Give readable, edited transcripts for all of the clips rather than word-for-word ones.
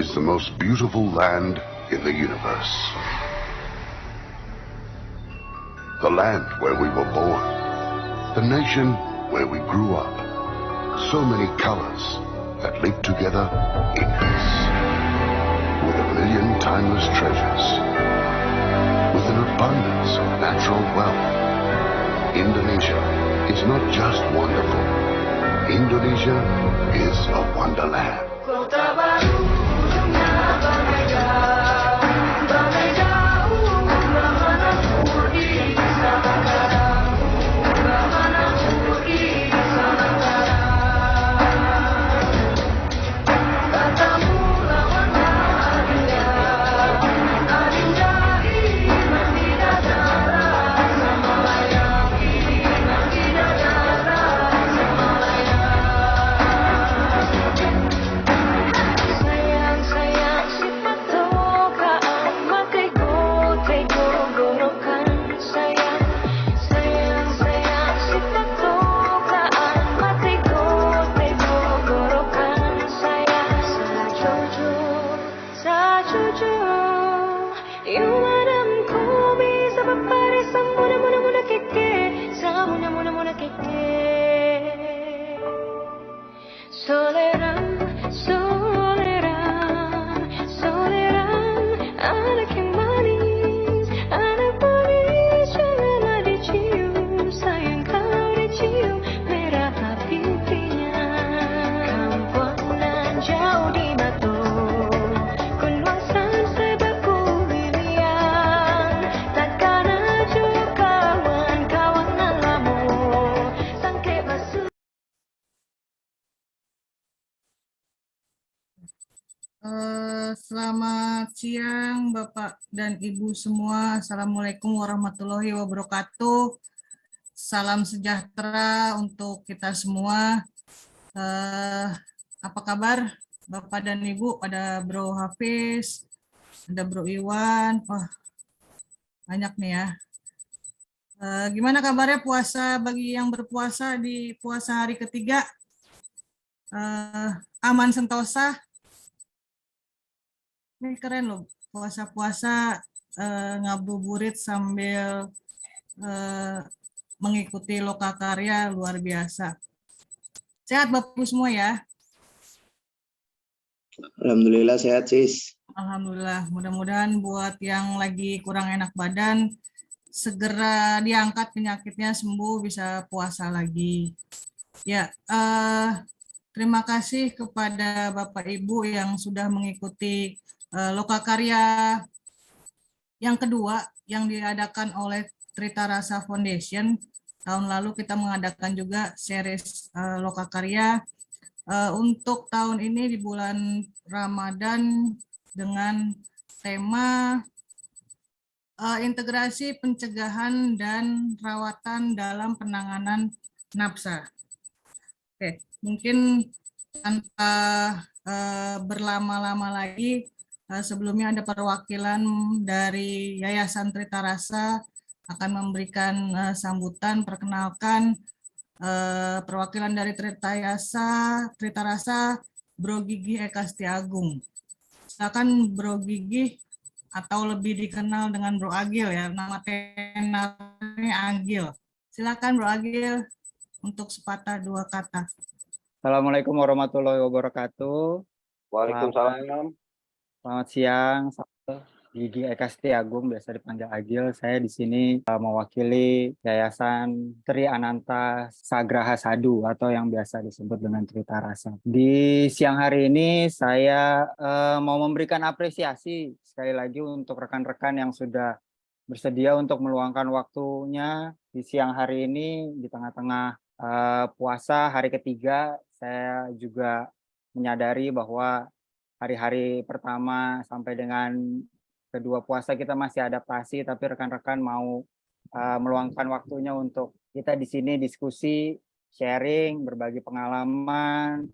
is the most beautiful land in the universe. The land where we were born. The nation where we grew up. So many colors that live together in peace. With a million timeless treasures. With an abundance of natural wealth. Indonesia is not just wonderful. Indonesia is a wonderland. Kota baru ujungnya bagai jauh, mana puri sana kadang, mana puri sana kadang. Katamu lawannya adinda iman tidak darah sama layang, iman tidak darah sama layang. Sayang sifat tokaan makai go gorokan sayang sifat tokaan makai go gorokan sayang sajujur imanam ku bisa berpare samuna keke samuna keke soleran anak yang manis janganlah dicium sayang kau dicium merah pipinya kampunan jauh di batu kunwasan sebaku milian takkan aja kawan alamu sangke basuh. Selamat siang Bapak dan Ibu semua. Assalamualaikum warahmatullahi wabarakatuh. Salam sejahtera untuk kita semua. Apa kabar Bapak dan Ibu? Ada Bro Hafiz, ada Bro Iwan. Wah, banyak nih ya. Gimana kabarnya puasa bagi yang berpuasa di puasa hari ketiga? Aman sentosa? Ini keren loh, puasa-puasa ngabuburit sambil mengikuti lokakarya luar biasa. Sehat Bapak semua ya? Alhamdulillah sehat sis. Alhamdulillah, mudah-mudahan buat yang lagi kurang enak badan, segera diangkat penyakitnya, sembuh, bisa puasa lagi. Ya, terima kasih kepada Bapak Ibu yang sudah mengikuti lokakarya yang kedua yang diadakan oleh Trita Rasa Foundation. Tahun lalu kita mengadakan juga series lokakarya. Untuk tahun ini di bulan Ramadan dengan tema integrasi pencegahan dan rawatan dalam penanganan nafsa. Oke, mungkin tanpa berlama-lama lagi, sebelumnya ada perwakilan dari Yayasan Trita Rasa akan memberikan sambutan, perkenalkan perwakilan dari Trita Rasa, Bro Gigi Ekasti Agung. Silakan Bro Gigi, atau lebih dikenal dengan Bro Agil ya, nama tenarnya Agil. Silakan Bro Agil untuk sepatah dua kata. Assalamualaikum warahmatullahi wabarakatuh. Waalaikumsalam. Selamat siang, saya Gigi Ekasti Agung, biasa dipanggil Agil. Saya di sini mewakili Yayasan Tri Ananta Sagraha Sadu atau yang biasa disebut dengan Trita Rasa. Di siang hari ini saya mau memberikan apresiasi sekali lagi untuk rekan-rekan yang sudah bersedia untuk meluangkan waktunya di siang hari ini di tengah-tengah puasa hari ketiga. Saya juga menyadari bahwa hari-hari pertama sampai dengan kedua puasa kita masih adaptasi, tapi rekan-rekan mau meluangkan waktunya untuk kita di sini diskusi, sharing, berbagi pengalaman,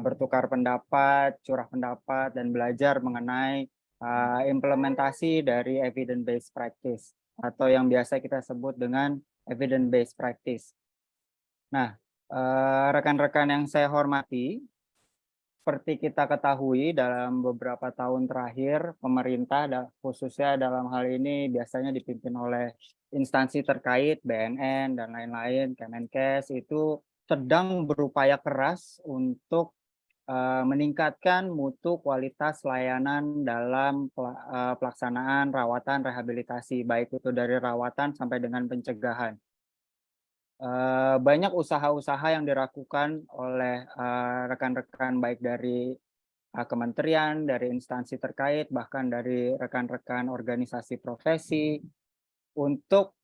bertukar pendapat, curah pendapat, dan belajar mengenai implementasi dari evidence-based practice atau yang biasa kita sebut dengan evidence-based practice. Nah, rekan-rekan yang saya hormati, seperti kita ketahui dalam beberapa tahun terakhir, pemerintah khususnya dalam hal ini biasanya dipimpin oleh instansi terkait, BNN dan lain-lain, Kemenkes, itu sedang berupaya keras untuk meningkatkan mutu kualitas layanan dalam pelaksanaan rawatan rehabilitasi, baik itu dari rawatan sampai dengan pencegahan. Banyak usaha-usaha yang dilakukan oleh rekan-rekan baik dari kementerian, dari instansi terkait, bahkan dari rekan-rekan organisasi profesi untuk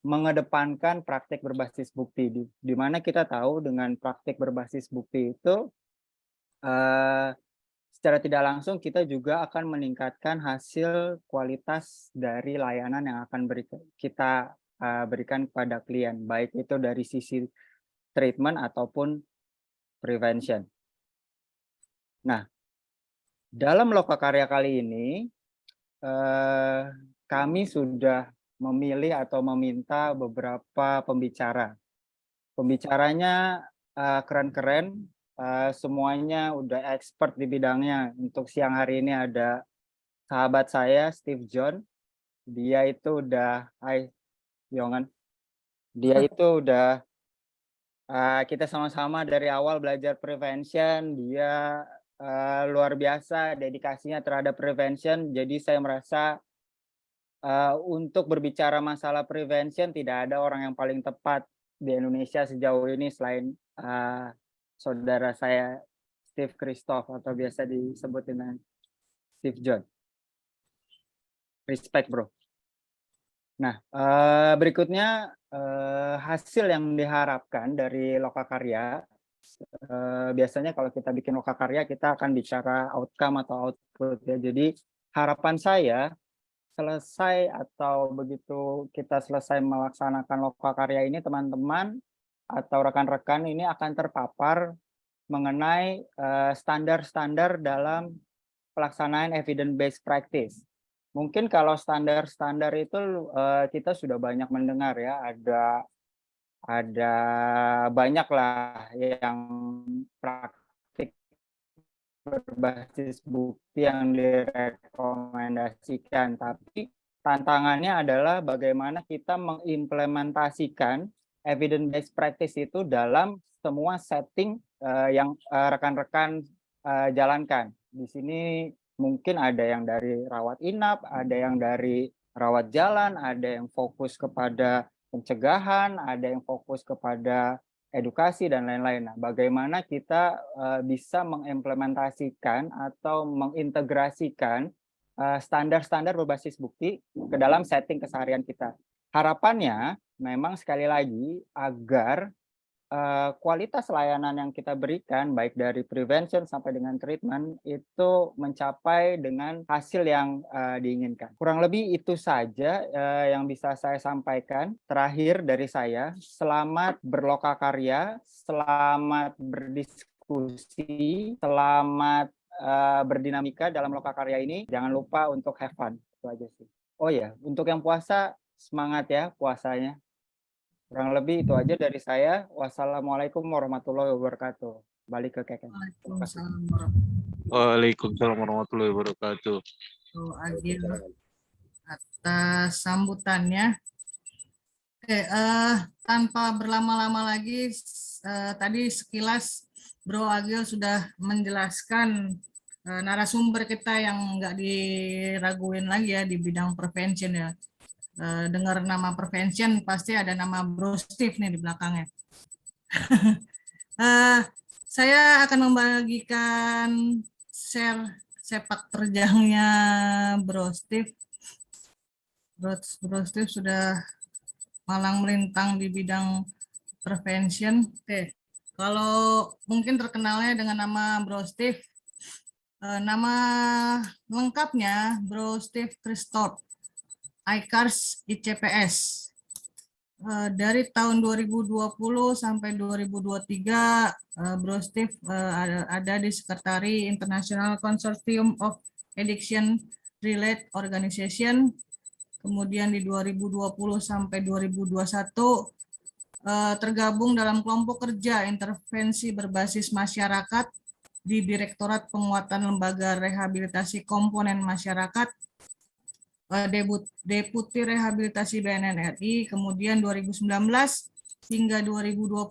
mengedepankan praktik berbasis bukti, di mana kita tahu dengan praktik berbasis bukti itu secara tidak langsung kita juga akan meningkatkan hasil kualitas dari layanan yang akan kita berikan kepada klien, baik itu dari sisi treatment ataupun prevention. Nah, dalam Lokakarya kali ini kami sudah memilih atau meminta beberapa pembicara. Pembicaranya keren-keren, semuanya udah expert di bidangnya. Untuk siang hari ini ada sahabat saya, Steve John. Dia itu udah, hai Yongan, dia itu udah, kita sama-sama dari awal belajar prevention. Dia luar biasa dedikasinya terhadap prevention. Jadi saya merasa untuk berbicara masalah prevention tidak ada orang yang paling tepat di Indonesia sejauh ini selain saudara saya Steve Christoph atau biasa disebut dengan Steve John. Respect bro. Nah, berikutnya hasil yang diharapkan dari Lokakarya. Biasanya kalau kita bikin Lokakarya kita akan bicara outcome atau output ya. Jadi harapan saya selesai atau begitu kita selesai melaksanakan Lokakarya ini, teman-teman atau rekan-rekan ini akan terpapar mengenai standar-standar dalam pelaksanaan evidence based practice. Mungkin kalau standar-standar itu kita sudah banyak mendengar ya, ada banyak lah yang praktik berbasis bukti yang direkomendasikan, tapi tantangannya adalah bagaimana kita mengimplementasikan evidence based practice itu dalam semua setting yang rekan-rekan jalankan. Di sini mungkin ada yang dari rawat inap, ada yang dari rawat jalan, ada yang fokus kepada pencegahan, ada yang fokus kepada edukasi dan lain-lain. Nah, bagaimana kita bisa mengimplementasikan atau mengintegrasikan standar-standar berbasis bukti ke dalam setting keseharian kita. Harapannya memang sekali lagi agar kualitas layanan yang kita berikan baik dari prevention sampai dengan treatment itu mencapai dengan hasil yang diinginkan. Kurang lebih itu saja yang bisa saya sampaikan. Terakhir dari saya, selamat berlokakarya, selamat berdiskusi, selamat berdinamika dalam Lokakarya ini. Jangan lupa untuk have fun. Itu aja sih. Oh ya, untuk yang puasa, semangat ya puasanya. Kurang lebih itu aja dari saya. Wassalamualaikum warahmatullahi wabarakatuh. Balik ke Keken. Waalaikumsalam warahmatullahi wabarakatuh. Agil atas sambutannya. Oke, tanpa berlama-lama lagi, tadi sekilas Bro Agil sudah menjelaskan narasumber kita yang nggak diraguin lagi ya di bidang prevention ya. Dengar nama prevention pasti ada nama Bro Steve nih di belakangnya. Saya akan membagikan share sepak terjangnya Bro Steve. Bro Steve sudah malang melintang di bidang prevention. Oke, kalau mungkin terkenalnya dengan nama Bro Steve, nama lengkapnya Bro Steve Christoph, ICARS ICPS. Dari tahun 2020 sampai 2023, Bro Steve ada di Sekretari International Consortium of Addiction Related Organization. Kemudian di 2020 sampai 2021 tergabung dalam kelompok kerja intervensi berbasis masyarakat di Direktorat Penguatan Lembaga Rehabilitasi Komponen Masyarakat, Deputi Rehabilitasi BNN RI, kemudian 2019 hingga 2020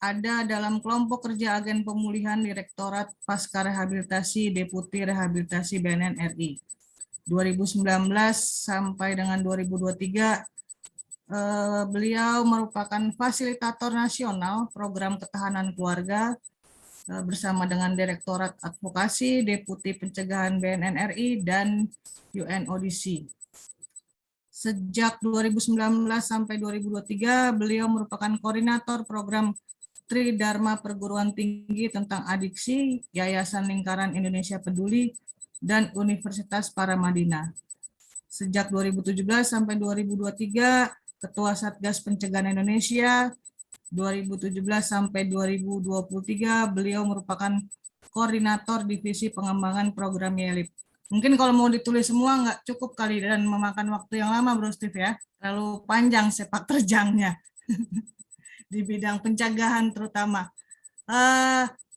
ada dalam kelompok kerja agen pemulihan Direktorat Pasca Rehabilitasi Deputi Rehabilitasi BNN RI. 2019 sampai dengan 2023 beliau merupakan fasilitator nasional program ketahanan keluarga bersama dengan Direktorat Advokasi, Deputi Pencegahan BNN RI, dan UNODC. Sejak 2019 sampai 2023, beliau merupakan koordinator program Tridharma Perguruan Tinggi tentang Adiksi, Yayasan Lingkaran Indonesia Peduli, dan Universitas Paramadina. Sejak 2017 sampai 2023, Ketua Satgas Pencegahan Indonesia, 2017 sampai 2023, beliau merupakan koordinator Divisi Pengembangan Program YELIP. Mungkin kalau mau ditulis semua nggak cukup kali dan memakan waktu yang lama, Bro Steve ya. Terlalu panjang sepak terjangnya di bidang pencegahan terutama.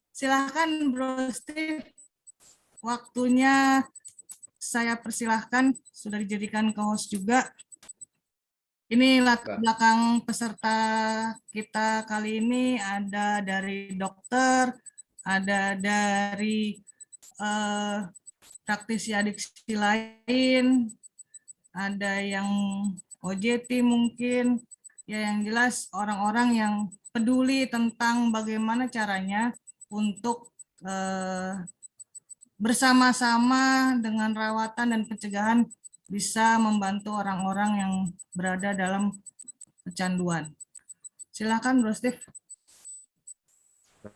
Silakan Bro Steve, waktunya saya persilahkan, sudah dijadikan co-host juga. Ini latar belakang peserta kita kali ini ada dari dokter, ada dari praktisi adiksi lain, ada yang OJT mungkin, ya yang jelas orang-orang yang peduli tentang bagaimana caranya untuk bersama-sama dengan rawatan dan pencegahan bisa membantu orang-orang yang berada dalam kecanduan. Silakan Bro Steve.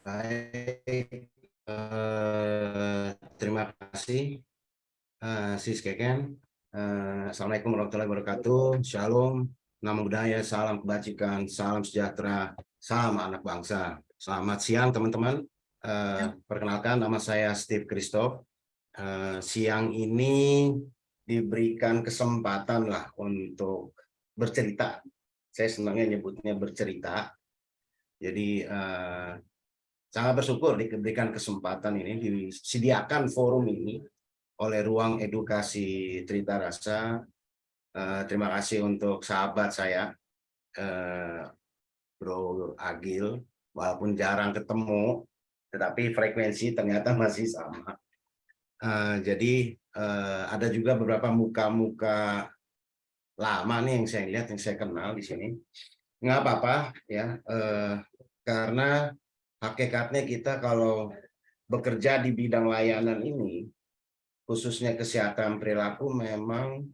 Baik, terima kasih Sis Keken. Assalamualaikum warahmatullahi wabarakatuh. Shalom, nama budaya, salam kebajikan, salam sejahtera, salam anak bangsa. Selamat siang teman-teman. Perkenalkan, nama saya Steve Christoph. Siang ini diberikan kesempatan lah untuk bercerita. Saya senangnya nyebutnya bercerita. Jadi sangat bersyukur diberikan kesempatan ini, disediakan forum ini oleh Ruang Edukasi Trita Rasa. Terima kasih untuk sahabat saya, Bro Agil, walaupun jarang ketemu, tetapi frekuensi ternyata masih sama. Jadi ada juga beberapa muka-muka lama nih yang saya lihat, yang saya kenal di sini. Nggak apa-apa ya, karena hakikatnya kita kalau bekerja di bidang layanan ini, khususnya kesehatan perilaku, memang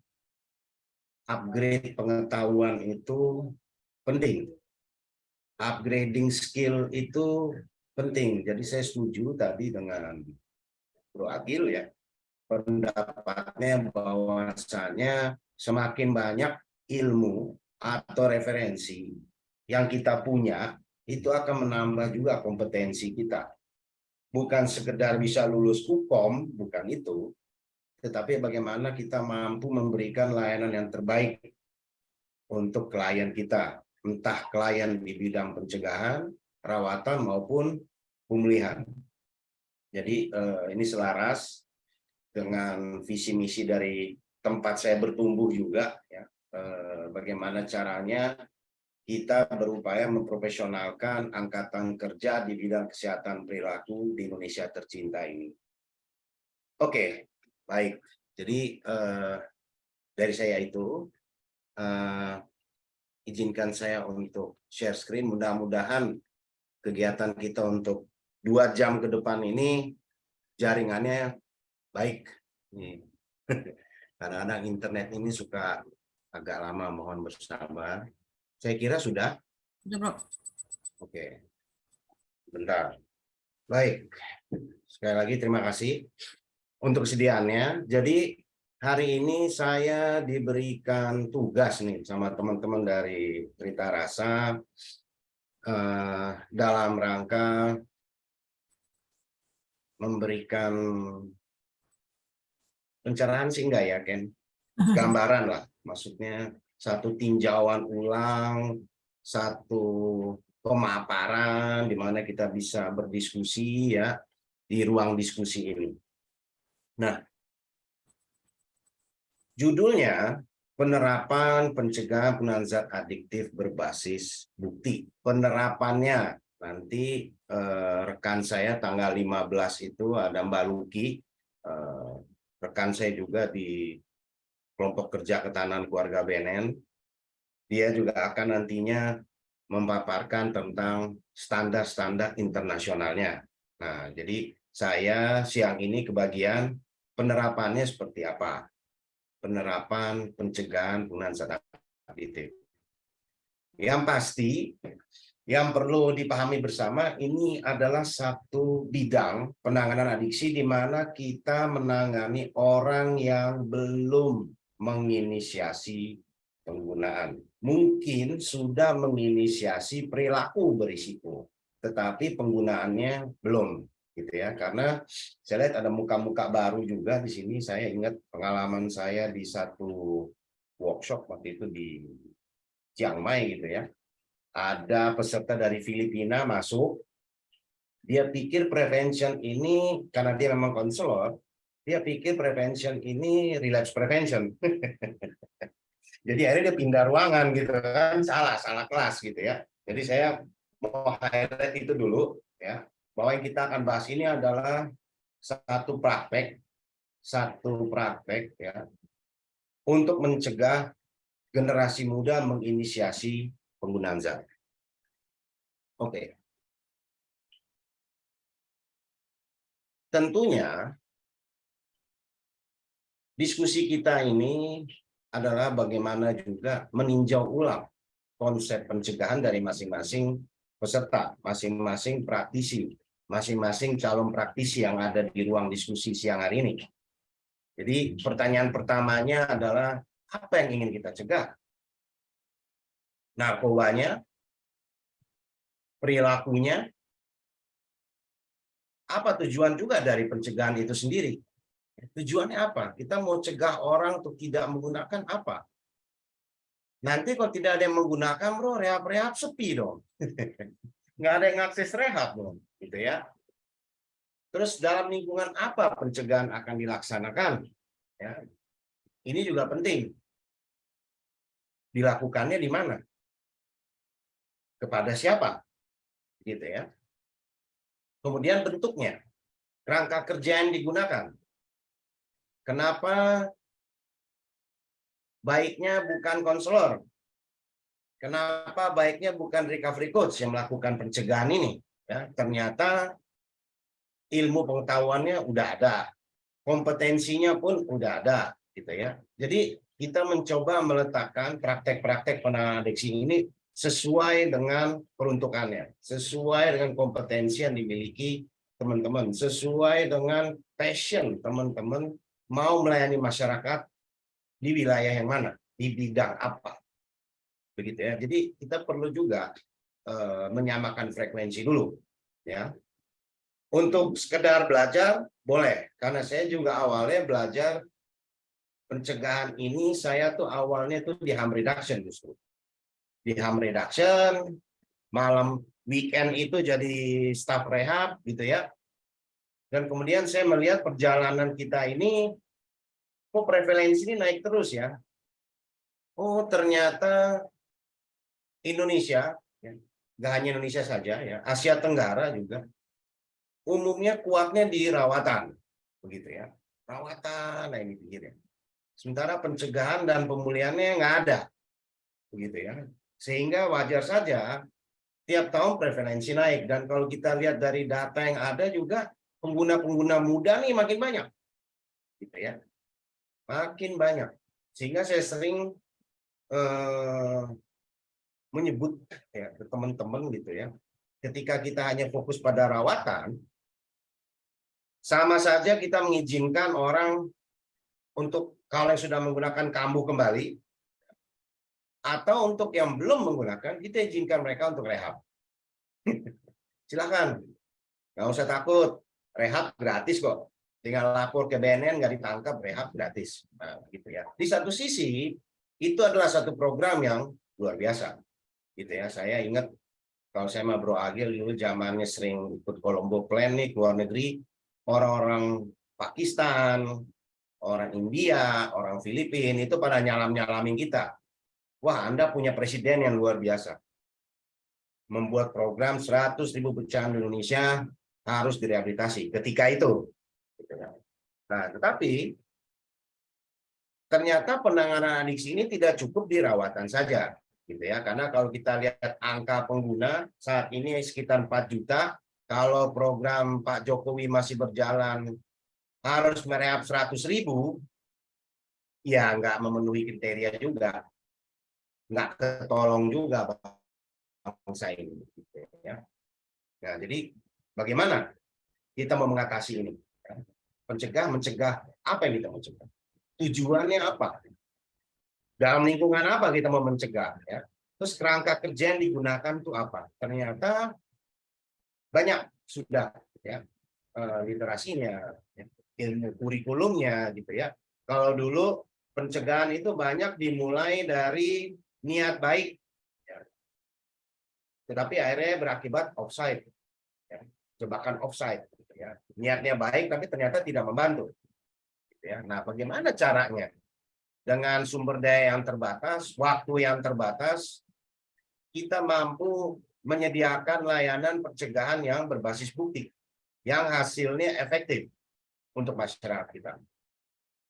upgrade pengetahuan itu penting. Upgrading skill itu penting. Jadi saya setuju tadi dengan Bro Agil ya, pendapatnya bahwasanya semakin banyak ilmu atau referensi yang kita punya, itu akan menambah juga kompetensi kita. Bukan sekedar bisa lulus UKOM, bukan itu, tetapi bagaimana kita mampu memberikan layanan yang terbaik untuk klien kita, entah klien di bidang pencegahan, perawatan maupun pemulihan. Jadi ini selaras dengan visi misi dari tempat saya bertumbuh juga ya. Bagaimana caranya kita berupaya memprofesionalkan angkatan kerja di bidang kesehatan perilaku di Indonesia tercinta ini. Oke, baik. Jadi dari saya itu izinkan saya untuk share screen. Mudah-mudahan kegiatan kita untuk 2 jam ke depan ini jaringannya baik. Kadang-kadang internet ini suka agak lama, mohon bersabar. Saya kira sudah. Sudah, Bro. Oke. Bentar. Baik. Sekali lagi terima kasih untuk kesediaannya. Jadi hari ini saya diberikan tugas nih sama teman-teman dari Trita Rasa dalam rangka memberikan pencerahan sih enggak ya, Ken? Gambaran lah, maksudnya satu tinjauan ulang satu pemaparan di mana kita bisa berdiskusi ya di ruang diskusi ini. Nah, judulnya penerapan pencegahan penggunaan zat adiktif berbasis bukti. Penerapannya nanti rekan saya tanggal 15 itu ada Mbak Luki, rekan saya juga di kelompok kerja ketahanan keluarga BNN. Dia juga akan nantinya memaparkan tentang standar-standar internasionalnya. Nah, jadi saya siang ini kebagian penerapannya seperti apa. Penerapan pencegahan penggunaan zat adiktif. Yang pasti, yang perlu dipahami bersama, ini adalah satu bidang penanganan adiksi di mana kita menangani orang yang belum menginisiasi penggunaan. Mungkin sudah menginisiasi perilaku berisiko, tetapi penggunaannya belum, gitu ya. Karena saya lihat ada muka-muka baru juga di sini. Saya ingat pengalaman saya di satu workshop waktu itu di Chiang Mai, gitu ya. Ada peserta dari Filipina masuk, dia pikir prevention ini, karena dia memang konselor, dia pikir prevention ini relapse prevention. Jadi akhirnya dia pindah ruangan gitu kan, salah kelas gitu ya. Jadi saya mau highlight itu dulu ya, bahwa yang kita akan bahas ini adalah satu praktek ya untuk mencegah generasi muda menginisiasi penggunaan zat. Oke. Tentunya diskusi kita ini adalah bagaimana juga meninjau ulang konsep pencegahan dari masing-masing peserta, masing-masing praktisi, masing-masing calon praktisi yang ada di ruang diskusi siang hari ini. Jadi pertanyaan pertamanya adalah apa yang ingin kita cegah? Narkobanya, perilakunya, apa tujuan juga dari pencegahan itu sendiri? Tujuannya apa? Kita mau cegah orang untuk tidak menggunakan apa? Nanti kalau tidak ada yang menggunakan, bro, rehab-rehab sepi dong. Nggak ada yang akses rehab dong, gitu ya. Terus dalam lingkungan apa pencegahan akan dilaksanakan? Ya. Ini juga penting. Dilakukannya di mana? Kepada siapa? Gitu ya. Kemudian bentuknya, kerangka kerja yang digunakan. Kenapa baiknya bukan konselor? Kenapa baiknya bukan recovery coach yang melakukan pencegahan ini? Ya, ternyata ilmu pengetahuannya udah ada, kompetensinya pun udah ada, gitu ya. Jadi kita mencoba meletakkan praktek-praktek penanganan adiksi ini sesuai dengan peruntukannya, sesuai dengan kompetensi yang dimiliki teman-teman, sesuai dengan passion teman-teman mau melayani masyarakat di wilayah yang mana, di bidang apa, begitu ya. Jadi kita perlu juga menyamakan frekuensi dulu, ya. Untuk sekedar belajar boleh, karena saya juga awalnya belajar pencegahan ini, saya tuh awalnya tuh di harm reduction justru. Di harm reduction, malam weekend itu jadi staff rehab gitu ya. Dan kemudian saya melihat perjalanan kita ini, kok prevalensi ini naik terus ya. Oh ternyata Indonesia, ya, nggak hanya Indonesia saja ya, Asia Tenggara juga, umumnya kuatnya di rawatan, begitu ya. Rawatan, nah ini pikirnya. Sementara pencegahan dan pemulihannya nggak ada, begitu ya. Sehingga wajar saja tiap tahun prevalensi naik. Dan kalau kita lihat dari data yang ada juga, pengguna-pengguna muda nih makin banyak, gitu ya, makin banyak. Sehingga saya sering menyebut ya, ke teman-teman gitu ya, ketika kita hanya fokus pada rawatan, sama saja kita mengizinkan orang untuk kalau yang sudah menggunakan kambuh kembali, atau untuk yang belum menggunakan, kita izinkan mereka untuk rehab. Silakan, nggak usah takut, rehab gratis kok. Tinggal lapor ke BNN, nggak ditangkap, rehab gratis. Nah, gitu ya. Di satu sisi, itu adalah satu program yang luar biasa. gitu ya. Saya ingat kalau saya sama Bro Agil dulu zamannya sering ikut Colombo Plan nih ke luar negeri, orang-orang Pakistan, orang India, orang Filipina itu pada nyalam-nyalamin kita. Wah, Anda punya presiden yang luar biasa. Membuat program 100.000 bencana di Indonesia harus direhabilitasi ketika itu. Nah, tetapi ternyata penanganan adiksi ini tidak cukup di rawatan saja, gitu ya. Karena kalau kita lihat angka pengguna saat ini sekitar 4 juta, kalau program Pak Jokowi masih berjalan harus merehab 100.000, ya nggak memenuhi kriteria juga, nggak ketolong juga bangsa ini, gitu ya. Nah, jadi bagaimana kita mau mengatasi ini? Mencegah apa yang kita mencegah? Tujuannya apa? Dalam lingkungan apa kita mau mencegah? Ya. Terus kerangka kerja yang digunakan itu apa? Ternyata banyak sudah ya literasinya, ya, ilmu kurikulumnya gitu ya. Kalau dulu pencegahan itu banyak dimulai dari niat baik, ya. Tetapi akhirnya berakibat offside, ya. Jebakan offside. Gitu ya. Niatnya baik tapi ternyata tidak membantu. Ya, nah, bagaimana caranya? Dengan sumber daya yang terbatas, waktu yang terbatas, kita mampu menyediakan layanan pencegahan yang berbasis bukti, yang hasilnya efektif untuk masyarakat kita.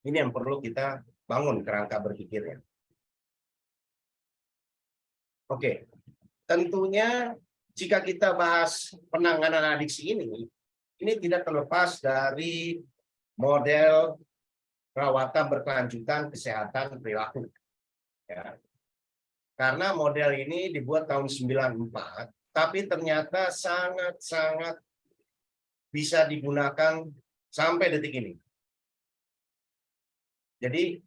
Ini yang perlu kita bangun kerangka berpikirnya. Oke, tentunya jika kita bahas penanganan adiksi ini tidak terlepas dari model perawatan berkelanjutan kesehatan perilaku. Ya. Karena model ini dibuat tahun 94, tapi ternyata sangat-sangat bisa digunakan sampai detik ini. Jadi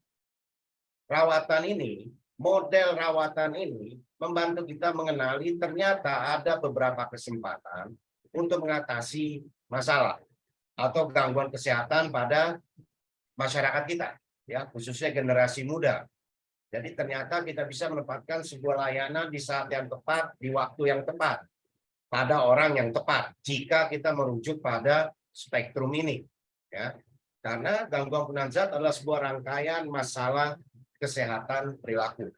model rawatan ini membantu kita mengenali ternyata ada beberapa kesempatan untuk mengatasi masalah atau gangguan kesehatan pada masyarakat kita, ya, khususnya generasi muda. Jadi ternyata kita bisa menempatkan sebuah layanan di saat yang tepat, di waktu yang tepat, pada orang yang tepat, jika kita merujuk pada spektrum ini, ya. Karena gangguan penggunaan zat adalah sebuah rangkaian masalah kesehatan perilaku.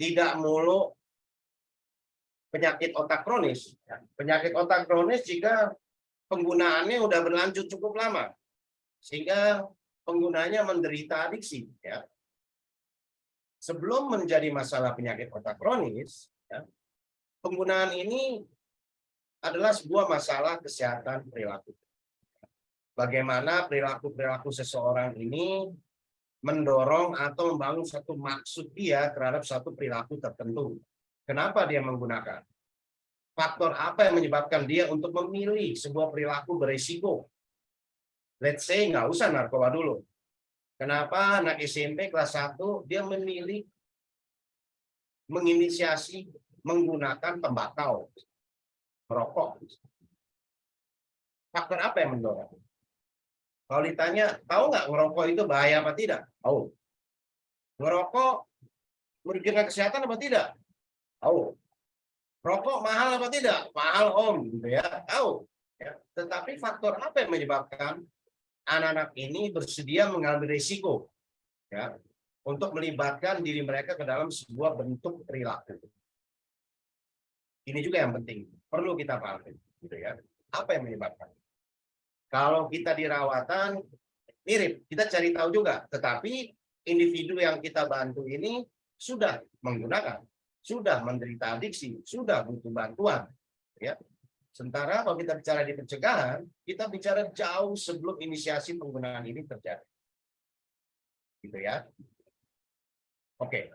Tidak mulu penyakit otak kronis. Ya. Penyakit otak kronis jika penggunaannya sudah berlanjut cukup lama, sehingga penggunanya menderita adiksi. Ya. Sebelum menjadi masalah penyakit otak kronis, ya, penggunaan ini adalah sebuah masalah kesehatan perilaku. Bagaimana perilaku-perilaku seseorang ini mendorong atau membangun satu maksud dia terhadap satu perilaku tertentu. Kenapa dia menggunakan? Faktor apa yang menyebabkan dia untuk memilih sebuah perilaku berisiko? Let's say nggak usah narkoba dulu. Kenapa anak SMP kelas 1 dia memilih menginisiasi menggunakan tembakau, merokok? Faktor apa yang mendorong? Kalau ditanya, tahu nggak ngerokok itu bahaya apa tidak? Tahu. Ngerokok merugikan kesehatan apa tidak? Tahu. Rokok mahal apa tidak? Mahal, Om, gitu ya. Tahu. Ya. Tetapi faktor apa yang menyebabkan anak-anak ini bersedia mengambil risiko, ya, untuk melibatkan diri mereka ke dalam sebuah bentuk perilaku? Ini juga yang penting, perlu kita pahami, gitu ya. Apa yang menyebabkan? Kalau kita di rawatan, mirip, kita cari tahu juga. Tetapi individu yang kita bantu ini sudah menggunakan, sudah menderita adiksi, sudah butuh bantuan, ya. Sementara kalau kita bicara di pencegahan, kita bicara jauh sebelum inisiasi penggunaan ini terjadi. Gitu ya. Oke.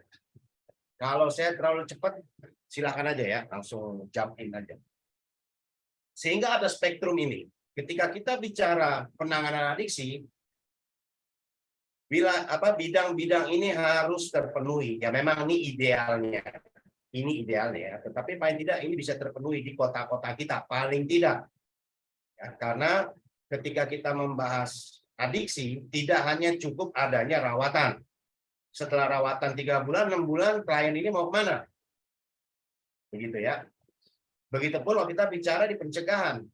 Kalau saya terlalu cepat, silakan aja ya, langsung jump in aja. Sehingga ada spektrum ini. Ketika kita bicara penanganan adiksi, bidang-bidang ini harus terpenuhi. Ya memang ini idealnya. Ini idealnya, tetapi paling tidak ini bisa terpenuhi di kota-kota kita, paling tidak. Ya, karena ketika kita membahas adiksi, tidak hanya cukup adanya rawatan. Setelah rawatan 3 bulan, 6 bulan, klien ini mau kemana? begitu ya. Begitupun kalau kita bicara di pencegahan.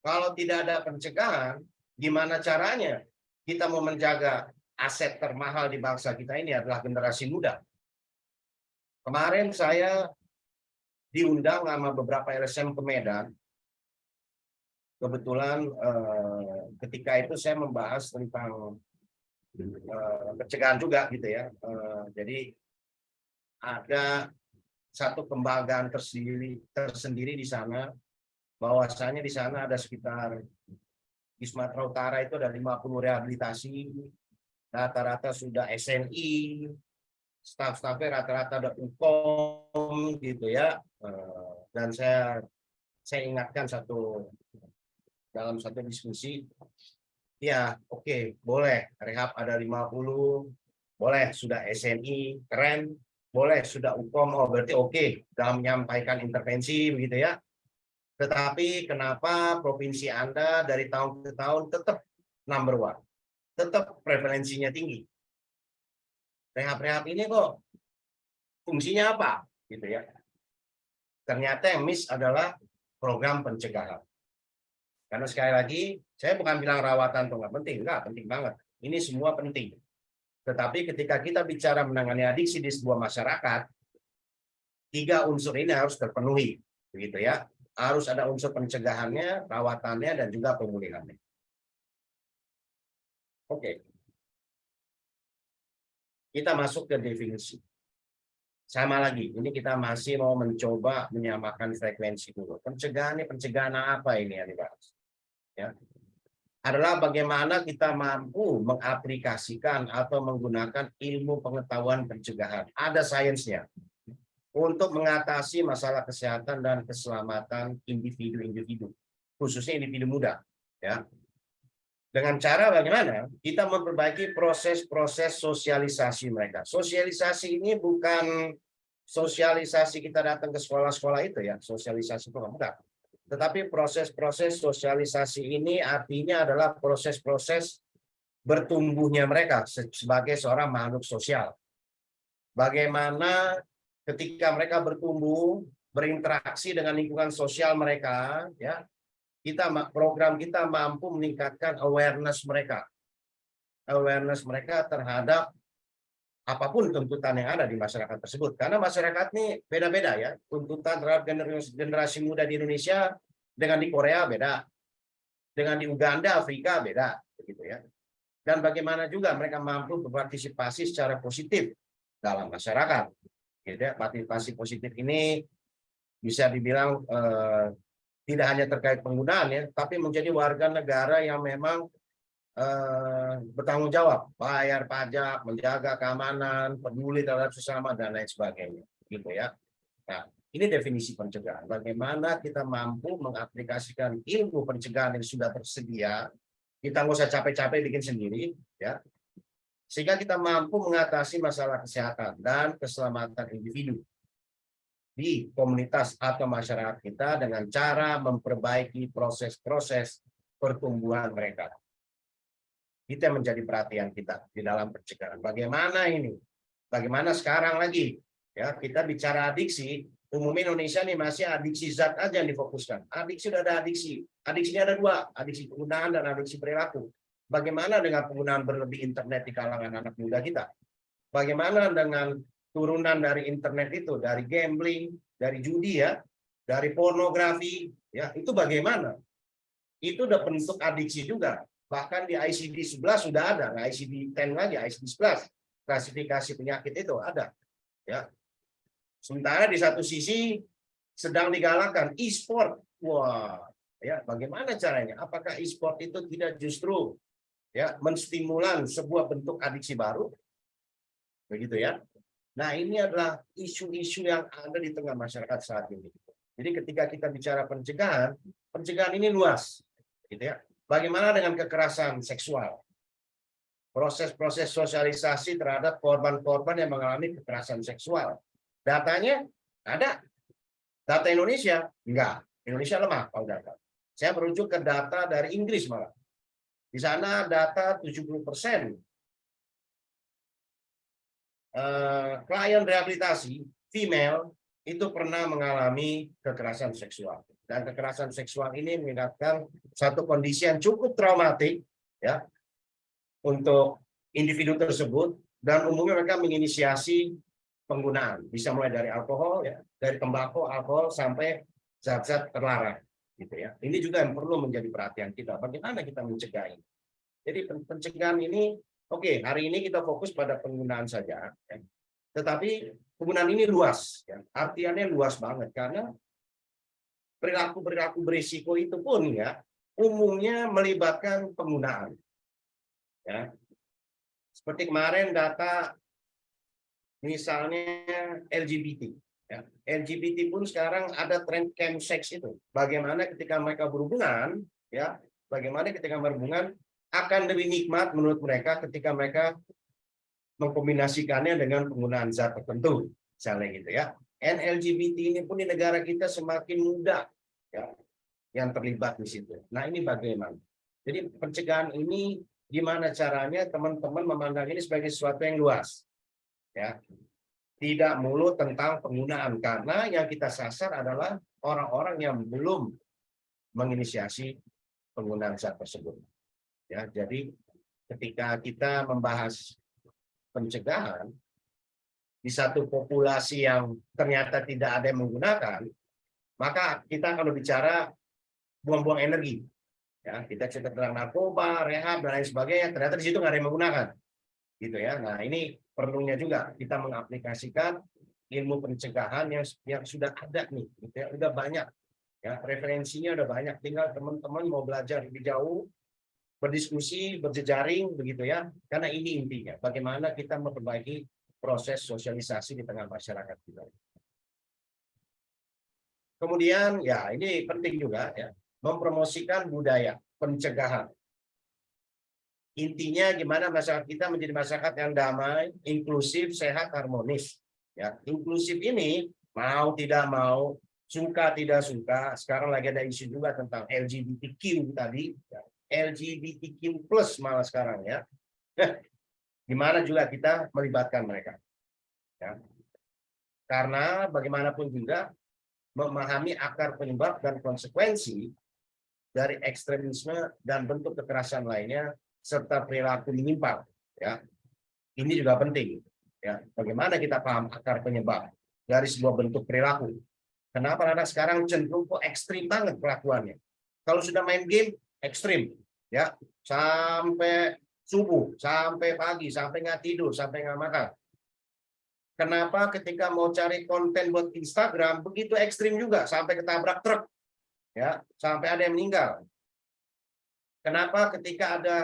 Kalau tidak ada pencegahan, gimana caranya kita mau menjaga aset termahal di bangsa kita ini adalah generasi muda. Kemarin saya diundang sama beberapa LSM ke Medan. Kebetulan ketika itu saya membahas tentang pencegahan juga gitu ya. Jadi ada satu kebanggaan tersendiri di sana, bahwasanya di sana ada sekitar di Sumatera Utara itu ada 50 rehabilitasi, rata-rata sudah SNI, staf-stafnya rata-rata ada UKOM gitu ya. Dan saya ingatkan dalam satu diskusi, ya oke, boleh rehab ada 50, boleh sudah SNI, keren, boleh sudah UKOM, oh berarti oke dalam menyampaikan intervensi begitu ya. Tetapi kenapa provinsi Anda dari tahun ke tahun tetap number one, tetap prevalensinya tinggi? Rehab-rehab ini kok fungsinya apa? Gitu ya. Ternyata yang miss adalah program pencegahan. Karena sekali lagi, saya bukan bilang rawatan itu nggak penting, nggak penting banget. Ini semua penting. Tetapi ketika kita bicara menangani adiksi di sebuah masyarakat, 3 unsur ini harus terpenuhi, begitu ya. Harus ada unsur pencegahannya, rawatannya, dan juga pemulihannya. Oke. Kita masuk ke definisi. Sama lagi, ini kita masih mau mencoba menyamakan frekuensi dulu. Pencegahan apa ini yang dibahas? Ya. Adalah bagaimana kita mampu mengaplikasikan atau menggunakan ilmu pengetahuan pencegahan. Ada sainsnya untuk mengatasi masalah kesehatan dan keselamatan individu-individu, khususnya individu muda. Ya. Dengan cara bagaimana kita memperbaiki proses-proses sosialisasi mereka. Sosialisasi ini bukan sosialisasi kita datang ke sekolah-sekolah itu ya, sosialisasi itu bukan. Tetapi proses-proses sosialisasi ini artinya adalah proses-proses bertumbuhnya mereka sebagai seorang makhluk sosial. Bagaimana ketika mereka bertumbuh, berinteraksi dengan lingkungan sosial mereka, ya, program kita mampu meningkatkan awareness mereka terhadap apapun tuntutan yang ada di masyarakat tersebut. Karena masyarakat ini beda-beda ya. Tuntutan terhadap generasi muda di Indonesia dengan di Korea beda. Dengan di Uganda, Afrika beda. Begitu ya. Dan bagaimana juga mereka mampu berpartisipasi secara positif dalam masyarakat. Gitu ya. Partisipasi positif ini bisa dibilang tidak hanya terkait penggunaan ya, tapi menjadi warga negara yang memang bertanggung jawab, bayar pajak, menjaga keamanan, peduli terhadap sesama dan lain sebagainya, gitu ya. Nah, ini definisi pencegahan. Bagaimana kita mampu mengaplikasikan ilmu pencegahan yang sudah tersedia, kita nggak usah capek-capek bikin sendiri, ya, sehingga kita mampu mengatasi masalah kesehatan dan keselamatan individu di komunitas atau masyarakat kita dengan cara memperbaiki proses-proses pertumbuhan mereka. Itu yang menjadi perhatian kita di dalam pencegahan. Bagaimana ini? Bagaimana sekarang lagi? Ya, kita bicara adiksi, umumnya Indonesia nih masih adiksi zat aja yang difokuskan. Adiksi sudah ada adiksi. Adiksinya ada 2, adiksi penggunaan dan adiksi perilaku. Bagaimana dengan penggunaan berlebih internet di kalangan anak muda kita? Bagaimana dengan turunan dari internet itu, dari gambling, dari judi ya, dari pornografi, ya, itu bagaimana? Itu udah bentuk adiksi juga. Bahkan di ICD-11 sudah ada, nah, ICD-10 lagi, ICD-11 klasifikasi penyakit itu ada, ya. Sementara di satu sisi sedang digalakkan e-sport, wah, ya, bagaimana caranya? Apakah e-sport itu tidak justru ya menstimulan sebuah bentuk adiksi baru, begitu ya? Nah, ini adalah isu-isu yang ada di tengah masyarakat saat ini. Jadi ketika kita bicara pencegahan, pencegahan ini luas, gitu ya. Bagaimana dengan kekerasan seksual? Proses-proses sosialisasi terhadap korban-korban yang mengalami kekerasan seksual. Datanya ada. Data Indonesia? Enggak. Indonesia lemah kalau data. Saya merujuk ke data dari Inggris malah. Di sana data 70% klien rehabilitasi female itu pernah mengalami kekerasan seksual. Dan kekerasan seksual ini mengingatkan satu kondisi yang cukup traumatik ya untuk individu tersebut, dan umumnya mereka menginisiasi penggunaan. Bisa mulai dari alkohol ya, dari tembakau, alkohol sampai zat-zat terlarang gitu ya. Ini juga yang perlu menjadi perhatian kita. Bagaimana kita mencegah ini? Jadi pencegahan ini oke, hari ini kita fokus pada penggunaan saja ya. Tetapi penggunaan ini luas ya. Artiannya luas banget karena perilaku-perilaku berisiko itu pun ya umumnya melibatkan penggunaan. Ya. Seperti kemarin data misalnya LGBT. Ya. LGBT pun sekarang ada tren chemsex itu. Bagaimana ketika mereka berhubungan, ya, bagaimana ketika berhubungan akan lebih nikmat menurut mereka ketika mereka mengkombinasikannya dengan penggunaan zat tertentu, misalnya gitu ya. And LGBT ini pun di negara kita semakin muda, ya, yang terlibat di situ. Nah ini bagaimana? Jadi pencegahan ini gimana caranya teman-teman memandang ini sebagai sesuatu yang luas, ya. Tidak melulu tentang penggunaan, karena yang kita sasar adalah orang-orang yang belum menginisiasi penggunaan zat tersebut. Ya, jadi ketika kita membahas pencegahan di satu populasi yang ternyata tidak ada yang menggunakan, maka kita akan berbicara buang-buang energi. Ya, kita cerita tentang narkoba, rehab dan lain sebagainya, ternyata di situ nggak ada yang menggunakan. Gitu ya. Nah, ini perlunya juga kita mengaplikasikan ilmu pencegahan yang sudah ada nih, gitu ya. Udah banyak. Ya, referensinya udah banyak, tinggal teman-teman mau belajar lebih jauh, berdiskusi, berjejaring begitu ya. Karena ini intinya, bagaimana kita memperbaiki proses sosialisasi di tengah masyarakat kita. Kemudian ya ini penting juga ya, mempromosikan budaya pencegahan. Intinya gimana masyarakat kita menjadi masyarakat yang damai, inklusif, sehat, harmonis. Ya, inklusif ini mau tidak mau, suka tidak suka. Sekarang lagi ada isu juga tentang LGBTQ tadi, ya. LGBTQ plus malah sekarang ya. Gimana juga kita melibatkan mereka. Ya. Karena bagaimanapun juga memahami akar penyebab dan konsekuensi dari ekstremisme dan bentuk kekerasan lainnya, serta perilaku menyimpang, ya ini juga penting, ya bagaimana kita paham akar penyebab dari sebuah bentuk perilaku. Kenapa anak sekarang cenderung kok ekstrim banget kelakuannya? Kalau sudah main game ekstrim, ya sampai subuh, sampai pagi, sampai nggak tidur, sampai nggak makan. Kenapa ketika mau cari konten buat Instagram begitu ekstrim juga, sampai ketabrak truk, ya sampai ada yang meninggal. Kenapa ketika ada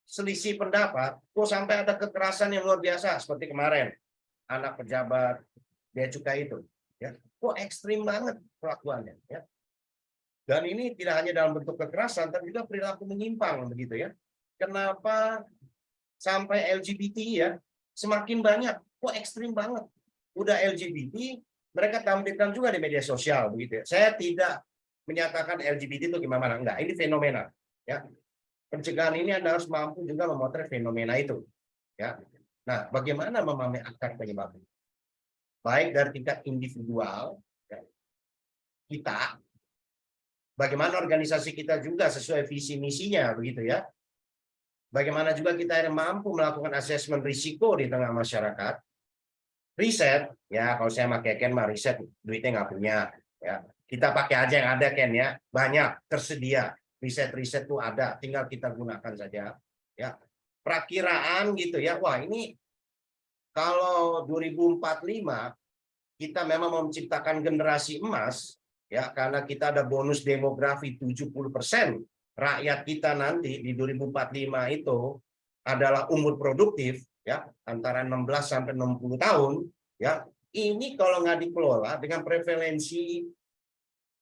selisih pendapat, kok sampai ada kekerasan yang luar biasa seperti kemarin anak pejabat bea cukai itu, ya kok ekstrim banget perlakuannya, ya. Dan ini tidak hanya dalam bentuk kekerasan, tapi juga perilaku menyimpang begitu ya. Kenapa sampai LGBT ya semakin banyak, kok ekstrim banget. Udah LGBT, mereka tampilkan juga di media sosial begitu ya. Saya tidak menyatakan LGBT itu gimana, enggak, ini fenomena, ya. Pencegahan ini Anda harus mampu juga memotret fenomena itu. Ya. Nah, bagaimana memahami akar penyebabnya? Baik dari tingkat individual, ya, kita, bagaimana organisasi kita juga sesuai visi misinya, begitu ya. Bagaimana juga kita yang mampu melakukan asesmen risiko di tengah masyarakat. Riset, ya kalau saya pakai Ken mah riset, duitnya nggak punya. Ya. Kita pakai aja yang ada Ken ya, banyak, tersedia. Riset-riset itu ada, tinggal kita gunakan saja. Ya, perakiraan gitu ya. Wah ini kalau 2045 kita memang mau menciptakan generasi emas, ya karena kita ada bonus demografi 70% rakyat kita nanti di 2045 itu adalah umur produktif, ya antara 16 sampai 60 tahun. Ya, ini kalau nggak dikelola dengan prevalensi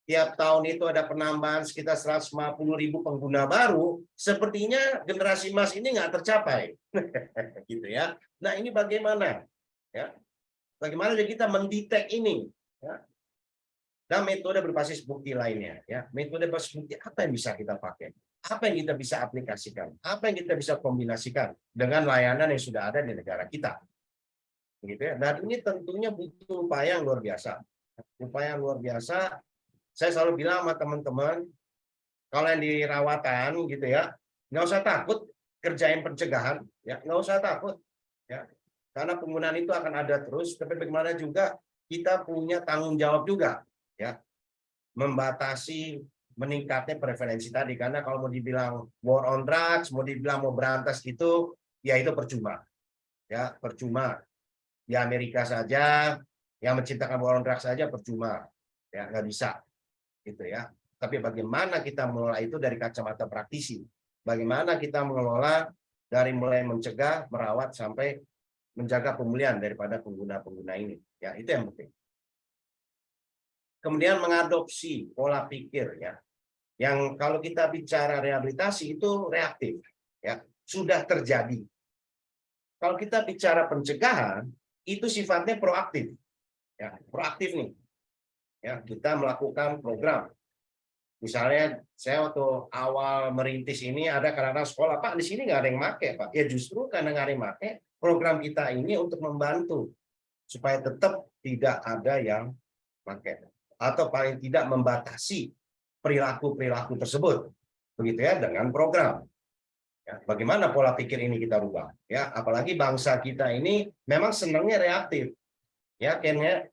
tiap tahun itu ada penambahan sekitar 150.000 pengguna baru, sepertinya generasi emas ini nggak tercapai, gitu ya. Nah ini bagaimana, ya? Bagaimana kita mendetek ini, ya? Dan metode berbasis bukti lainnya, ya. Metode berbasis bukti apa yang bisa kita pakai, apa yang kita bisa aplikasikan, apa yang kita bisa kombinasikan dengan layanan yang sudah ada di negara kita, gitu ya. Dan ini tentunya butuh upaya yang luar biasa. upaya luar biasa. Saya selalu bilang sama teman-teman, kalau yang di rawatan gitu ya, nggak usah takut kerjain pencegahan, ya nggak usah takut, ya karena penggunaan itu akan ada terus. Tapi bagaimana juga kita punya tanggung jawab juga, ya membatasi meningkatnya prevalensi tadi. Karena kalau mau dibilang war on drugs, mau dibilang mau berantas itu, ya itu percuma, ya percuma. Di Amerika saja yang menciptakan war on drugs saja percuma, ya nggak bisa, gitu ya. Tapi bagaimana kita mengelola itu dari kacamata praktisi? Bagaimana kita mengelola dari mulai mencegah, merawat sampai menjaga pemulihan daripada pengguna-pengguna ini? Ya, itu yang penting. Kemudian mengadopsi pola pikir, ya. Yang kalau kita bicara rehabilitasi itu reaktif, ya, sudah terjadi. Kalau kita bicara pencegahan itu sifatnya proaktif. Ya, proaktif nih. Ya, kita melakukan program. Misalnya saya waktu awal merintis ini ada kadang-kadang sekolah, Pak di sini nggak ada yang make, Pak. Ya justru karena nggak ada yang make, program kita ini untuk membantu supaya tetap tidak ada yang make atau paling tidak membatasi perilaku-perilaku tersebut, begitu ya dengan program. Ya, bagaimana pola pikir ini kita rubah? Ya, apalagi bangsa kita ini memang senangnya reaktif, ya kayaknya.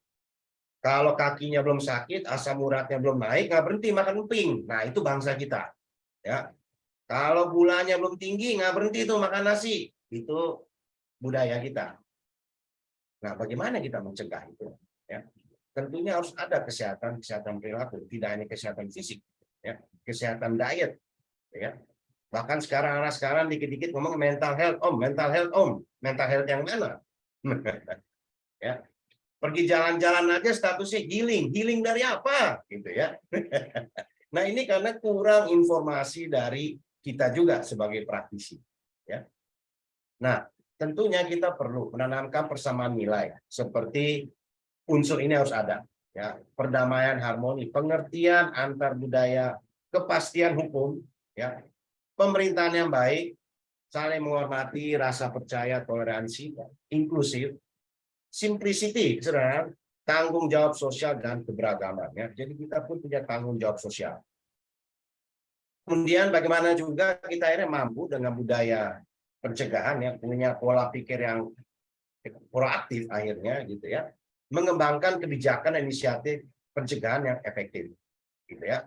Kalau kakinya belum sakit, asam uratnya belum naik, nggak berhenti makan emping. Nah, itu bangsa kita. Ya. Kalau gulanya belum tinggi, nggak berhenti tuh makan nasi. Itu budaya kita. Nah, bagaimana kita mencegah itu? Ya. Tentunya harus ada kesehatan perilaku, tidak hanya kesehatan fisik, ya. Kesehatan diet. Ya. Bahkan anak sekarang dikit-dikit ngomong mental health, mental health, mental health yang mana? Ya. Pergi jalan-jalan aja statusnya healing dari apa gitu ya. Nah ini karena kurang informasi dari kita juga sebagai praktisi ya. Nah tentunya kita perlu menanamkan persamaan nilai seperti unsur ini harus ada ya, perdamaian, harmoni, pengertian antar budaya, kepastian hukum ya, pemerintahan yang baik, saling menghormati, rasa percaya, toleransi, inklusif, simplicity, saudara, tanggung jawab sosial dan keberagaman. Ya. Jadi kita pun punya tanggung jawab sosial. Kemudian bagaimana juga kita akhirnya mampu dengan budaya pencegahan, ya, punya pola pikir yang proaktif akhirnya, gitu ya, mengembangkan kebijakan dan inisiatif pencegahan yang efektif, gitu ya.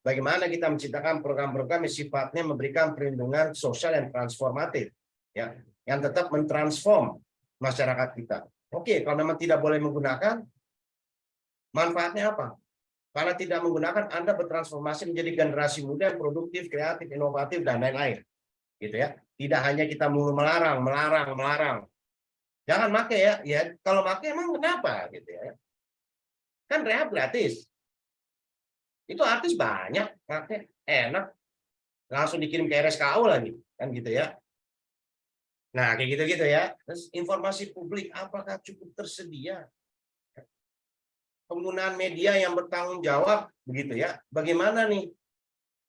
Bagaimana kita menciptakan program-program yang sifatnya memberikan perlindungan sosial yang transformatif, ya, yang tetap mentransform masyarakat kita. Oke, kalau memang tidak boleh menggunakan, manfaatnya apa? Karena tidak menggunakan, Anda bertransformasi menjadi generasi muda yang produktif, kreatif, inovatif, dan lain-lain. Gitu ya. Tidak hanya kita melarang. Jangan pakai ya. Ya, kalau pakai emang kenapa? Gitu ya. Kan rehab gratis. Itu artis banyak, pakai enak. Langsung dikirim ke RSKO lagi, kan gitu ya. Nah, kayak gitu-gitu ya. Terus informasi publik apakah cukup tersedia? Penggunaan media yang bertanggung jawab, begitu ya. Bagaimana nih?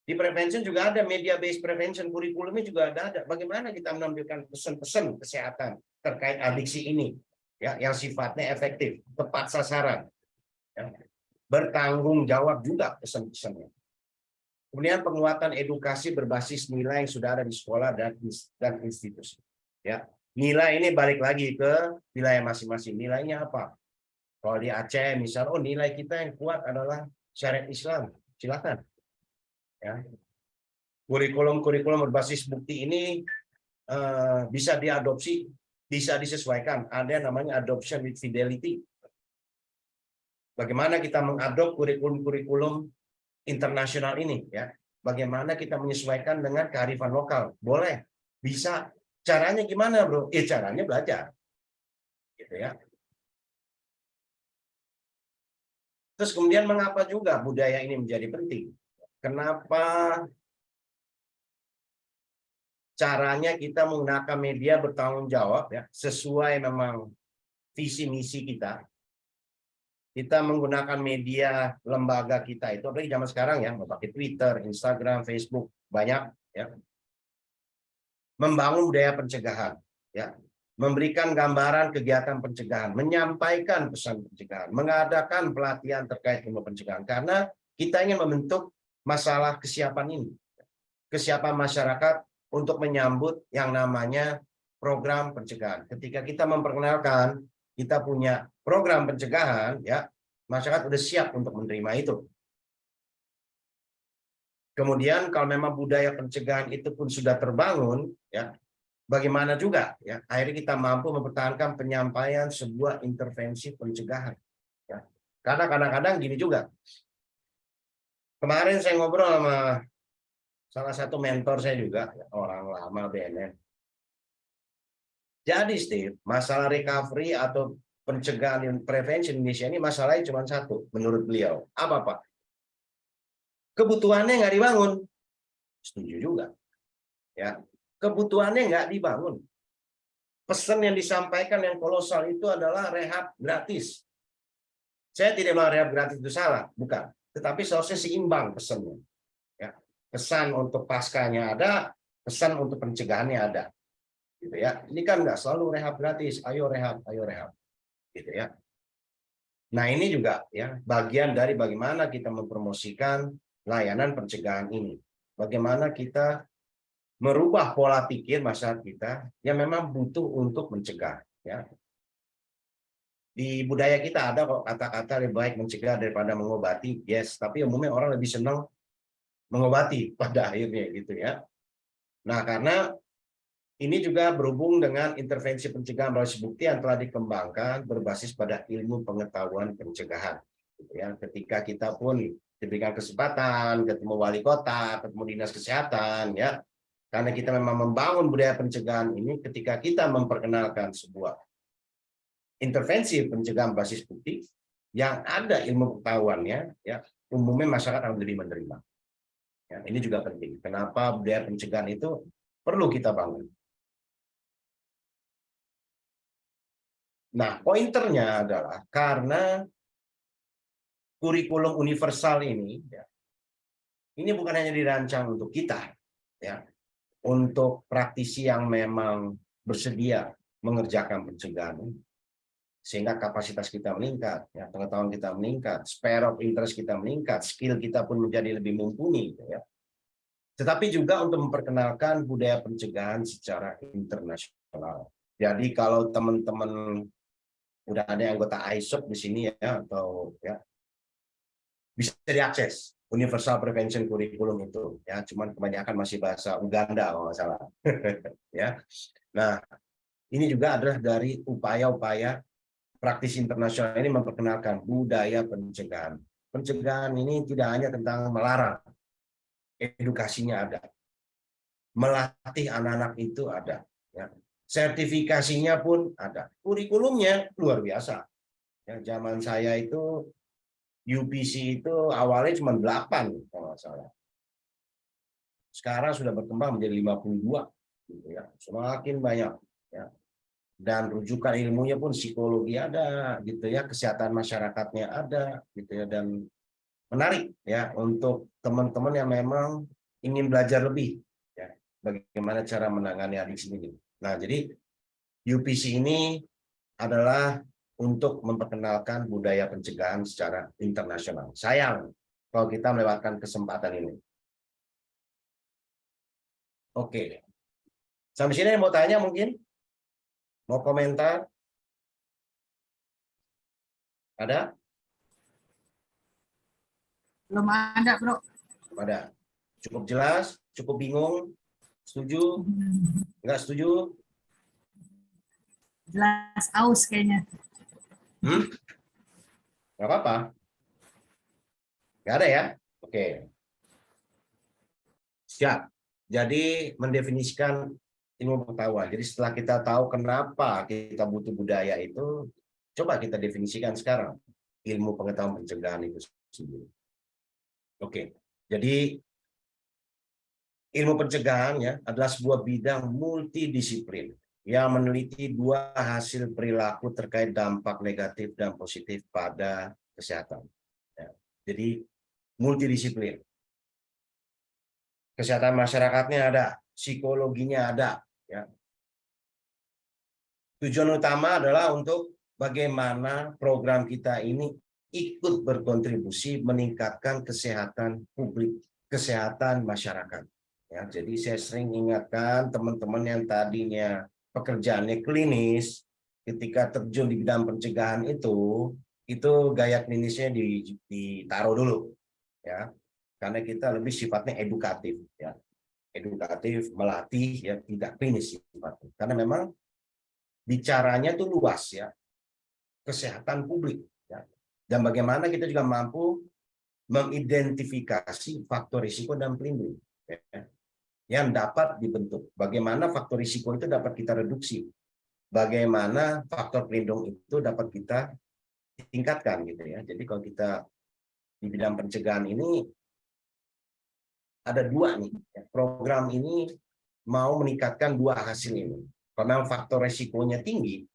Di prevention juga ada media based prevention, kurikulumnya juga ada. Bagaimana kita menampilkan pesan-pesan kesehatan terkait adiksi ini, ya, yang sifatnya efektif, tepat sasaran, ya. Bertanggung jawab juga pesan-pesannya. Kemudian penguatan edukasi berbasis nilai yang sudah ada di sekolah dan institusi. Ya, nilai ini balik lagi ke wilayah masing-masing. Nilainya apa? Kalau di Aceh misal, nilai kita yang kuat adalah syariat Islam. Silakan. Ya. Kurikulum berbasis bukti ini bisa diadopsi, bisa disesuaikan. Ada yang namanya adoption with fidelity. Bagaimana kita mengadop kurikulum internasional ini? Ya. Bagaimana kita menyesuaikan dengan kearifan lokal? Boleh, bisa. Caranya gimana, bro? Caranya belajar, gitu ya. Terus kemudian mengapa juga budaya ini menjadi penting? Kenapa caranya kita menggunakan media bertanggung jawab, ya, sesuai memang visi misi kita. Kita menggunakan media lembaga kita itu, apalagi zaman sekarang ya, pakai Twitter, Instagram, Facebook, banyak, ya. Membangun budaya pencegahan, ya, memberikan gambaran kegiatan pencegahan, menyampaikan pesan pencegahan, mengadakan pelatihan terkait ilmu pencegahan. Karena kita ingin membentuk masalah kesiapan ini. Kesiapan masyarakat untuk menyambut yang namanya program pencegahan. Ketika kita memperkenalkan, kita punya program pencegahan, ya, masyarakat sudah siap untuk menerima itu. Kemudian kalau memang budaya pencegahan itu pun sudah terbangun, ya, bagaimana juga, ya, akhirnya kita mampu mempertahankan penyampaian sebuah intervensi pencegahan. Ya. Karena kadang-kadang gini juga. Kemarin saya ngobrol sama salah satu mentor saya juga, ya, orang lama BNN. Jadi Steve, masalah recovery atau pencegahan dan prevention Indonesia ini masalahnya cuma satu, menurut beliau. Apa, Pak? Kebutuhannya nggak dibangun. Setuju juga. Ya, kebutuhannya nggak dibangun. Pesan yang disampaikan yang kolosal itu adalah rehab gratis. Saya tidak bilang rehab gratis itu salah, bukan. Tetapi seharusnya seimbang pesannya. Ya, pesan untuk paskanya ada, pesan untuk pencegahannya ada. Gitu ya. Ini kan nggak selalu rehab gratis. Ayo rehab, gitu ya. Nah ini juga ya bagian dari bagaimana kita mempromosikan layanan pencegahan ini. Bagaimana kita merubah pola pikir masyarakat kita yang memang butuh untuk mencegah. Ya. Di budaya kita ada kok kata-kata lebih baik mencegah daripada mengobati. Yes, tapi umumnya orang lebih senang mengobati pada akhirnya gitu ya. Nah karena ini juga berhubung dengan intervensi pencegahan berbasis bukti yang telah dikembangkan berbasis pada ilmu pengetahuan pencegahan. Ya, ketika kita pun diberikan kesempatan, ketemu wali kota, ketemu dinas kesehatan, ya, karena kita memang membangun budaya pencegahan ini, ketika kita memperkenalkan sebuah intervensi pencegahan berbasis bukti yang ada ilmu pengetahuannya, ya, umumnya masyarakat akan lebih menerima. Ya, ini juga penting. Kenapa budaya pencegahan itu perlu kita bangun? Nah, pointernya adalah karena kurikulum universal ini, ya, ini bukan hanya dirancang untuk kita, ya, untuk praktisi yang memang bersedia mengerjakan pencegahan, sehingga kapasitas kita meningkat, ya, pengetahuan kita meningkat, sphere of interest kita meningkat, skill kita pun menjadi lebih mumpuni, ya. Tetapi juga untuk memperkenalkan budaya pencegahan secara internasional. Jadi kalau teman-teman udah ada anggota ISOP di sini ya, atau ya bisa diakses Universal Prevention Curriculum itu ya, cuman kebanyakan masih bahasa Uganda kalau nggak salah. Ya, nah ini juga adalah dari upaya-upaya praktisi internasional ini memperkenalkan budaya pencegahan. Pencegahan ini tidak hanya tentang melarang, edukasinya ada, melatih anak-anak itu ada, ya. Sertifikasinya pun ada, kurikulumnya luar biasa. Ya, zaman saya itu UPC itu awalnya cuma 8 kalau nggak salah. Sekarang sudah berkembang menjadi 52, gitu ya. Semakin banyak, ya. Dan rujukan ilmunya pun psikologi ada, gitu ya, kesehatan masyarakatnya ada, gitu ya, dan menarik ya untuk teman-teman yang memang ingin belajar lebih, ya, bagaimana cara menangani adiksi ini. Nah, jadi UPC ini adalah untuk memperkenalkan budaya pencegahan secara internasional. Sayang kalau kita melewatkan kesempatan ini. Oke. Sampai sini mau tanya mungkin? Mau komentar? Ada? Belum ada, Bro. Ada. Cukup jelas? Cukup bingung? Setuju? Enggak setuju? Jelas aus kayaknya. Nggak apa-apa. Nggak ada ya? Oke. Siap. Jadi mendefinisikan ilmu pengetahuan. Jadi setelah kita tahu kenapa kita butuh budaya itu, coba kita definisikan sekarang ilmu pengetahuan pencegahan itu sendiri. Oke. Jadi ilmu pencegahan ya adalah sebuah bidang multidisiplin yang meneliti dua hasil perilaku terkait dampak negatif dan positif pada kesehatan. Ya. Jadi multidisiplin. Kesehatan masyarakatnya ada, psikologinya ada, ya. Tujuan utama adalah untuk bagaimana program kita ini ikut berkontribusi meningkatkan kesehatan publik, kesehatan masyarakat. Ya, jadi saya sering ingatkan teman-teman yang tadinya pekerjaannya klinis, ketika terjun di bidang pencegahan itu gaya klinisnya ditaruh dulu, ya, karena kita lebih sifatnya edukatif, ya, edukatif, melatih, ya, tidak klinis sifatnya, karena memang bicaranya tuh luas, ya, kesehatan publik, ya, dan bagaimana kita juga mampu mengidentifikasi faktor risiko dan pelindung, ya, yang dapat dibentuk. Bagaimana faktor risiko itu dapat kita reduksi, bagaimana faktor pelindung itu dapat kita tingkatkan, gitu ya. Jadi kalau kita di bidang pencegahan ini ada dua nih, program ini mau meningkatkan dua hasil ini. Karena faktor risikonya tinggi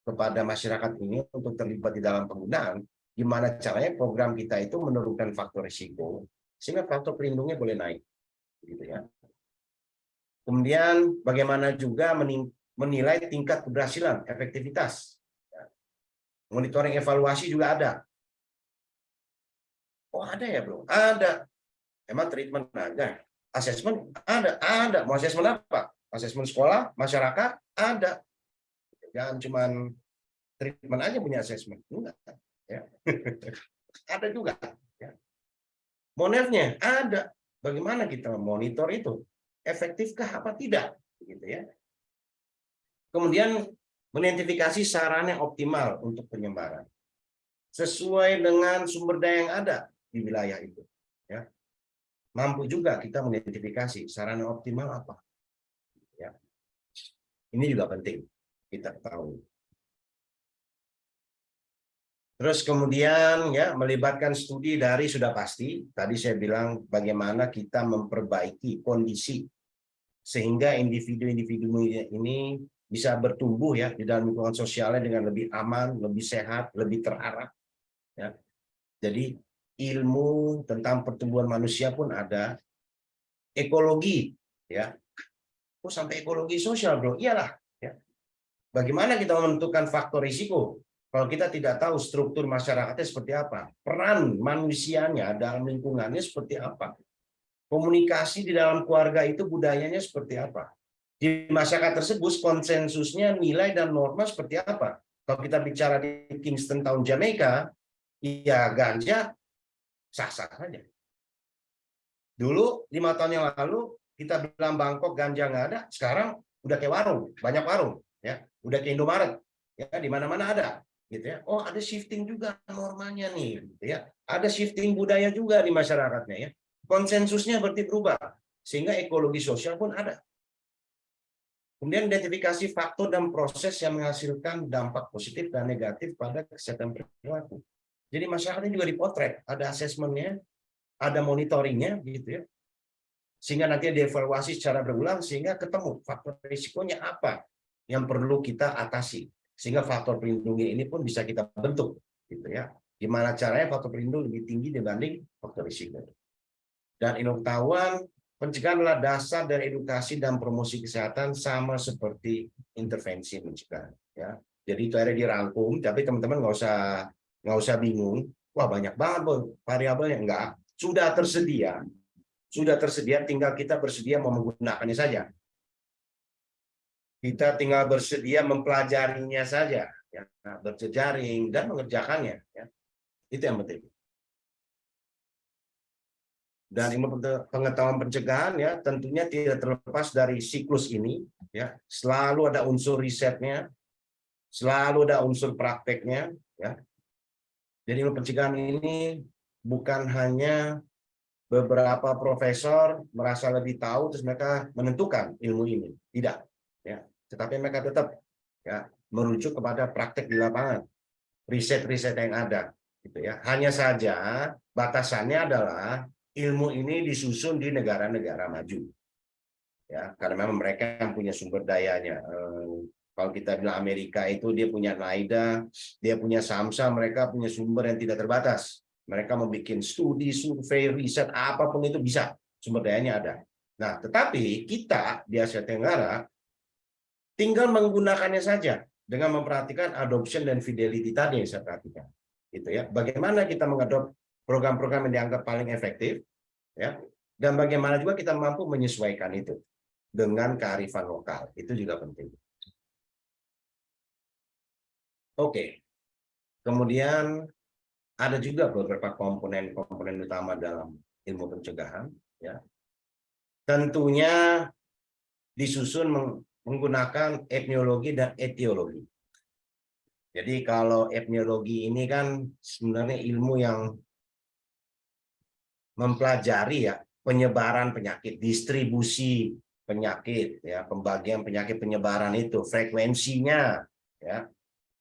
kepada masyarakat ini untuk terlibat di dalam penggunaan, gimana caranya program kita itu menurunkan faktor risiko sehingga faktor pelindungnya boleh naik, gitu ya. Kemudian bagaimana juga menilai tingkat keberhasilan, efektivitas. Monitoring evaluasi juga ada. Oh, ada ya, Bro? Ada. Emang treatment ada. Asesmen ada. Mau asesmen apa? Asesmen sekolah, masyarakat, ada. Jangan cuman treatment aja punya asesmen. Enggak. Ya. Ada juga. Ya. Monefnya ada. Bagaimana kita monitor itu? Efektifkah apa tidak? Gitu ya. Kemudian mengidentifikasi sarana yang optimal untuk penyebaran sesuai dengan sumber daya yang ada di wilayah itu, ya. Mampu juga kita mengidentifikasi sarana optimal apa, ya. Ini juga penting kita tahu. Terus kemudian, ya, melibatkan studi dari sudah pasti tadi saya bilang bagaimana kita memperbaiki kondisi sehingga individu-individu ini bisa bertumbuh, ya, di dalam lingkungan sosialnya dengan lebih aman, lebih sehat, lebih terarah, ya. Jadi ilmu tentang pertumbuhan manusia pun ada, ekologi, ya. Oh, sampai ekologi sosial, Bro. Iyalah, ya. Bagaimana kita menentukan faktor risiko kalau kita tidak tahu struktur masyarakatnya seperti apa, peran manusianya dalam lingkungannya seperti apa, komunikasi di dalam keluarga itu budayanya seperti apa. Di masyarakat tersebut konsensusnya nilai dan norma seperti apa. Kalau kita bicara di Kingston Town, Jamaica, ya ganja sah-sah saja. Dulu 5 tahun yang lalu kita bilang Bangkok ganja nggak ada, sekarang udah kayak warung, banyak warung, ya, udah kayak Indomaret, ya, di mana-mana ada, gitu ya. Oh, ada shifting juga normanya nih, gitu ya. Ada shifting budaya juga di masyarakatnya, ya. Konsensusnya berarti berubah, sehingga ekologi sosial pun ada. Kemudian identifikasi faktor dan proses yang menghasilkan dampak positif dan negatif pada kesehatan perilaku. Jadi masyarakatnya juga dipotret, ada asesmennya, ada monitoringnya, gitu ya. Sehingga nanti dievaluasi secara berulang sehingga ketemu faktor risikonya apa yang perlu kita atasi. Sehingga faktor pelindungnya ini pun bisa kita bentuk, gitu ya. Gimana caranya faktor pelindung lebih tinggi dibanding faktor risiko. Dan ilmu pengetahuan pencegahan adalah dasar dari edukasi dan promosi kesehatan sama seperti intervensi pencegahan. Ya, jadi itu ada dirangkum, tapi teman-teman nggak usah bingung. Wah, banyak banget, Bro, variabelnya. Enggak, sudah tersedia, tinggal kita bersedia mau menggunakannya saja. Kita tinggal bersedia mempelajarinya saja, ya, berjejaring dan mengerjakannya. Ya. Itu yang penting. Dan ilmu pengetahuan pencegahan, ya, tentunya tidak terlepas dari siklus ini, ya. Selalu ada unsur risetnya, selalu ada unsur prakteknya, ya. Jadi ilmu pencegahan ini bukan hanya beberapa profesor merasa lebih tahu terus mereka menentukan ilmu ini, tidak, ya. Tetapi mereka tetap, ya, merujuk kepada praktek di lapangan, riset-riset yang ada, gitu ya. Hanya saja batasannya adalah ilmu ini disusun di negara-negara maju, ya, karena memang mereka yang punya sumber dayanya. Kalau kita bilang Amerika itu dia punya NIDA, dia punya SAMHSA, mereka punya sumber yang tidak terbatas. Mereka membuat studi, survei, riset, apapun itu bisa, sumber dayanya ada. Nah, tetapi kita di Asia Tenggara tinggal menggunakannya saja, dengan memperhatikan adoption dan fidelity tadi yang saya perhatikan. Gitu ya. Bagaimana kita mengadop program-program yang dianggap paling efektif, ya, dan bagaimana juga kita mampu menyesuaikan itu dengan kearifan lokal. Itu juga penting. Oke. Kemudian ada juga beberapa komponen utama dalam ilmu pencegahan, ya. Tentunya disusun menggunakan etnologi dan etiologi. Jadi kalau etnologi ini kan sebenarnya ilmu yang mempelajari ya penyebaran penyakit, distribusi penyakit, ya pembagian penyakit penyebaran itu, frekuensinya, ya,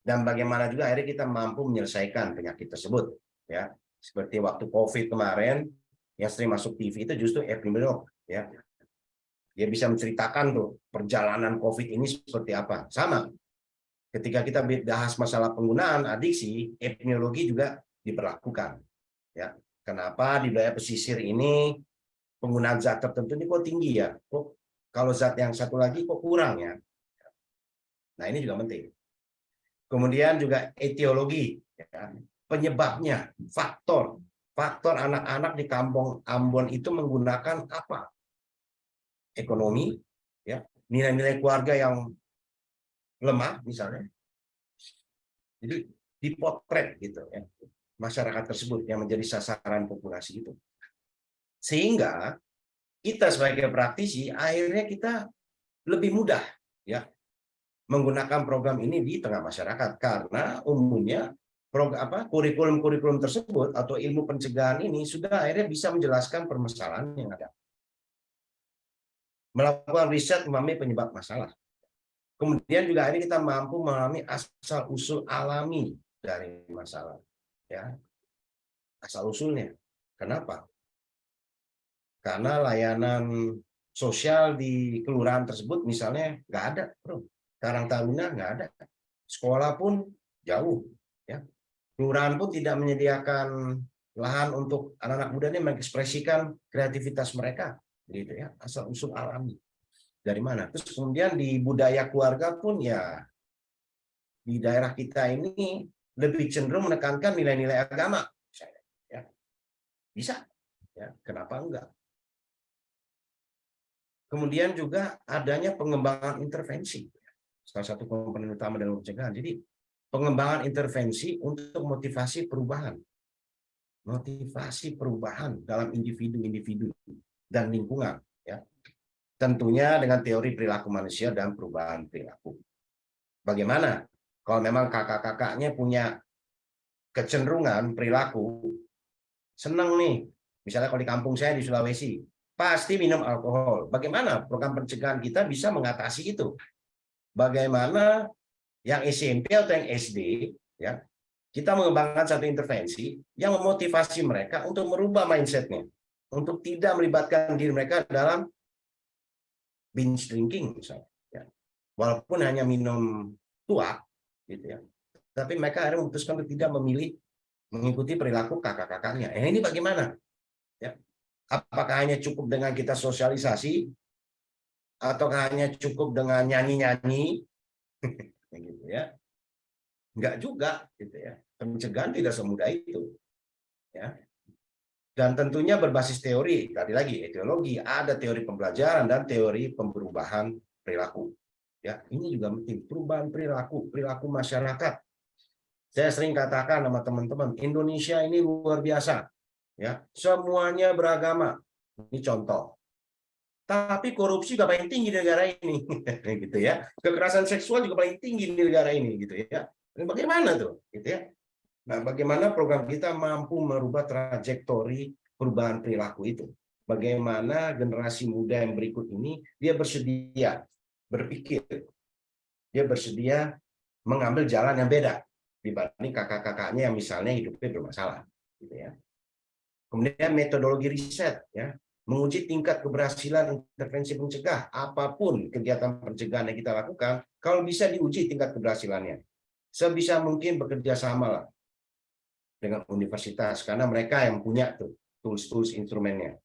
dan bagaimana juga akhirnya kita mampu menyelesaikan penyakit tersebut, ya. Seperti waktu COVID kemarin yang sering masuk TV itu justru epidemiolog, ya. Dia bisa menceritakan tuh perjalanan COVID ini seperti apa. Sama. Ketika kita bahas masalah penggunaan adiksi, epidemiologi juga diberlakukan. Ya, kenapa di wilayah pesisir ini penggunaan zat tertentu ini kok tinggi ya? Kok kalau zat yang satu lagi kok kurang ya? Nah, ini juga penting. Kemudian juga etiologi, ya, penyebabnya, faktor anak-anak di kampung Ambon itu menggunakan apa? Ekonomi, ya, nilai-nilai keluarga yang lemah misalnya. Jadi dipotret gitu ya masyarakat tersebut yang menjadi sasaran populasi itu. Sehingga kita sebagai praktisi akhirnya kita lebih mudah ya menggunakan program ini di tengah masyarakat karena umumnya kurikulum tersebut atau ilmu pencegahan ini sudah akhirnya bisa menjelaskan permasalahan yang ada. Melakukan riset memahami penyebab masalah. Kemudian juga ini kita mampu memahami asal-usul alami dari masalah. Ya, asal-usulnya. Kenapa? Karena layanan sosial di kelurahan tersebut misalnya nggak ada, bro. Karang Taruna nggak ada. Sekolah pun jauh. Ya. Kelurahan pun tidak menyediakan lahan untuk anak-anak muda ini mengekspresikan kreativitas mereka. Gitu ya, asal-usul alami. Dari mana? Terus kemudian di budaya keluarga pun ya di daerah kita ini lebih cenderung menekankan nilai-nilai agama. Ya. Bisa. Ya, kenapa enggak? Kemudian juga adanya pengembangan intervensi. Salah satu komponen utama dalam pencegahan. Jadi pengembangan intervensi untuk motivasi perubahan. Motivasi perubahan dalam individu-individu dan lingkungan. Ya. Tentunya dengan teori perilaku manusia dan perubahan perilaku. Bagaimana kalau memang kakak-kakaknya punya kecenderungan perilaku, senang nih, misalnya kalau di kampung saya di Sulawesi, pasti minum alkohol. Bagaimana program pencegahan kita bisa mengatasi itu? Bagaimana yang SMP atau yang SD, ya, kita mengembangkan satu intervensi yang memotivasi mereka untuk merubah mindset-nya, untuk tidak melibatkan diri mereka dalam binge drinking misalnya, ya. Walaupun hanya minum tua, gitu ya, tapi mereka akhirnya memutuskan untuk tidak memilih mengikuti perilaku kakak-kakaknya. Ini bagaimana? Ya. Apakah hanya cukup dengan kita sosialisasi, ataukah hanya cukup dengan nyanyi-nyanyi, gitu ya? Enggak juga, gitu ya. Pencegahan tidak semudah itu, ya. Dan tentunya berbasis teori, tadi lagi etiologi, ada teori pembelajaran dan teori perubahan perilaku. Ya, ini juga penting, perubahan perilaku masyarakat. Saya sering katakan sama teman-teman, Indonesia ini luar biasa. Ya, semuanya beragama. Ini contoh. Tapi korupsi juga paling tinggi di negara ini, gitu ya. Kekerasan seksual juga paling tinggi di negara ini, gitu ya. Bagaimana tuh, gitu ya? Nah, bagaimana program kita mampu merubah trajektori perubahan perilaku itu? Bagaimana generasi muda yang berikut ini dia bersedia berpikir, dia bersedia mengambil jalan yang beda dibanding kakak-kakaknya yang misalnya hidupnya bermasalah, gitu ya. Kemudian metodologi riset, ya, menguji tingkat keberhasilan intervensi pencegah apapun kegiatan pencegahan yang kita lakukan, kalau bisa diuji tingkat keberhasilannya. Sebisa mungkin bekerja sama lah dengan universitas karena mereka yang punya tuh tools instrumennya.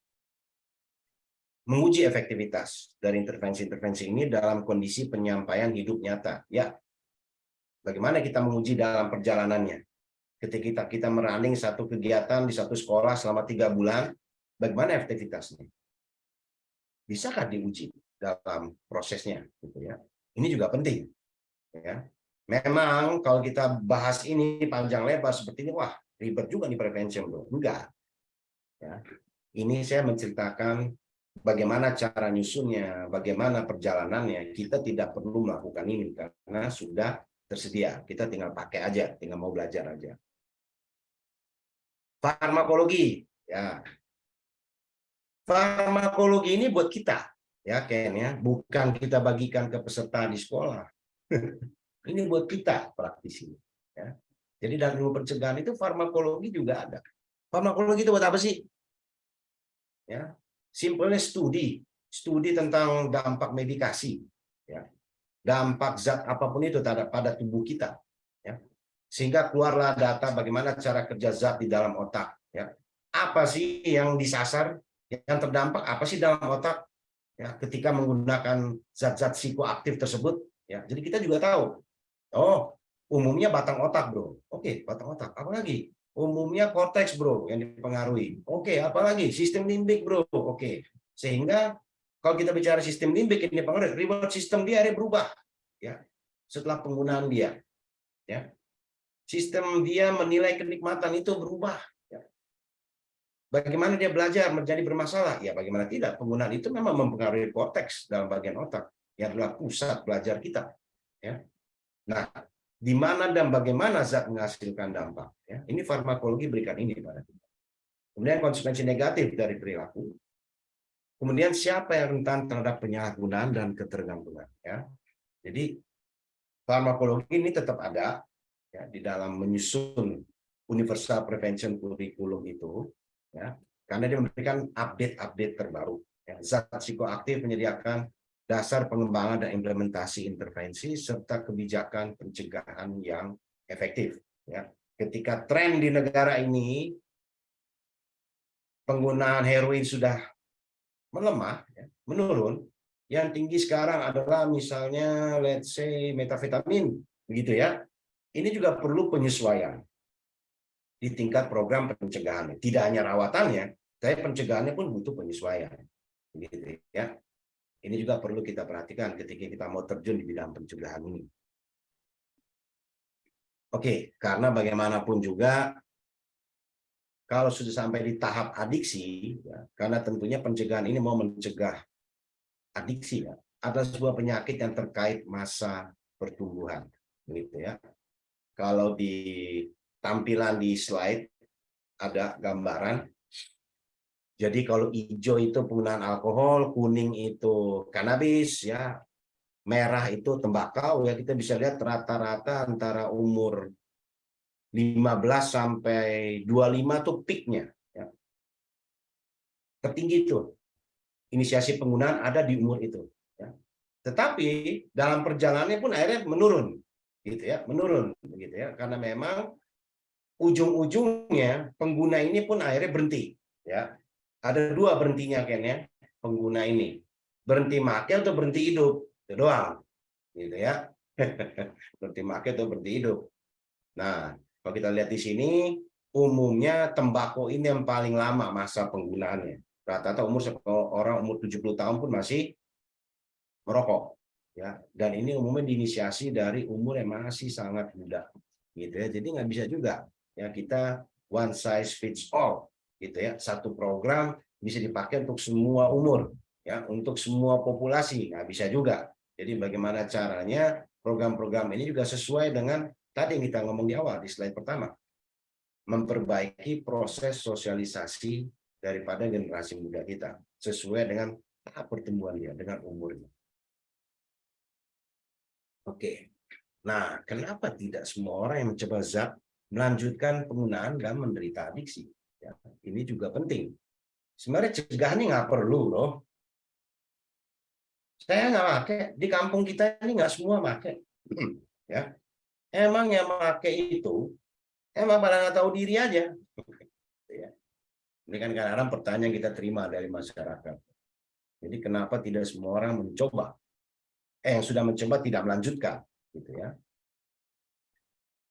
Menguji efektivitas dari intervensi-intervensi ini dalam kondisi penyampaian hidup nyata. Ya, Bagaimana kita menguji dalam perjalanannya? Ketika kita merunning satu kegiatan di satu sekolah selama 3 bulan, bagaimana efektivitasnya? Bisakah diuji dalam prosesnya? Gitu ya. Ini juga penting. Ya. Memang kalau kita bahas ini panjang lebar seperti ini, wah ribet juga nih prevention, bro. Enggak. Ya. Ini saya menceritakan bagaimana cara nyusunnya, bagaimana perjalanannya. Kita tidak perlu melakukan ini karena sudah tersedia. Kita tinggal pakai aja, tinggal mau belajar aja. Farmakologi, ya. Farmakologi ini buat kita, ya Ken ya, bukan kita bagikan ke peserta di sekolah. Ini buat kita praktisi, ya. Jadi dalam ilmu pencegahan itu farmakologi juga ada. Farmakologi itu buat apa sih? Ya, simpelnya studi tentang dampak medikasi, ya. Dampak zat apapun itu pada tubuh kita, ya. Sehingga keluarlah data bagaimana cara kerja zat di dalam otak. Ya. Apa sih yang disasar, yang terdampak, apa sih dalam otak ya, ketika menggunakan zat-zat psikoaktif tersebut. Ya. Jadi kita juga tahu, oh umumnya batang otak bro. Oke, batang otak. Apalagi? Umumnya korteks bro yang dipengaruhi. Oke, apalagi? Sistem limbik bro. Oke, sehingga kalau kita bicara sistem limbik ini pengaruh, reward sistem dia akhirnya berubah. Ya. Setelah penggunaan dia. Ya. Sistem dia menilai kenikmatan itu berubah. Bagaimana dia belajar menjadi bermasalah? Ya bagaimana tidak? Penggunaan itu memang mempengaruhi korteks dalam bagian otak yang adalah pusat belajar kita. Ya. Nah, di mana dan bagaimana zat menghasilkan dampak? Ya. Ini farmakologi berikan ini pada kita. Kemudian konsekuensi negatif dari perilaku. Kemudian siapa yang rentan terhadap penyalahgunaan dan ketergantungan? Ya. Jadi farmakologi ini tetap ada. Ya, di dalam menyusun universal prevention curriculum itu, ya, karena dia memberikan update terbaru. Ya. Zat psikoaktif menyediakan dasar pengembangan dan implementasi intervensi serta kebijakan pencegahan yang efektif. Ya. Ketika tren di negara ini penggunaan heroin sudah melemah, ya, menurun, yang tinggi sekarang adalah misalnya let's say metafetamin, begitu ya. Ini juga perlu penyesuaian di tingkat program pencegahannya. Tidak hanya rawatannya, tapi pencegahannya pun butuh penyesuaian. Begitu ya. Ini juga perlu kita perhatikan ketika kita mau terjun di bidang pencegahan ini. Oke, karena bagaimanapun juga kalau sudah sampai di tahap adiksi, ya, karena tentunya pencegahan ini mau mencegah adiksi, ya, ada sebuah penyakit yang terkait masa pertumbuhan, begitu ya. Kalau di tampilan di slide ada gambaran. Jadi kalau hijau itu penggunaan alkohol, kuning itu kanabis, ya, merah itu tembakau, ya kita bisa lihat rata-rata antara umur 15 sampai 25 tuh peaknya. Ya. Tertinggi itu. Inisiasi penggunaan ada di umur itu. Ya. Tetapi dalam perjalanannya pun akhirnya menurun. Gitu ya, menurun begitu ya, karena memang ujung-ujungnya pengguna ini pun akhirnya berhenti ya. Ada dua berhentinya Ken ya, pengguna ini berhenti make atau berhenti hidup, itu doang gitu ya. Berhenti make atau berhenti hidup. Nah kalau kita lihat di sini umumnya tembakau ini yang paling lama masa penggunaannya, rata-rata orang umur 70 tahun pun masih merokok. Ya, dan ini umumnya diinisiasi dari umur yang masih sangat muda, gitu ya. Jadi nggak bisa juga, ya kita one size fits all, gitu ya. Satu program bisa dipakai untuk semua umur, ya, untuk semua populasi nggak bisa juga. Jadi bagaimana caranya program-program ini juga sesuai dengan tadi yang kita ngomong di awal di slide pertama, memperbaiki proses sosialisasi daripada generasi muda kita sesuai dengan tahap pertumbuhan dia, dengan umurnya. Oke, nah kenapa tidak semua orang yang mencoba zat melanjutkan penggunaan dan menderita adiksi? Ya, ini juga penting. Sebenarnya cegahannya nggak perlu loh. Saya nggak pakai, di kampung kita ini nggak semua pakai. Ya, emang yang pakai itu emang pada nggak tahu diri aja. Ya. Ini kan kadang-kadang pertanyaan kita terima dari masyarakat. Jadi kenapa tidak semua orang mencoba? Yang sudah mencoba tidak melanjutkan, gitu ya.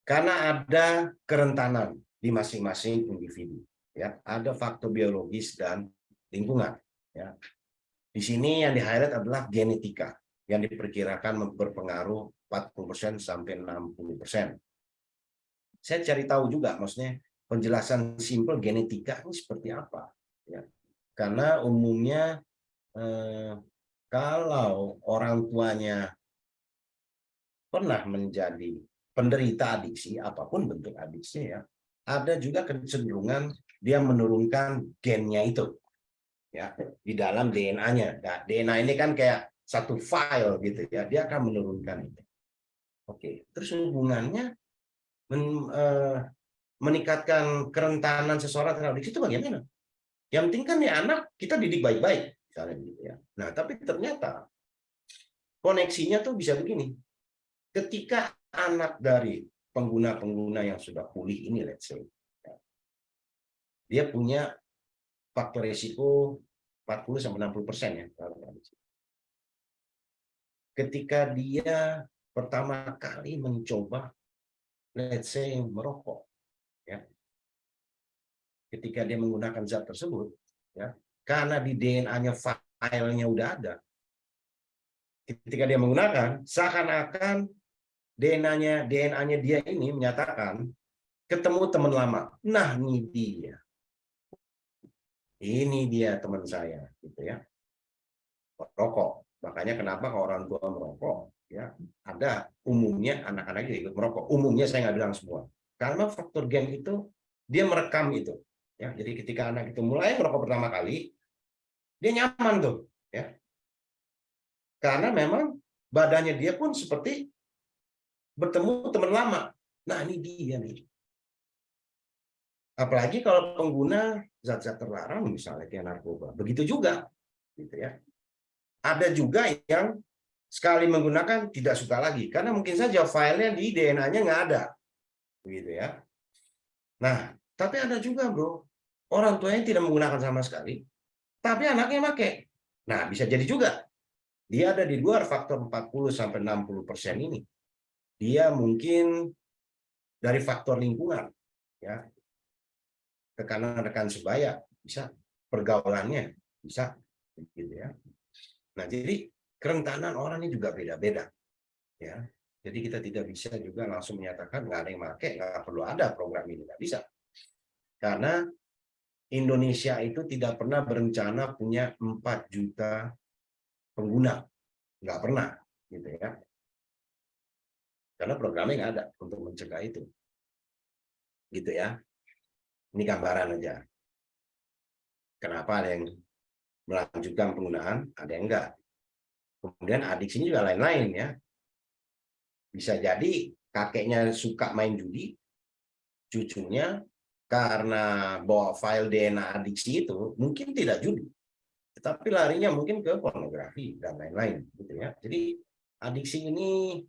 Karena ada kerentanan di masing-masing individu, ya. Ada faktor biologis dan lingkungan, ya. Di sini yang di-highlight adalah genetika yang diperkirakan berpengaruh 40% sampai 60%. Saya cari tahu juga, maksudnya penjelasan simpel genetika ini seperti apa, ya. Karena umumnya kalau orang tuanya pernah menjadi penderita adiksi, apapun bentuk adiksi, ya, ada juga kecenderungan dia menurunkan gennya itu, ya, di dalam DNA-nya. Nah, DNA ini kan kayak satu file gitu, ya, dia akan menurunkan itu. Oke, terus hubungannya meningkatkan kerentanan seseorang terhadap adiksi itu bagaimana? Yang penting kan ya anak kita didik baik-baik, misalnya gitu, ya. Nah, tapi ternyata koneksinya tuh bisa begini. Ketika anak dari pengguna-pengguna yang sudah pulih ini, let's say, dia punya faktor risiko 40-60% ya. Ketika dia pertama kali mencoba, let's say, merokok, ya. Ketika dia menggunakan zat tersebut, ya, karena di DNA-nya filenya udah ada. Ketika dia menggunakan, seakan-akan DNA-nya dia ini menyatakan ketemu teman lama. Nah, ini dia. Ini dia teman saya, gitu ya. Merokok. Makanya kenapa kalau orang tua merokok, ya, ada umumnya anak-anak juga ikut merokok. Umumnya saya nggak bilang semua. Karena faktor gen itu dia merekam itu. Ya, jadi ketika anak itu mulai merokok pertama kali, dia nyaman tuh, ya. Karena memang badannya dia pun seperti bertemu teman lama. Nah, ini dia nih. Apalagi kalau pengguna zat-zat terlarang misalnya kayak narkoba. Begitu juga, gitu ya. Ada juga yang sekali menggunakan tidak suka lagi karena mungkin saja filenya di DNA-nya nggak ada. Begitu ya. Nah, tapi ada juga, Bro. Orang tuanya tidak menggunakan sama sekali, tapi anaknya pakai. Nah, bisa jadi juga dia ada di luar faktor 40-60% ini. Dia mungkin dari faktor lingkungan, ya, tekanan rekan sebaya, bisa pergaulannya, bisa, gitu ya. Nah, jadi kerentanan orang ini juga beda-beda, ya. Jadi kita tidak bisa juga langsung menyatakan nggak ada yang pakai, nggak perlu ada program ini, nggak bisa. Karena Indonesia itu tidak pernah berencana punya 4 juta pengguna, nggak pernah, gitu ya. Karena programnya nggak ada untuk mencegah itu, gitu ya. Ini gambaran aja. Kenapa ada yang melanjutkan penggunaan, ada yang enggak. Kemudian adiksi ini juga lain-lain, ya. Bisa jadi kakeknya suka main judi, cucunya karena bawa file DNA adiksi itu mungkin tidak judi, tetapi larinya mungkin ke pornografi dan lain-lain, gitu ya. Jadi adiksi ini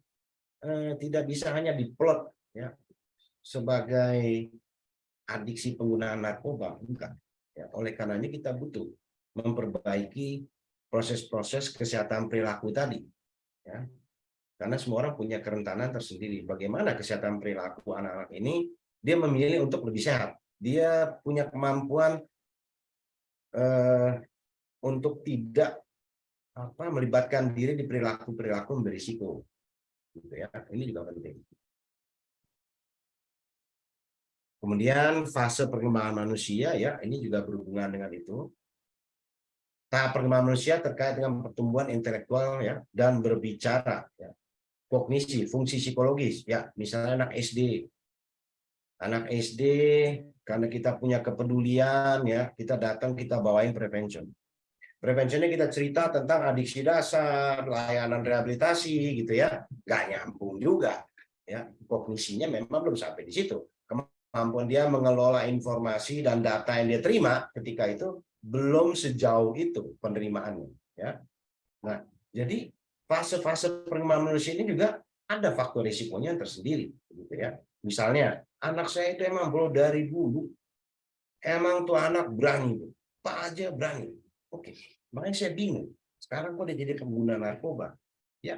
tidak bisa hanya diplot, ya, sebagai adiksi penggunaan narkoba, bukan. Ya, oleh karenanya kita butuh memperbaiki proses-proses kesehatan perilaku tadi, ya. Karena semua orang punya kerentanan tersendiri. Bagaimana kesehatan perilaku anak-anak ini? Dia memilih untuk lebih sehat. Dia punya kemampuan untuk tidak melibatkan diri di perilaku berisiko. Gitu ya. Ini juga penting. Kemudian fase perkembangan manusia, ya, ini juga berhubungan dengan itu. Tahap perkembangan manusia terkait dengan pertumbuhan intelektual, ya, dan berbicara, ya. Kognisi, fungsi psikologis, ya, misalnya anak SD. Anak SD, karena kita punya kepedulian, ya, kita datang, kita bawain prevention. Preventionnya kita cerita tentang adiksi dasar, layanan rehabilitasi, gitu ya, nggak nyambung juga, ya. Kognisinya memang belum sampai di situ. Kemampuan dia mengelola informasi dan data yang dia terima ketika itu belum sejauh itu penerimaannya, ya. Nah, jadi fase-fase perkembangan manusia ini juga ada faktor risikonya tersendiri, gitu ya. Misalnya, anak saya itu emang bro dari dulu, emang tuh anak berani, apa aja berani. Oke, makanya saya bingung. Sekarang kok dia jadi pengguna narkoba, ya.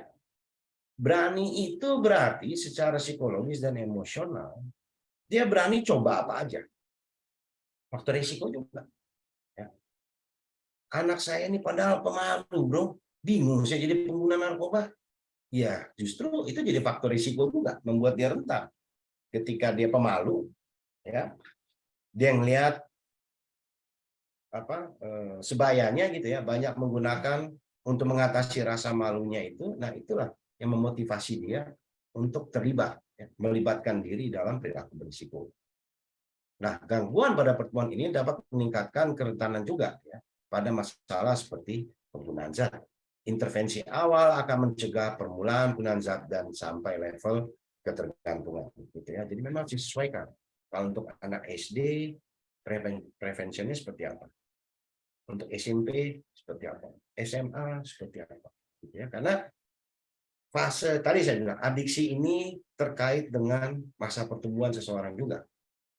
Berani itu berarti secara psikologis dan emosional, dia berani coba apa aja. Faktor risiko juga. Ya. Anak saya ini padahal pemalu, bro. Bingung saya jadi pengguna narkoba. Ya, justru itu jadi faktor risiko juga, membuat dia rentan. Ketika dia pemalu, ya, dia ngelihat sebayanya gitu ya, banyak menggunakan untuk mengatasi rasa malunya itu. Nah, itulah yang memotivasi dia untuk terlibat, ya, melibatkan diri dalam perilaku berisiko. Nah, gangguan pada pertemuan ini dapat meningkatkan kerentanan juga ya pada masalah seperti penggunaan zat. Intervensi awal akan mencegah permulaan penggunaan zat dan sampai level ketergantungan gitu ya. Jadi memang disesuaikan. Kalau untuk anak SD, prevensinya seperti apa? Untuk SMP seperti apa? SMA seperti apa? Gitu ya. Karena fase tadi saya bilang adiksi ini terkait dengan masa pertumbuhan seseorang juga.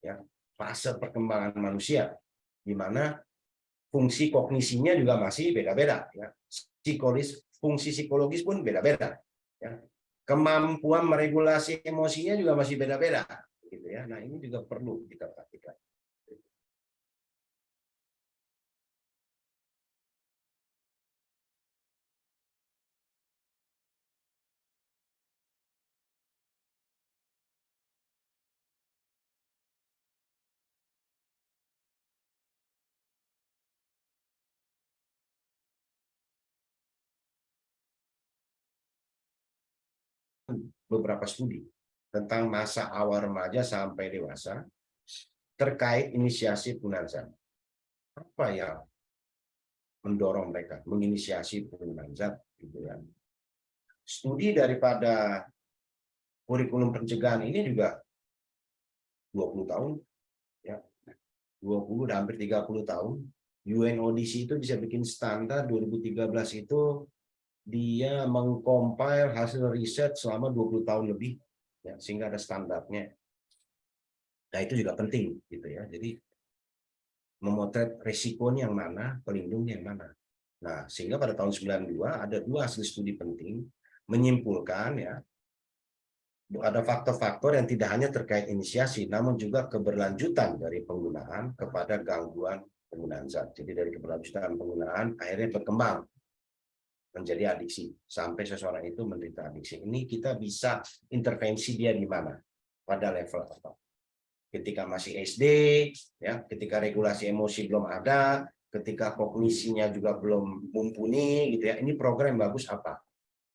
Ya, fase perkembangan manusia di mana fungsi kognisinya juga masih beda-beda ya. Fungsi psikologis pun beda-beda ya. Kemampuan meregulasi emosinya juga masih beda-beda gitu ya. Nah, ini juga perlu kita perhatikan. Beberapa studi tentang masa awal remaja sampai dewasa terkait inisiasi penggunaan zat. Apa yang mendorong mereka menginisiasi penggunaan zat gitu ya. Studi daripada kurikulum pencegahan ini juga 20 tahun ya. 20 dan hampir 30 tahun. UNODC itu bisa bikin standar 2013 itu dia mengcompile hasil riset selama 20 tahun lebih ya, sehingga ada standarnya. Nah, itu juga penting gitu ya. Jadi memotret risikonya yang mana, pelindungnya yang mana. Nah, sehingga pada tahun 92 ada 2 hasil studi penting menyimpulkan ya ada faktor-faktor yang tidak hanya terkait inisiasi namun juga keberlanjutan dari penggunaan kepada gangguan penggunaan zat. Jadi dari keberlanjutan penggunaan akhirnya berkembang menjadi adiksi sampai seseorang itu menderita adiksi. Ini kita bisa intervensi dia di mana, pada level apa. Ketika masih SD, ya, ketika regulasi emosi belum ada, ketika kognisinya juga belum mumpuni, gitu ya. Ini program bagus apa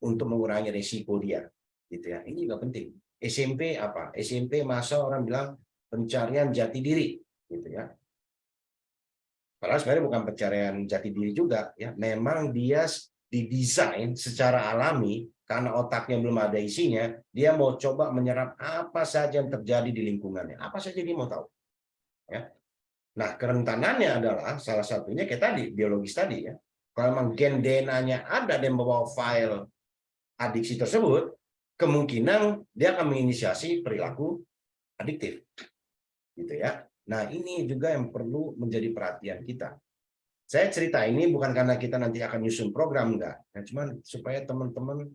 untuk mengurangi risiko dia, gitu ya. Ini juga penting. SMP apa? SMP masa orang bilang pencarian jati diri, gitu ya. Padahal sebenarnya bukan pencarian jati diri juga, ya. Memang dia didesain secara alami karena otaknya belum ada isinya, dia mau coba menyerap apa saja yang terjadi di lingkungannya, apa saja dia mau tahu. Ya. Nah, kerentanannya adalah salah satunya kayak tadi, biologis tadi ya. Kalau memang gen DNA-nya ada dan membawa file adiksi tersebut, kemungkinan dia akan menginisiasi perilaku adiktif, gitu ya. Nah, ini juga yang perlu menjadi perhatian kita. Saya cerita ini bukan karena kita nanti akan nyusun program, enggak. Nah, cuman supaya teman-teman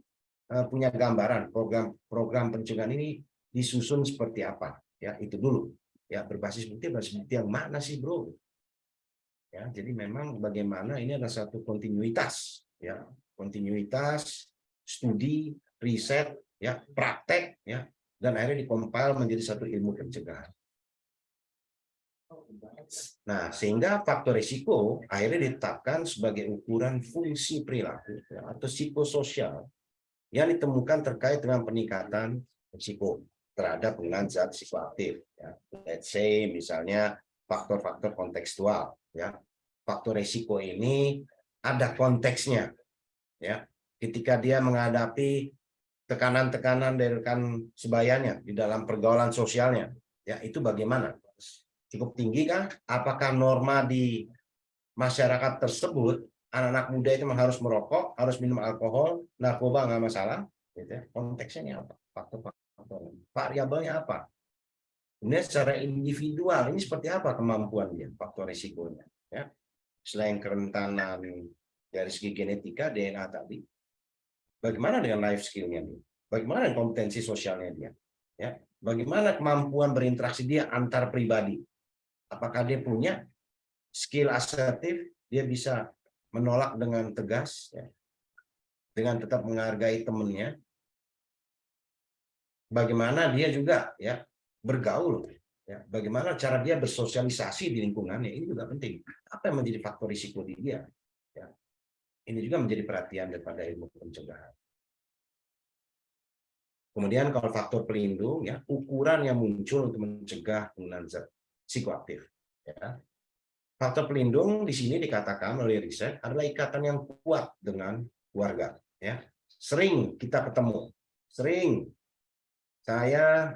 punya gambaran program pencegahan ini disusun seperti apa. Ya, itu dulu. Ya, berbasis bukti yang mana sih, bro? Ya, jadi memang bagaimana ini adalah satu kontinuitas. Ya, kontinuitas, studi, riset, ya, praktek, ya, dan akhirnya dikompil menjadi satu ilmu pencegahan. Nah, sehingga faktor risiko akhirnya ditetapkan sebagai ukuran fungsi perilaku ya, atau psikososial yang ditemukan terkait dengan peningkatan risiko terhadap penggunaan zat psikoaktif. Ya. Let's say misalnya faktor-faktor kontekstual. Ya. Faktor risiko ini ada konteksnya. Ya. Ketika dia menghadapi tekanan-tekanan dari rekan sebayanya di dalam pergaulan sosialnya, ya itu bagaimana? Cukup tinggi kan? Apakah norma di masyarakat tersebut anak-anak muda itu harus merokok, harus minum alkohol, narkoba nggak masalah? Gitu ya. Konteksnya apa? Faktor-faktor variabelnya apa? Kemudian secara individual ini seperti apa kemampuan dia? Faktor risikonya. Ya. Selain kerentanan dari segi genetika, DNA tadi, bagaimana dengan life skill-nya nih? Bagaimana kompetensi sosialnya dia? Ya, bagaimana kemampuan berinteraksi dia antar pribadi? Apakah dia punya skill asertif? Dia bisa menolak dengan tegas, ya, dengan tetap menghargai temannya. Bagaimana dia juga ya bergaul, ya, bagaimana cara dia bersosialisasi di lingkungannya, ini juga penting. Apa yang menjadi faktor risiko di dia? Ya. Ini juga menjadi perhatian daripada ilmu pencegahan. Kemudian kalau faktor pelindung, ya, ukuran yang muncul untuk mencegah penggunaan zat psikoaktif. Ya. Faktor pelindung di sini dikatakan oleh riset adalah ikatan yang kuat dengan keluarga. Ya. Sering kita ketemu, sering saya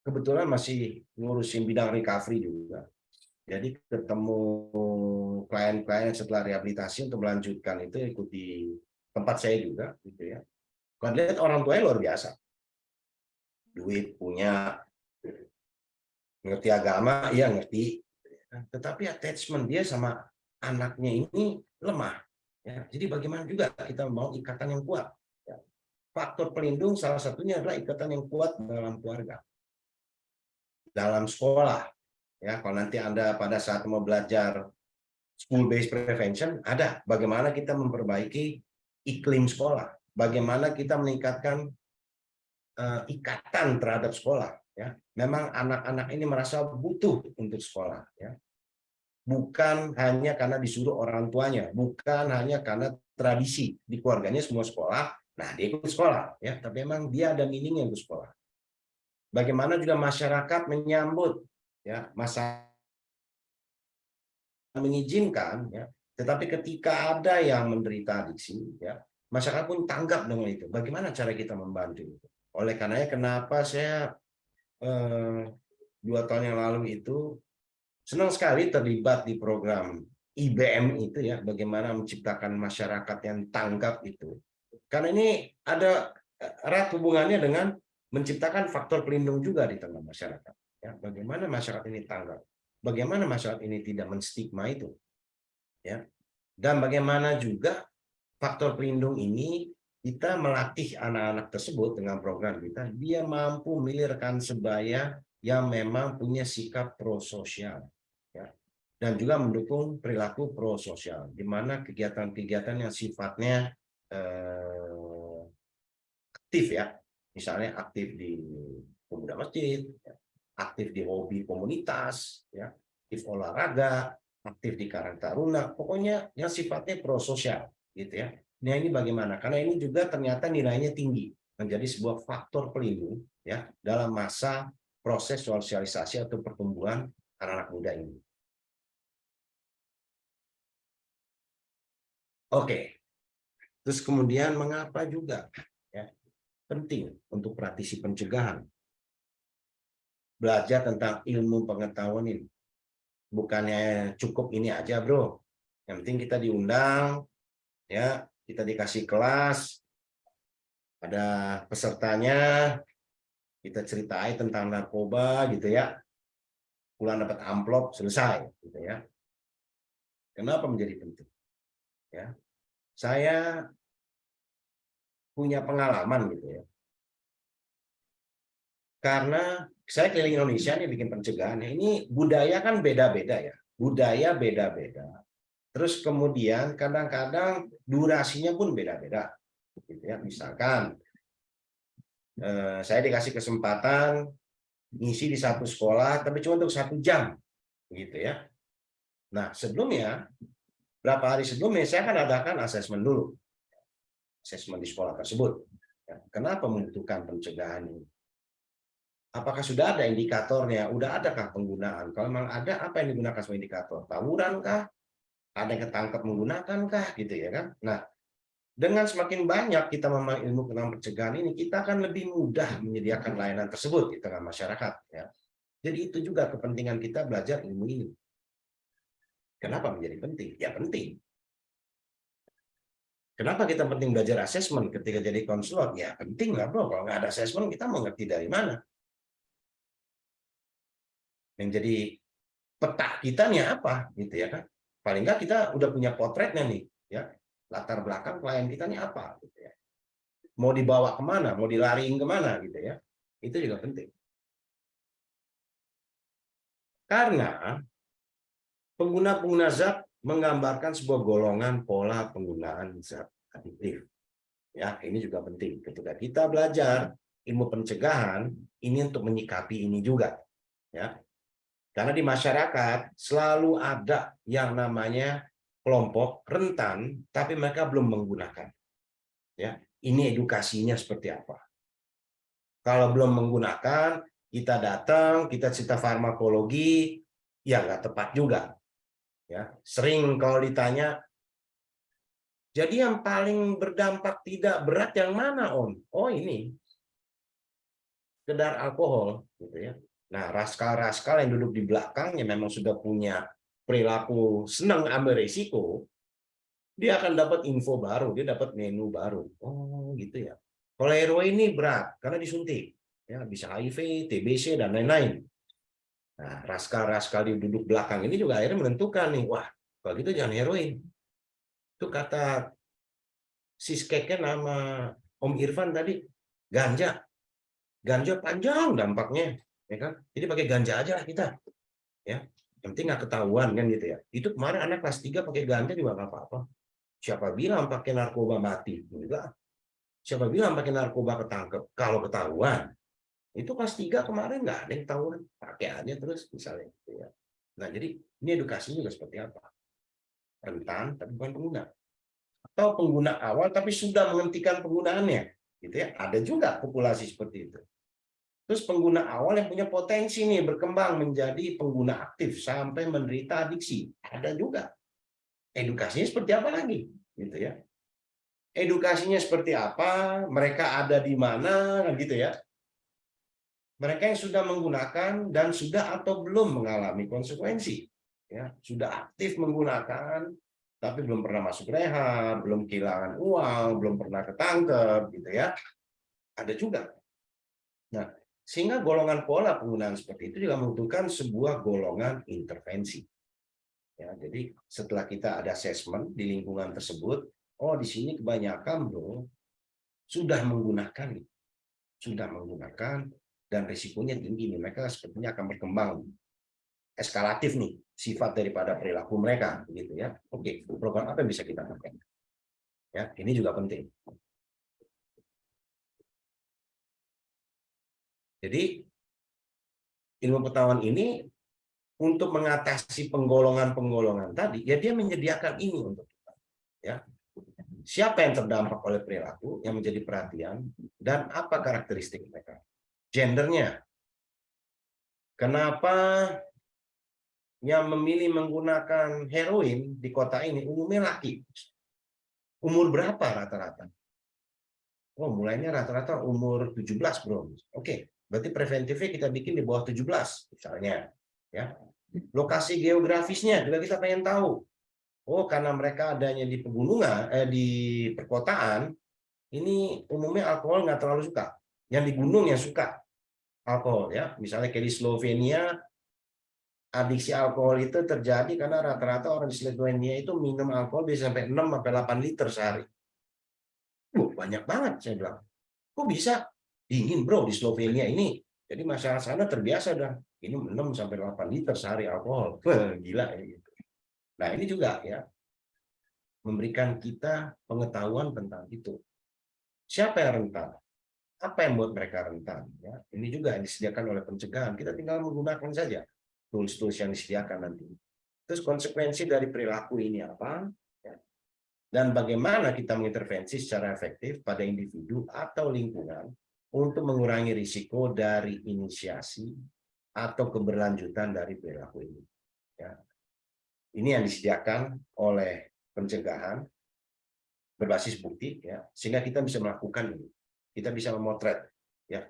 kebetulan masih ngurusin bidang recovery juga. Jadi ketemu klien-klien setelah rehabilitasi untuk melanjutkan itu ikuti tempat saya juga, gitu ya. Kalau lihat orang tuanya luar biasa, duit punya, ngerti agama, iya ngerti, tetapi attachment dia sama anaknya ini lemah. Ya, jadi bagaimana juga kita mau ikatan yang kuat. Ya. Faktor pelindung salah satunya adalah ikatan yang kuat dalam keluarga, dalam sekolah. Ya, kalau nanti Anda pada saat mau belajar school based prevention, ada bagaimana kita memperbaiki iklim sekolah, bagaimana kita meningkatkan ikatan terhadap sekolah. Ya, memang anak-anak ini merasa butuh untuk sekolah. Ya, bukan hanya karena disuruh orang tuanya, bukan hanya karena tradisi di keluarganya semua sekolah. Nah, dia ikut sekolah, ya, tapi memang dia ada meaning untuk sekolah. Bagaimana juga masyarakat menyambut, ya, masa mengizinkan, ya, tetapi ketika ada yang menderita adiksi, ya, masyarakat pun tanggap dengan itu. Bagaimana cara kita membantu itu? Oleh karenanya kenapa saya 2 tahun yang lalu itu senang sekali terlibat di program IBM itu, ya, bagaimana menciptakan masyarakat yang tanggap itu. Karena ini ada erat hubungannya dengan menciptakan faktor pelindung juga di tengah masyarakat. Ya, bagaimana masyarakat ini tanggap? Bagaimana masyarakat ini tidak menstigma itu? Ya. Dan bagaimana juga faktor pelindung ini kita melatih anak-anak tersebut dengan program kita, dia mampu melahirkan sebaya yang memang punya sikap prososial, ya, dan juga mendukung perilaku prososial, di mana kegiatan-kegiatan yang sifatnya aktif, ya, misalnya aktif di pemuda masjid, ya, aktif di hobi komunitas, ya, aktif olahraga, aktif di Karang Taruna, pokoknya yang sifatnya prososial, gitu ya. Nah, ini bagaimana? Karena ini juga ternyata nilainya tinggi, menjadi sebuah faktor pelindung, ya, dalam masa proses sosialisasi atau pertumbuhan anak-anak muda ini. Oke, terus kemudian mengapa juga, ya, penting untuk praktisi pencegahan belajar tentang ilmu pengetahuan ini? Bukannya cukup ini aja, bro. Yang penting kita diundang, ya, kita dikasih kelas, ada pesertanya, kita ceritain tentang narkoba, gitu ya. Pulang dapat amplop, selesai, gitu ya. Kenapa menjadi penting? Ya, saya punya pengalaman, gitu ya. Karena saya keliling Indonesia nih bikin pencegahan. Ini budaya kan beda-beda, ya. Budaya beda-beda. Terus kemudian kadang-kadang durasinya pun beda-beda. Gitu ya. Misalkan saya dikasih kesempatan ngisi di satu sekolah, tapi cuma untuk 1 jam, gitu ya. Nah, sebelumnya, berapa hari sebelumnya saya akan adakan asesmen dulu, asesmen di sekolah tersebut. Ya, kenapa membutuhkan pencegahan ini? Apakah sudah ada indikatornya? Udah adakah penggunaan? Kalau memang ada, apa yang digunakan sebagai indikator? Tawuran kah? Ada yang ketangkap menggunakan kah? Gitu ya kan? Nah, dengan semakin banyak kita memahami ilmu tentang pencegahan ini, kita akan lebih mudah menyediakan layanan tersebut di tengah masyarakat. Ya. Jadi itu juga kepentingan kita belajar ilmu ini. Kenapa menjadi penting? Ya penting. Kenapa kita penting belajar asesmen ketika jadi konselor? Ya penting lah, bro. Kalau nggak ada asesmen, kita mau ngerti dari mana? Yang jadi peta kita nih apa, gitu ya kan? Paling nggak kita udah punya potretnya nih, ya, latar belakang klien kita nih apa, gitu ya. mau dibawa kemana, mau dilariin kemana gitu ya. Itu juga penting. Karena pengguna-pengguna zat menggambarkan sebuah golongan pola penggunaan zat adiktif. Ya, ini juga penting. Ketika kita belajar ilmu pencegahan, ini untuk menyikapi ini juga. Ya. Karena di masyarakat selalu ada yang namanya kelompok rentan, tapi mereka belum menggunakan. Ya, ini edukasinya seperti apa? Kalau belum menggunakan, kita datang, kita cerita farmakologi, ya nggak tepat juga. Ya, sering kalau ditanya, jadi yang paling berdampak tidak berat yang mana, Om? Oh ini, sekedar alkohol, gitu ya. Nah, raskal-raskal yang duduk di belakangnya memang sudah punya perilaku senang ambil risiko, dia akan dapat info baru, dia dapat menu baru. Oh gitu ya. Kalau heroin ini berat karena disuntik, ya bisa HIV, TBC dan lain-lain. Nah, raskal-raskal di duduk belakang ini juga akhirnya menentukan nih, wah kalau gitu jangan heroin. Itu kata siskeknya nama Om Irfan tadi, ganja. Ganja panjang dampaknya, ya kan? Jadi pakai ganja aja lah kita. Ya, yang penting nggak ketahuan kan gitu ya. Itu kemarin anak kelas 3 pakai ganja juga nggak apa-apa. Siapa bilang pakai narkoba mati? Enggak. Siapa bilang pakai narkoba ketangkep? Kalau ketahuan. Itu kelas 3 kemarin nggak ada yang ketahuan. Pakai aja terus misalnya. Ya. Nah, jadi ini edukasinya juga seperti apa? Rentan, tapi bukan pengguna. Atau pengguna awal, tapi sudah menghentikan penggunaannya. Gitu ya. Ada juga populasi seperti itu. Terus pengguna awal yang punya potensi nih berkembang menjadi pengguna aktif sampai menderita adiksi. Ada juga. Edukasinya seperti apa lagi? Gitu ya. Edukasinya seperti apa? Mereka ada di mana? Gitu ya. Mereka yang sudah menggunakan dan sudah atau belum mengalami konsekuensi, ya sudah aktif menggunakan, tapi belum pernah masuk rehab, belum kehilangan uang, belum pernah ketangkep, gitu ya. Ada juga. Nah, sehingga golongan pola penggunaan seperti itu juga membutuhkan sebuah golongan intervensi. Ya, jadi setelah kita ada assessment di lingkungan tersebut, oh di sini kebanyakan bro sudah menggunakan, dan risikonya tinggi nih, mereka sepertinya akan berkembang eskalatif nih sifat daripada perilaku mereka, gitu ya. Oke, program apa yang bisa kita lakukan? Ya, ini juga penting. Jadi ilmu pengetahuan ini untuk mengatasi penggolongan-penggolongan tadi, ya dia menyediakan ini untuk kita. Ya, siapa yang terdampak oleh perilaku yang menjadi perhatian dan apa karakteristik mereka? Gendernya. Kenapa yang memilih menggunakan heroin di kota ini umumnya laki? Umur berapa rata-rata? Oh, mulainya rata-rata umur 17, bro. Oke, berarti preventifnya kita bikin di bawah 17 misalnya, ya. Lokasi geografisnya juga kita pengen tahu. Oh, karena mereka adanya di pegunungan, di perkotaan, ini umumnya alkohol nggak terlalu suka. Yang di gunung yang suka alkohol, ya. Misalnya kayak di Slovenia, adiksi alkohol itu terjadi karena rata-rata orang di Slovenia itu minum alkohol bisa sampai 6-8 liter sehari. Banyak banget, saya bilang. Kok bisa? Dingin bro di Slovenia ini. Jadi masyarakat sana terbiasa dah minum 6-8 liter sehari alkohol. Gila ya gitu. Nah ini juga ya memberikan kita pengetahuan tentang itu. Siapa yang rentan? Apa yang membuat mereka rentan? Ya, ini juga yang disediakan oleh pencegahan. Kita tinggal menggunakan saja tools-tools yang disediakan nanti. Terus konsekuensi dari perilaku ini apa? Ya. Dan bagaimana kita mengintervensi secara efektif pada individu atau lingkungan untuk mengurangi risiko dari inisiasi atau keberlanjutan dari perilaku ini. Ya. Ini yang disediakan oleh pencegahan berbasis bukti, ya, sehingga kita bisa melakukan ini. Kita bisa memotret ya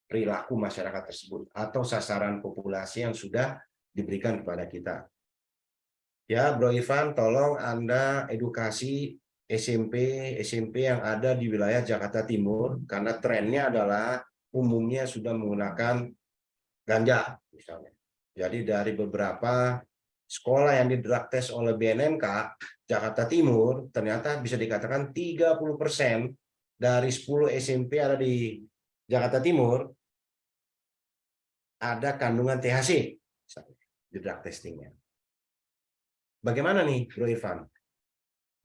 perilaku masyarakat tersebut atau sasaran populasi yang sudah diberikan kepada kita. Ya, Bro Ivan, tolong Anda edukasi SMP yang ada di wilayah Jakarta Timur, karena trennya adalah umumnya sudah menggunakan ganja, misalnya. Jadi dari beberapa sekolah yang di-drug test oleh BNNK Jakarta Timur, ternyata bisa dikatakan 30% dari 10 SMP ada di Jakarta Timur, ada kandungan THC di drug testingnya. Bagaimana nih, Bro Irfan,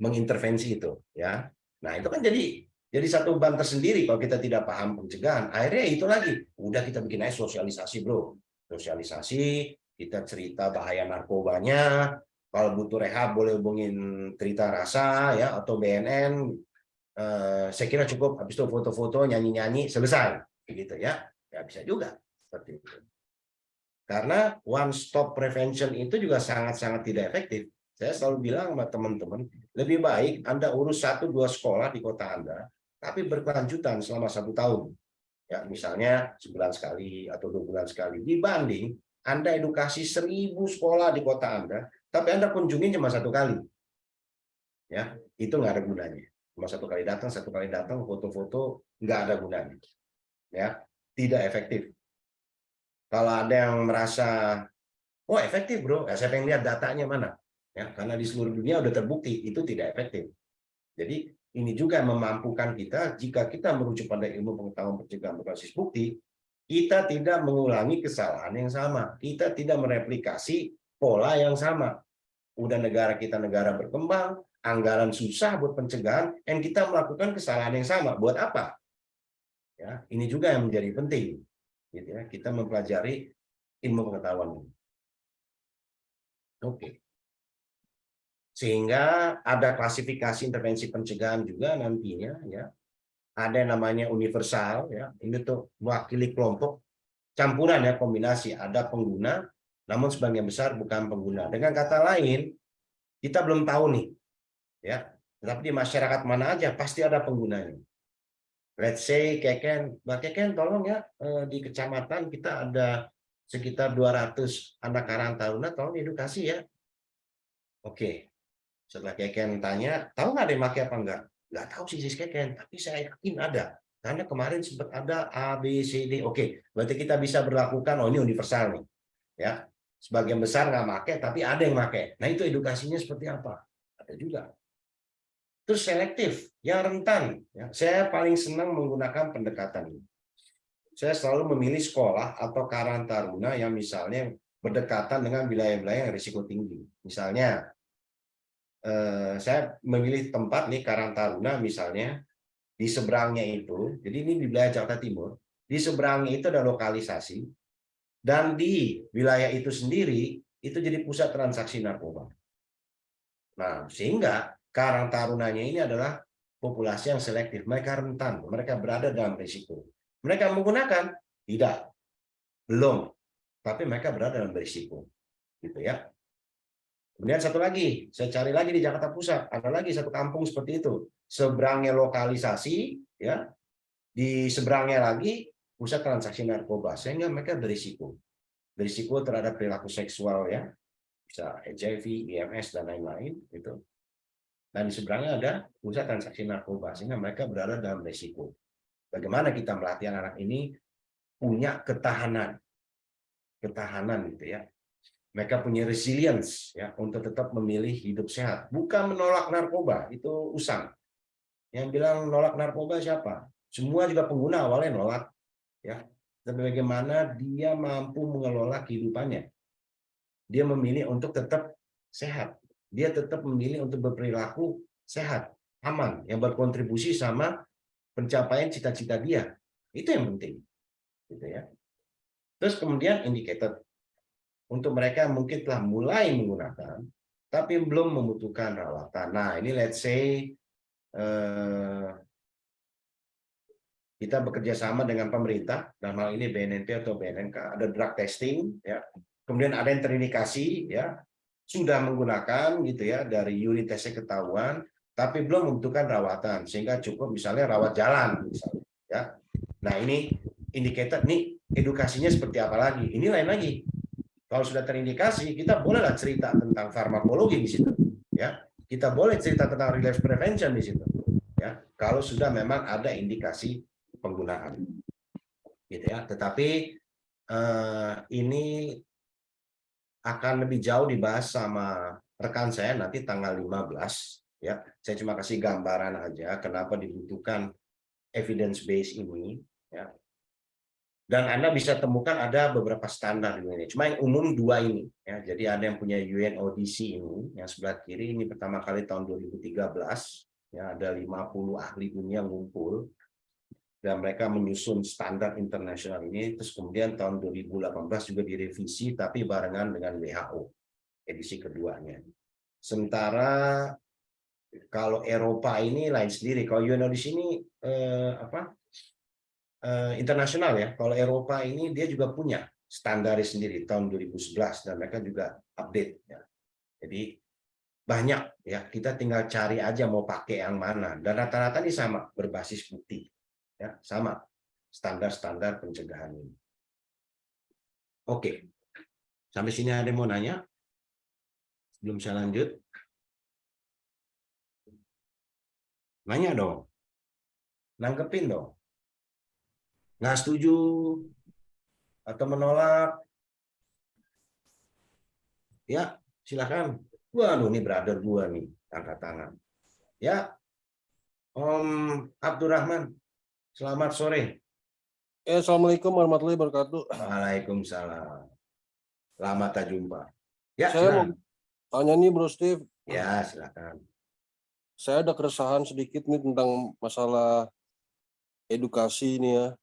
mengintervensi itu? Ya, nah itu kan jadi satu beban tersendiri kalau kita tidak paham pencegahan. Akhirnya itu lagi, udah kita bikin aja sosialisasi, Bro. Sosialisasi, kita cerita bahaya narkobanya. Kalau butuh rehab boleh hubungin Trita Rasa ya atau BNN. Saya kira cukup, habis itu foto-foto, nyanyi-nyanyi, selesai, gitu ya. Ya bisa juga seperti itu. Karena one stop prevention itu juga sangat-sangat tidak efektif. Saya selalu bilang sama teman-teman, lebih baik Anda urus 1-2 sekolah di kota Anda, tapi berkelanjutan selama 1 tahun. Ya, misalnya sebulan sekali atau 2 bulan sekali. Dibanding Anda edukasi 1000 sekolah di kota Anda, tapi Anda kunjungi cuma 1 kali. Ya, itu nggak ada gunanya. Cuma 1 kali datang, foto-foto, nggak ada gunanya. Ya, tidak efektif. Kalau ada yang merasa, oh efektif bro, ya, saya pengen lihat datanya mana. Ya, karena di seluruh dunia udah terbukti itu tidak efektif. Jadi ini juga memampukan kita jika kita merujuk pada ilmu pengetahuan pencegahan berbasis bukti, kita tidak mengulangi kesalahan yang sama, kita tidak mereplikasi pola yang sama. Udah negara kita negara berkembang, anggaran susah buat pencegahan, dan kita melakukan kesalahan yang sama. Buat apa? Ya, ini juga yang menjadi penting. Gitu ya, kita mempelajari ilmu pengetahuan ini. Oke. Sehingga ada klasifikasi intervensi pencegahan juga nantinya ya. Ada yang namanya universal ya. Ini tuh mewakili kelompok campuran ya, kombinasi, ada pengguna namun sebagian besar bukan pengguna. Dengan kata lain, kita belum tahu nih ya. Tapi di masyarakat mana aja pasti ada penggunanya. Let's say Keken, Mbak Keken tolong ya, di kecamatan kita ada sekitar 200 anak karang taruna, tolong edukasi ya. Oke, setelah Keken tanya, tahu nggak ada yang pakai apa enggak? Nggak tahu sih Keken, tapi saya yakin ada. Karena kemarin sempat ada A, B, C, D. Oke, berarti kita bisa berlakukan, oh ini universal nih. Ya, sebagian besar nggak pakai, tapi ada yang pakai. Nah itu edukasinya seperti apa? Ada juga. Terus selektif, yang rentan. Ya, saya paling senang menggunakan pendekatan ini. Saya selalu memilih sekolah atau karang taruna yang misalnya berdekatan dengan wilayah-wilayah yang risiko tinggi. Misalnya, saya memilih tempat nih karang taruna misalnya di seberangnya itu. Jadi ini di wilayah Jakarta Timur. Di seberangnya itu ada lokalisasi dan di wilayah itu sendiri itu jadi pusat transaksi narkoba. Nah, sehingga karang tarunanya ini adalah populasi yang selektif. Mereka rentan, mereka berada dalam risiko. Mereka menggunakan? Tidak. Belum. Tapi mereka berada dalam risiko. Gitu ya. Kemudian satu lagi, saya cari lagi di Jakarta Pusat. Ada lagi satu kampung seperti itu. Seberangnya lokalisasi, ya. Di seberangnya lagi pusat transaksi narkoba. Sehingga mereka berisiko. Berisiko terhadap perilaku seksual ya. Bisa HIV, IMS, dan lain-lain. Gitu. Dan di seberangnya ada pusat transaksi narkoba, sehingga mereka berada dalam risiko. Bagaimana kita melatih anak ini punya ketahanan gitu ya. Mereka punya resilience ya untuk tetap memilih hidup sehat, bukan menolak narkoba, itu usang. Yang bilang nolak narkoba siapa? Semua juga pengguna awalnya nolak ya. Tapi bagaimana dia mampu mengelola kehidupannya? Dia memilih untuk tetap sehat. Dia tetap memilih untuk berperilaku sehat, aman, yang berkontribusi sama pencapaian cita-cita dia. Itu yang penting. Gitu ya. Terus kemudian indicated. Untuk mereka yang mungkin telah mulai menggunakan, tapi belum membutuhkan rawatan. Nah, ini let's say kita bekerja sama dengan pemerintah, dalam hal ini BNNP atau BNNK, ada drug testing, ya. Kemudian ada yang terindikasi, ya, sudah menggunakan gitu ya dari unit tesnya ketahuan, tapi belum membutuhkan rawatan, sehingga cukup misalnya rawat jalan, misalnya, ya. Nah ini indicator, nih edukasinya seperti apa lagi? Ini lain lagi. Kalau sudah terindikasi, kita bolehlah cerita tentang farmakologi di situ, ya. Kita boleh cerita tentang relapse prevention di situ, ya. Kalau sudah memang ada indikasi penggunaan, gitu ya. Tetapi ini akan lebih jauh dibahas sama rekan saya nanti tanggal 15 ya. Saya cuma kasih gambaran aja kenapa dibutuhkan evidence base ini, ya. Dan Anda bisa temukan ada beberapa standar di ini. Cuma yang umum dua ini, ya. Jadi ada yang punya UNODC ini, yang sebelah kiri ini pertama kali tahun 2013, ya, ada 50 ahli dunia ngumpul dan mereka menyusun standar internasional ini. Terus kemudian tahun 2018 juga direvisi, tapi barengan dengan WHO, edisi keduanya. Sementara kalau Eropa ini lain sendiri. Kalau UNODC ini internasional ya. Kalau Eropa ini dia juga punya standar sendiri tahun 2011 dan mereka juga update ya. Jadi banyak ya, kita tinggal cari aja mau pakai yang mana, dan rata-rata ini sama, berbasis bukti ya, sama standar-standar pencegahan ini. Oke, sampai sini ada yang mau nanya sebelum saya lanjut? Nanya dong, nanggepin dong. Nggak setuju atau menolak, ya silakan. Waduh, ini brother gua nih, angkat tangan. Ya, Om Abdurrahman, selamat sore. Assalamualaikum warahmatullahi wabarakatuh. Waalaikumsalam. Lama tak jumpa. Ya, Saya mau silakan. tanya nih Bro Steve, Ya, silakan. saya ada keresahan sedikit nih tentang masalah edukasi ini ya.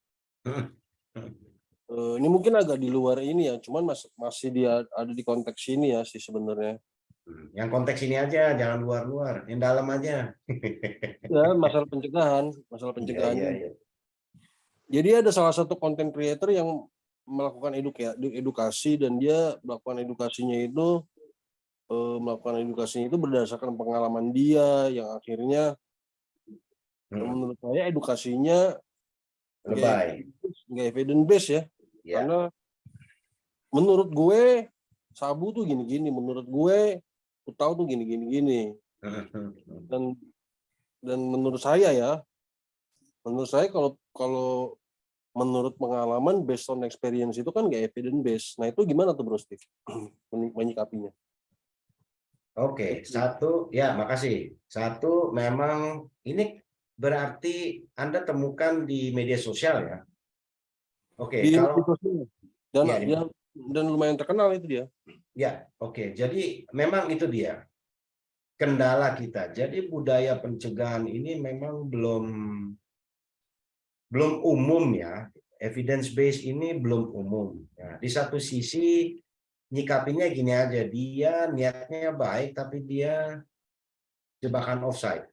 Ini mungkin agak di luar ini ya, cuman masih ada di konteks ini ya sih sebenarnya. Yang konteks ini aja, jangan luar-luar, yang dalam aja. Ya, masalah pencegahan Iya, iya, iya. Jadi ada salah satu content creator yang melakukan edukasi dan dia melakukan edukasinya itu berdasarkan pengalaman dia yang akhirnya menurut saya edukasinya Lebay. nggak evidence base ya. Ya. Karena menurut gue sabu tuh gini-gini, menurut gue tahu tuh gini-gini. Dan menurut saya kalau menurut pengalaman based on experience itu kan nggak evidence based. Nah itu gimana tuh Bro Steve menyikapinya? Oke, satu, ya makasih. Satu, memang ini berarti Anda temukan di media sosial ya. Oke, Di kalau dan Iya, dan lumayan terkenal itu dia. ya, oke. Jadi memang itu dia kendala kita. Jadi budaya pencegahan ini memang belum umum ya. Evidence based ini belum umum. Ya, di satu sisi nyikapinya gini aja, dia niatnya baik tapi dia jebakan offside.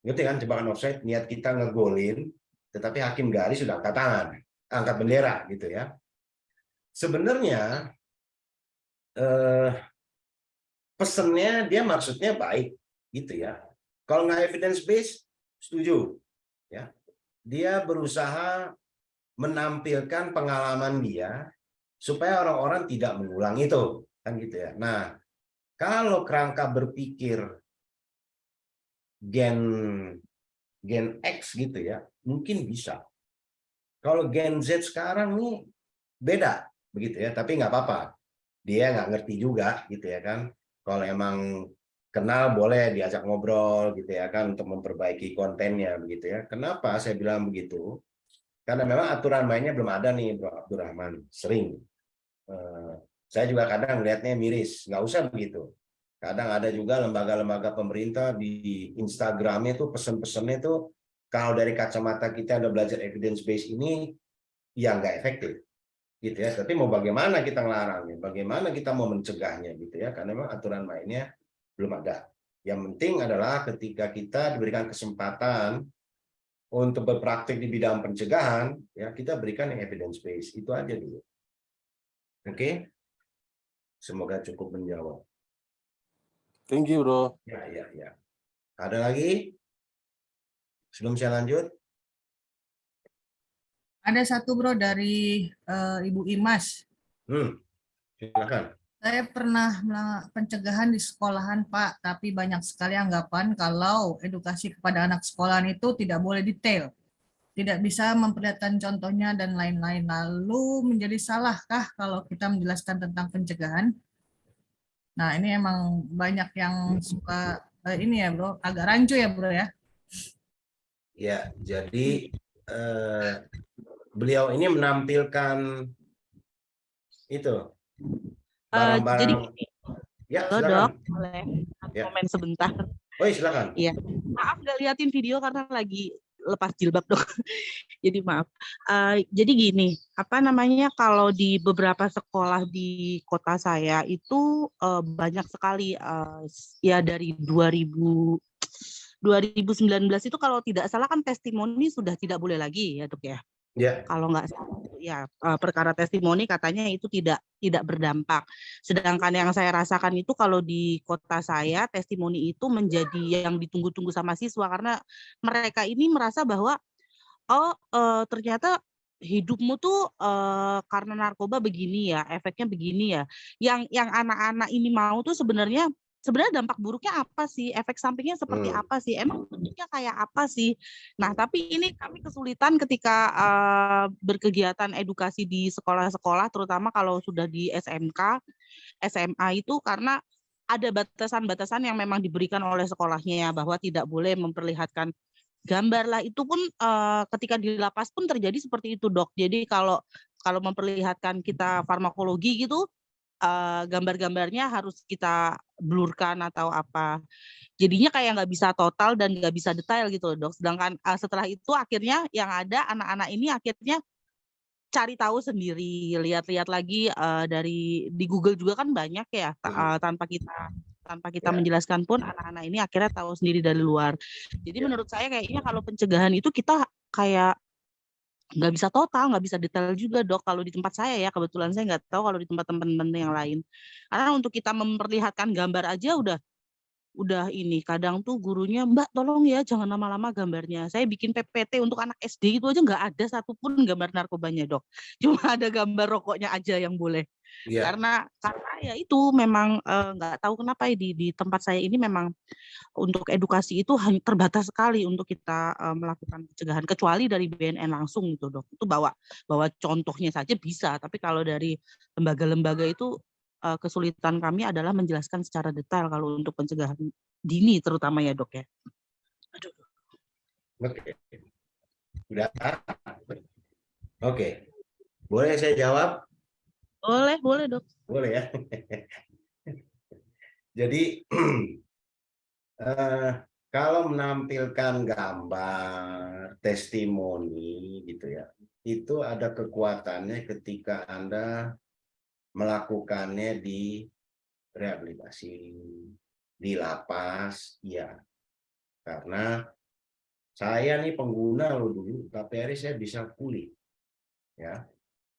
Ngerti kan jebakan offside? Niat kita ngegolin, tetapi hakim garis sudah angkat tangan, angkat bendera gitu ya. Sebenarnya pesennya dia maksudnya baik gitu ya. Kalau nggak evidence based, setuju ya. Dia berusaha menampilkan pengalaman dia supaya orang-orang tidak mengulang itu, kan gitu ya. Nah, kalau kerangka berpikir gen X gitu ya, mungkin bisa. Kalau Gen Z sekarang nih beda begitu ya, tapi nggak apa-apa. Dia nggak ngerti juga gitu ya kan. Kalau emang kenal boleh diajak ngobrol gitu ya kan untuk memperbaiki kontennya begitu ya. Kenapa saya bilang begitu? Karena memang aturan mainnya belum ada nih Bro Abdurrahman. Sering. Saya juga kadang lihatnya miris. Nggak usah begitu. Kadang ada juga lembaga-lembaga pemerintah di Instagramnya tuh pesan-pesannya tuh kalau dari kacamata kita udah belajar evidence based ini ya nggak efektif gitu ya. Tapi mau bagaimana kita ngelarangnya, bagaimana kita mau mencegahnya gitu ya, karena memang aturan mainnya belum ada. Yang penting adalah ketika kita diberikan kesempatan untuk berpraktik di bidang pencegahan, ya kita berikan yang evidence based itu aja dulu. Oke, semoga cukup menjawab. Thank you Bro. Ya. Ada lagi? Sebelum saya lanjut? Ada satu Bro dari Ibu Imas. Silakan. Saya pernah pencegahan di sekolahan Pak, tapi banyak sekali anggapan kalau edukasi kepada anak sekolahan itu tidak boleh detail, tidak bisa memperlihatkan contohnya dan lain-lain. Lalu menjadi salahkah kalau kita menjelaskan tentang pencegahan? Nah ini emang banyak yang suka ini ya Bro, agak rancu ya Bro ya. Ya, jadi beliau ini menampilkan itu Jadi barang-barang. gini, Ya, halo silakan. Dok, boleh Ya. komen sebentar? Oh, silakan. Iya, maaf nggak liatin video karena lagi lepas jilbab Dok. Jadi maaf. Jadi gini, apa namanya, kalau di beberapa sekolah di kota saya itu banyak sekali ya dari 2019 itu kalau tidak salah kan testimoni sudah tidak boleh lagi ya Dok ya. Ya. Kalau nggak salah ya perkara testimoni katanya itu tidak berdampak. Sedangkan yang saya rasakan itu kalau di kota saya testimoni itu menjadi yang ditunggu-tunggu sama siswa karena mereka ini merasa bahwa ternyata hidupmu tuh karena narkoba begini ya, efeknya begini ya. Yang anak-anak ini mau tuh sebenarnya dampak buruknya apa sih? Efek sampingnya seperti apa sih? Emang bentuknya kayak apa sih? Nah, tapi ini kami kesulitan ketika berkegiatan edukasi di sekolah-sekolah, terutama kalau sudah di SMK, SMA itu karena ada batasan-batasan yang memang diberikan oleh sekolahnya ya, bahwa tidak boleh memperlihatkan gambar lah. Itu pun ketika di lapas pun terjadi seperti itu Dok. Jadi kalau memperlihatkan kita farmakologi gitu, gambar-gambarnya harus kita blurkan atau apa. Jadinya kayak nggak bisa total dan nggak bisa detail gitu loh Dok. Sedangkan setelah itu akhirnya yang ada anak-anak ini akhirnya cari tahu sendiri, lihat-lihat lagi di Google juga kan banyak ya, tanpa kita menjelaskan pun anak-anak ini akhirnya tahu sendiri dari luar. Jadi menurut saya kayaknya kalau pencegahan itu kita kayak nggak bisa total, nggak bisa detail juga Dok. Kalau di tempat saya ya, kebetulan saya nggak tahu kalau di tempat teman-teman yang lain. Karena untuk kita memperlihatkan gambar aja udah ini, kadang tuh gurunya, Mbak tolong ya jangan lama-lama gambarnya. Saya bikin PPT untuk anak SD itu aja nggak ada satupun gambar narkobanya Dok. Cuma ada gambar rokoknya aja yang boleh. Ya. Karena ya itu memang nggak tahu kenapa ya di tempat saya ini memang untuk edukasi itu hanya terbatas sekali untuk kita melakukan pencegahan, kecuali dari BNN langsung gitu Dok. Itu bawa contohnya saja bisa, tapi kalau dari lembaga-lembaga itu kesulitan kami adalah menjelaskan secara detail kalau untuk pencegahan dini terutama ya Dok ya. Aduh. Oke. Udah. Oke. Boleh saya jawab? Boleh Dok. Boleh ya. Jadi kalau menampilkan gambar, testimoni gitu ya, itu ada kekuatannya ketika Anda melakukannya di rehabilitasi, di lapas, ya. Karena saya nih pengguna lo dulu, tapi hari saya bisa pulih, ya.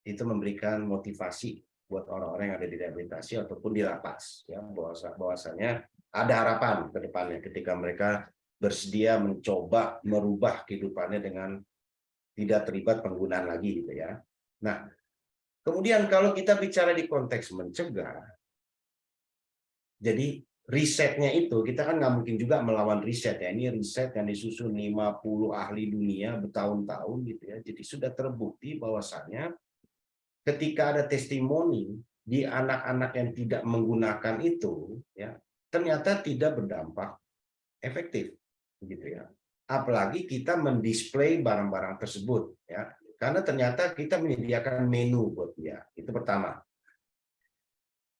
Itu memberikan motivasi buat orang-orang yang ada di rehabilitasi ataupun di lapas, ya. Bahwasanya ada harapan ke depannya ketika mereka bersedia mencoba merubah kehidupannya dengan tidak terlibat penggunaan lagi, gitu ya. Nah, kemudian kalau kita bicara di konteks mencegah, jadi risetnya itu, kita kan nggak mungkin juga melawan riset ya. Ini riset yang disusun 50 ahli dunia bertahun-tahun gitu ya. Jadi sudah terbukti bahwasannya ketika ada testimoni di anak-anak yang tidak menggunakan itu, ya ternyata tidak berdampak efektif, gitu ya. Apalagi kita mendisplay barang-barang tersebut, ya. Karena ternyata kita menyediakan menu buat dia. Itu pertama.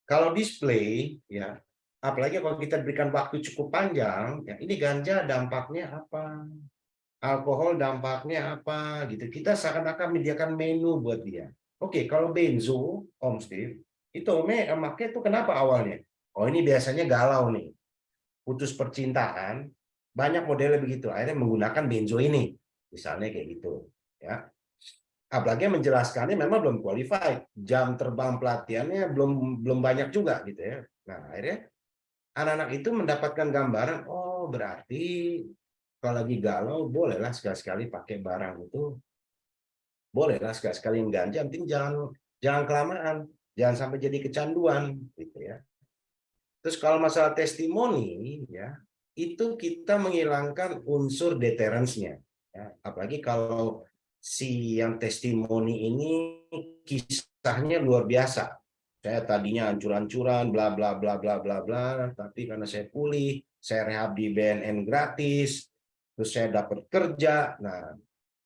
Kalau display, ya, apalagi kalau kita berikan waktu cukup panjang, ya, ini ganja dampaknya apa? Alkohol dampaknya apa? Gitu. Kita seakan-akan menyediakan menu buat dia. Oke, kalau benzo, Om Steve, itu makanya itu kenapa awalnya? Oh, ini biasanya galau nih. Putus percintaan, banyak modelnya begitu. Akhirnya menggunakan benzo ini. Misalnya kayak gitu, ya. Apalagi menjelaskannya memang belum qualified, jam terbang pelatihannya belum banyak juga gitu ya. Nah, akhirnya anak-anak itu mendapatkan gambaran, oh berarti kalau lagi galau bolehlah sekali-sekali pakai barang itu, bolehlah sekali-sekali ganja, penting jangan kelamaan, jangan sampai jadi kecanduan gitu ya. Terus kalau masalah testimoni ya, itu kita menghilangkan unsur deterrence-nya ya. Apalagi kalau si yang testimoni ini kisahnya luar biasa. Saya tadinya hancur-hancuran, bla bla bla bla bla bla, tapi karena saya pulih, saya rehab di BNN gratis, terus saya dapat kerja. Nah,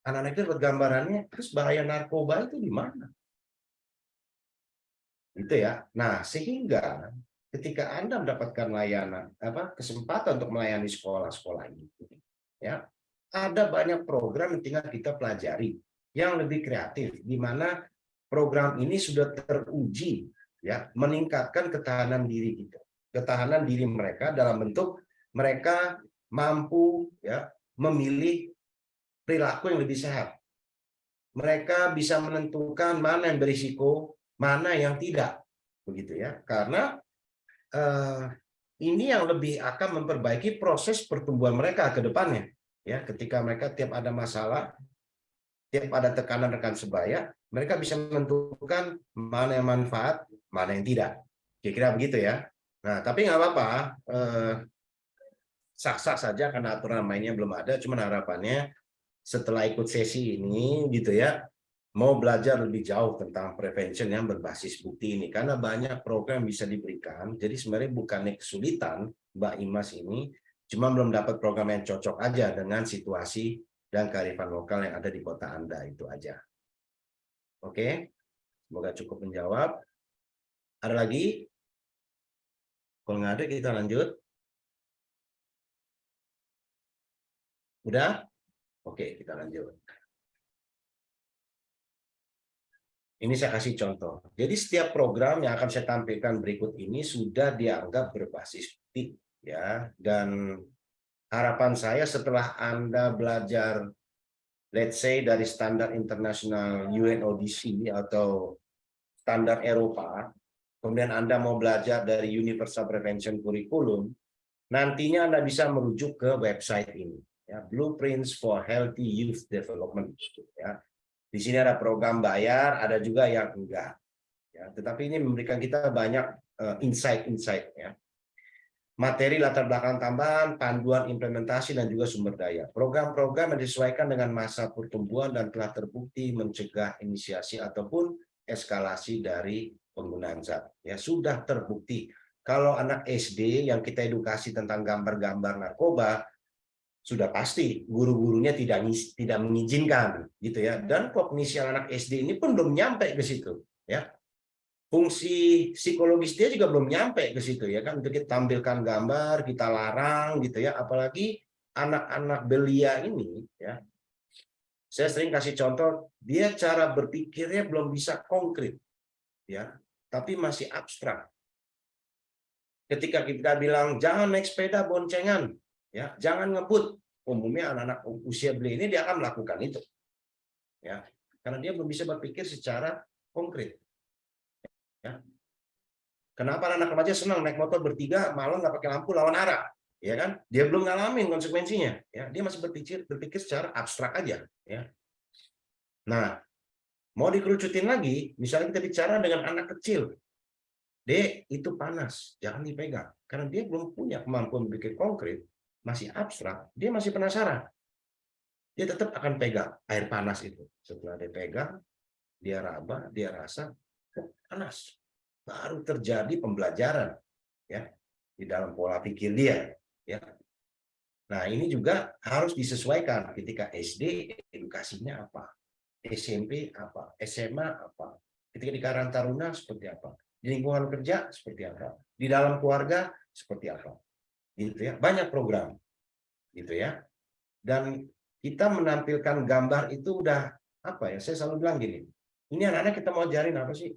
Anak-anak itu dapat gambarannya, terus bahaya narkoba itu di mana? Gitu ya. Nah, sehingga ketika Anda mendapatkan layanan kesempatan untuk melayani sekolah-sekolah ini, ya, ada banyak program yang tinggal kita pelajari yang lebih kreatif, di mana program ini sudah teruji, ya, meningkatkan ketahanan diri kita, ketahanan diri mereka dalam bentuk mereka mampu, ya, memilih perilaku yang lebih sehat. Mereka bisa menentukan mana yang berisiko, mana yang tidak, begitu ya. Karena ini yang lebih akan memperbaiki proses pertumbuhan mereka ke depannya, ya. Ketika mereka tiap ada masalah, tiap ada tekanan rekan sebaya, mereka bisa menentukan mana yang manfaat, mana yang tidak. Kira-kira begitu ya. Nah, tapi nggak apa-apa, sah-sah saja karena aturan mainnya belum ada. Cuman harapannya setelah ikut sesi ini, gitu ya, mau belajar lebih jauh tentang prevention yang berbasis bukti ini, karena banyak program bisa diberikan. Jadi sebenarnya bukannya kesulitan Mbak Imas ini, cuma belum dapat program yang cocok aja dengan situasi dan kearifan lokal yang ada di kota Anda, itu aja. Oke, semoga cukup menjawab. Ada lagi? Kalau nggak ada, kita lanjut. Udah? Oke, kita lanjut. Ini saya kasih contoh. Jadi setiap program yang akan saya tampilkan berikut ini sudah dianggap berbasis bukti, ya. Dan harapan saya setelah Anda belajar, let's say dari standar internasional UNODC atau standar Eropa, kemudian Anda mau belajar dari Universal Prevention Curriculum, nantinya Anda bisa merujuk ke website ini, ya, Blueprints for Healthy Youth Development, ya. Di sini ada program bayar, ada juga yang enggak, ya. Tetapi ini memberikan kita banyak insight-insight, ya. Materi latar belakang tambahan, panduan implementasi, dan juga sumber daya. Program-program yang disesuaikan dengan masa pertumbuhan dan telah terbukti mencegah inisiasi ataupun eskalasi dari penggunaan zat. Ya, sudah terbukti. Kalau anak SD yang kita edukasi tentang gambar-gambar narkoba, sudah pasti guru-gurunya tidak mengizinkan, gitu ya. Dan kognisi anak SD ini pun belum nyampe ke situ, ya. Fungsi psikologis dia juga belum nyampe ke situ, ya kan. Untuk kita tampilkan gambar, kita larang, gitu ya. Apalagi anak-anak belia ini, ya. Saya sering kasih contoh, dia cara berpikirnya belum bisa konkret, ya, tapi masih abstrak. Ketika kita bilang jangan naik sepeda boncengan, ya, jangan ngebut, umumnya anak-anak usia belia ini dia akan melakukan itu, ya, karena dia belum bisa berpikir secara konkret, ya. Kenapa anak remaja senang naik motor bertiga malam nggak pakai lampu lawan arah, ya kan? Dia belum ngalamin konsekuensinya, ya. Dia masih berpikir secara abstrak aja, ya. Nah, mau dikerucutin lagi, misalnya kita bicara dengan anak kecil, Dek, itu panas, jangan dipegang, karena dia belum punya kemampuan berpikir konkret, masih abstrak, dia masih penasaran. Dia tetap akan pegang air panas itu. Setelah dia pegang, dia raba, dia rasa panas. Baru terjadi pembelajaran, ya, di dalam pola pikir dia, ya. Nah, ini juga harus disesuaikan. Ketika SD edukasinya apa, SMP apa, SMA apa, ketika di Karang Taruna seperti apa, di lingkungan kerja seperti apa, di dalam keluarga seperti apa, gitu ya. Banyak program, gitu ya. Dan kita menampilkan gambar itu udah apa ya? Saya selalu bilang gini, ini anak-anak kita mau ajarin apa sih?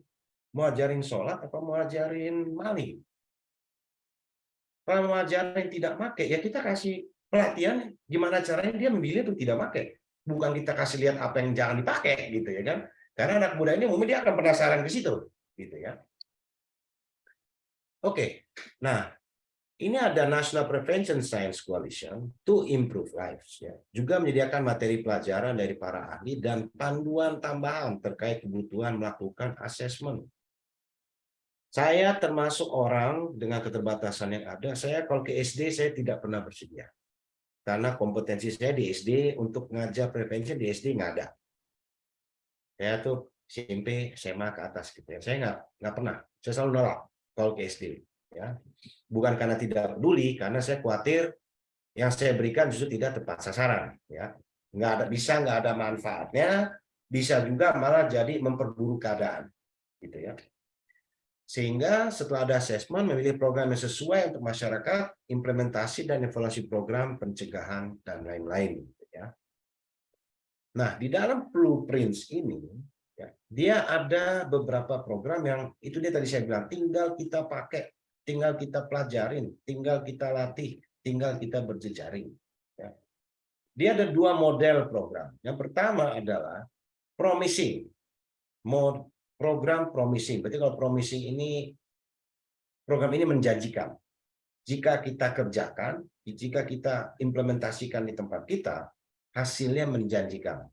Mau ajarin sholat apa mau ajarin maling? Kalau mau ajarin tidak pakai, ya kita kasih pelatihan gimana caranya dia memilih untuk tidak pakai. Bukan kita kasih lihat apa yang jangan dipakai, gitu ya kan? Karena anak muda ini umumnya dia akan penasaran ke situ, gitu ya. Oke, nah ini ada National Prevention Science Coalition to Improve Lives, ya. Juga menyediakan materi pelajaran dari para ahli dan panduan tambahan terkait kebutuhan melakukan asesmen. Saya termasuk orang dengan keterbatasan yang ada. Saya kalau ke SD saya tidak pernah bersedia, karena kompetensi saya di SD untuk ngajar prevention di SD nggak ada. Saya tuh SMP, SMA ke atas gitu ya. Saya nggak pernah. Saya selalu nolak kalau ke SD, ya. Bukan karena tidak peduli, karena saya khawatir yang saya berikan justru tidak tepat sasaran, ya. nggak ada manfaatnya, bisa juga malah jadi memperburuk keadaan, gitu ya. Sehingga setelah ada asesmen, memilih program yang sesuai untuk masyarakat, implementasi dan evaluasi program pencegahan dan lain-lain, gitu ya. Nah, di dalam blueprints ini, ya, dia ada beberapa program yang itu dia tadi saya bilang, tinggal kita pakai, tinggal kita pelajarin, tinggal kita latih, tinggal kita berjejaring. Ya. Dia ada 2 model program. Yang pertama adalah promising, program promising. Berarti kalau promising ini, program ini menjanjikan. Jika kita kerjakan, jika kita implementasikan di tempat kita, hasilnya menjanjikan.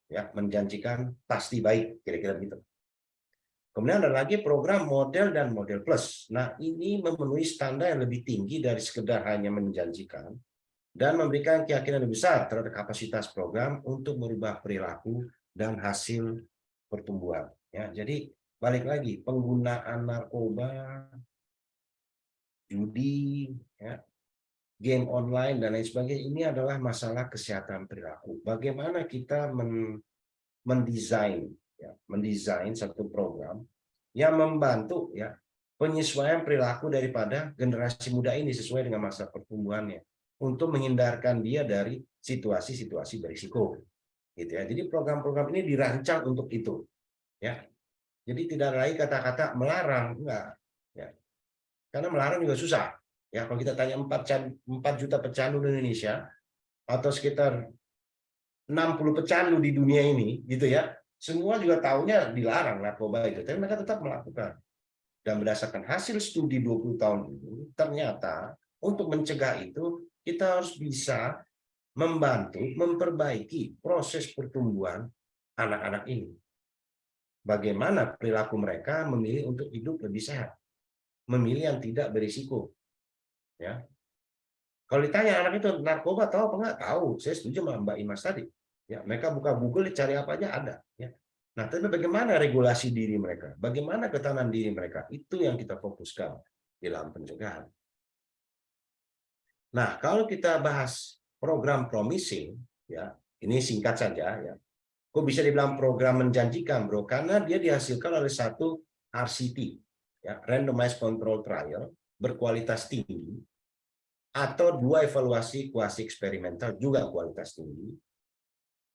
Ya, menjanjikan pasti baik, kira-kira begitu. Kemudian ada lagi program model dan model plus. Nah, ini memenuhi standar yang lebih tinggi dari sekedar hanya menjanjikan dan memberikan keyakinan lebih besar terhadap kapasitas program untuk merubah perilaku dan hasil pertumbuhan. Ya, jadi balik lagi, penggunaan narkoba, judi, ya, game online dan lain sebagainya, ini adalah masalah kesehatan perilaku. Bagaimana kita mendesain satu program yang membantu ya penyesuaian perilaku daripada generasi muda ini sesuai dengan masa pertumbuhannya untuk menghindarkan dia dari situasi-situasi berisiko, gitu ya. Jadi program-program ini dirancang untuk itu, ya. Jadi tidak ada lagi kata-kata melarang, enggak, ya. Karena melarang juga susah, ya. Kalau kita tanya 4 juta pecandu di Indonesia atau sekitar 60 pecandu di dunia ini, gitu ya. Semua juga tahunya dilarang narkoba itu, tapi mereka tetap melakukan. Dan berdasarkan hasil studi 20 tahun ini, ternyata untuk mencegah itu, kita harus bisa membantu, memperbaiki proses pertumbuhan anak-anak ini. Bagaimana perilaku mereka memilih untuk hidup lebih sehat, memilih yang tidak berisiko. Ya. Kalau ditanya anak itu narkoba tahu apa enggak? Tahu. Saya setuju sama Mbak Imas tadi. Ya, mereka buka Google, cari apa aja ada. Ya. Nah, tapi bagaimana regulasi diri mereka? Bagaimana ketahanan diri mereka? Itu yang kita fokuskan di dalam pencegahan. Nah, kalau kita bahas program promising, ya, ini singkat saja, ya. Kok bisa dibilang program menjanjikan, bro? Karena dia dihasilkan oleh satu RCT, ya, Randomized Control Trial, berkualitas tinggi, atau 2 evaluasi kuasi eksperimental juga kualitas tinggi.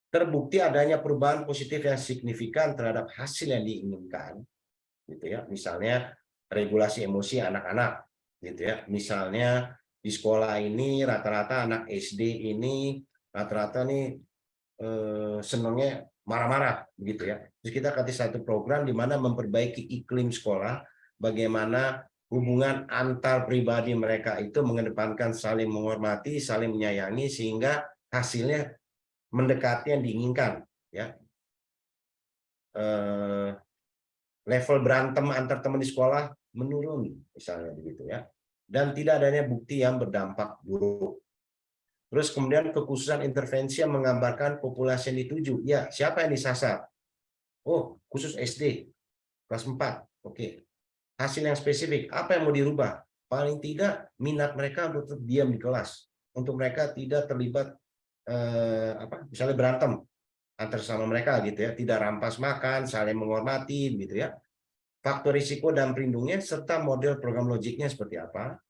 Terbukti adanya perubahan positif yang signifikan terhadap hasil yang diinginkan, gitu ya. Misalnya regulasi emosi anak-anak, gitu ya. Misalnya di sekolah ini rata-rata anak SD ini rata-rata nih senangnya marah-marah, begitu ya. Terus kita kasih satu program di mana memperbaiki iklim sekolah, bagaimana hubungan antar pribadi mereka itu mengedepankan saling menghormati, saling menyayangi, sehingga hasilnya mendekati yang diinginkan, ya. Level berantem antar teman di sekolah menurun, misalnya begitu ya. Dan tidak adanya bukti yang berdampak buruk. Terus kemudian kekhususan intervensi yang menggambarkan populasi yang dituju. Ya, siapa yang disasar? Oh, khusus SD, kelas 4. Oke. Hasil yang spesifik, apa yang mau dirubah? Paling tidak minat mereka untuk tetap diam di kelas. Untuk mereka tidak terlibat misalnya berantem antar sama mereka, gitu ya, tidak rampas makan, saling menghormati, gitu ya. Faktor risiko dan pelindungnya serta model program logiknya seperti apa,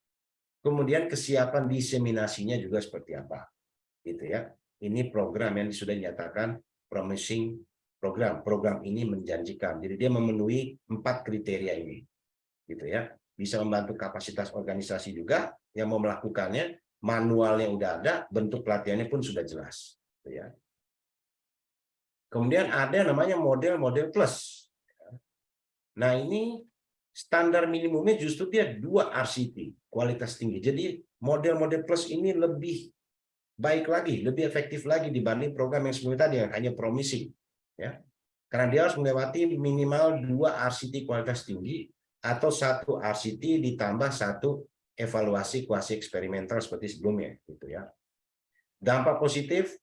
kemudian kesiapan diseminasinya juga seperti apa, gitu ya. Ini program yang sudah dinyatakan promising program ini menjanjikan, jadi dia memenuhi 4 kriteria ini, gitu ya. Bisa membantu kapasitas organisasi juga yang mau melakukannya, manualnya udah ada, bentuk pelatihannya pun sudah jelas, gitu ya. Kemudian ada namanya model plus. Nah, ini standar minimumnya justru dia 2 RCT, kualitas tinggi. Jadi model plus ini lebih baik lagi, lebih efektif lagi dibanding program yang sebelumnya tadi yang hanya promising, ya. Karena dia harus melewati minimal 2 RCT kualitas tinggi atau 1 RCT ditambah 1 evaluasi kuasi eksperimental seperti sebelumnya, gitu ya. Dampak positif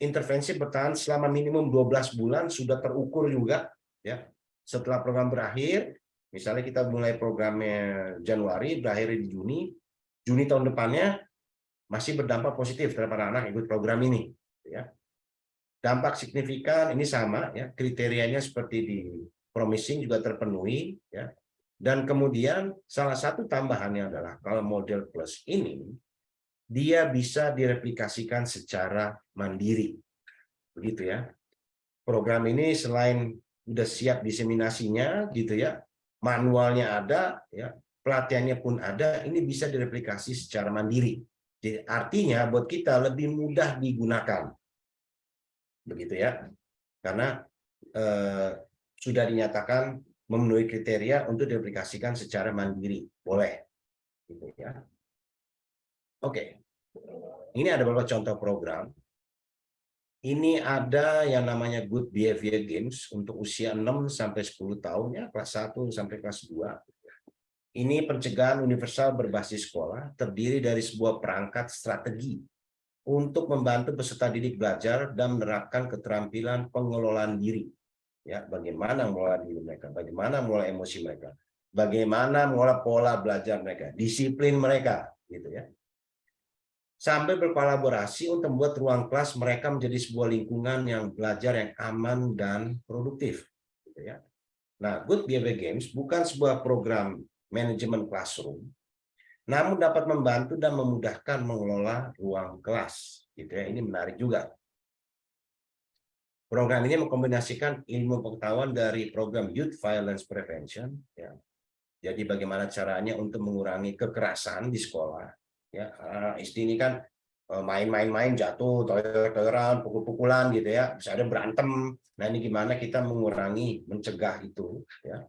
intervensi bertahan selama minimum 12 bulan sudah terukur juga, ya. Setelah program berakhir, misalnya kita mulai programnya Januari, berakhir di Juni tahun depannya masih berdampak positif terhadap anak-anak ikut program ini, ya. Dampak signifikan ini sama ya, kriterianya seperti di promising juga terpenuhi ya. Dan kemudian salah satu tambahannya adalah kalau model plus ini dia bisa direplikasikan secara mandiri. Begitu ya. Program ini selain udah siap diseminasinya gitu ya, manualnya ada ya, pelatihannya pun ada, ini bisa direplikasi secara mandiri. Jadi artinya buat kita lebih mudah digunakan. Begitu ya. Karena sudah dinyatakan memenuhi kriteria untuk diaplikasikan secara mandiri. Boleh. Gitu ya. Oke. Ini ada beberapa contoh program. Ini ada yang namanya Good Behavior Games untuk usia 6 sampai 10 tahun ya, kelas 1 sampai kelas 2. Ini pencegahan universal berbasis sekolah, terdiri dari sebuah perangkat strategi untuk membantu peserta didik belajar dan menerapkan keterampilan pengelolaan diri. Ya, bagaimana mengelola diri mereka, bagaimana mengelola emosi mereka, bagaimana mengelola pola belajar mereka, disiplin mereka, gitu ya. Sampai berkolaborasi untuk membuat ruang kelas mereka menjadi sebuah lingkungan yang belajar yang aman dan produktif, gitu ya. Nah, Good Behavior Games bukan sebuah program manajemen classroom, namun dapat membantu dan memudahkan mengelola ruang kelas, gitu ya. Ini menarik juga. Program ini mengkombinasikan ilmu pengetahuan dari program Youth Violence Prevention, ya. Jadi bagaimana caranya untuk mengurangi kekerasan di sekolah, ya. Isti ini kan main-main jatuh, toyor-toyoran, pukul-pukulan gitu ya, bisa ada berantem. Nah ini gimana kita mengurangi, mencegah itu, ya.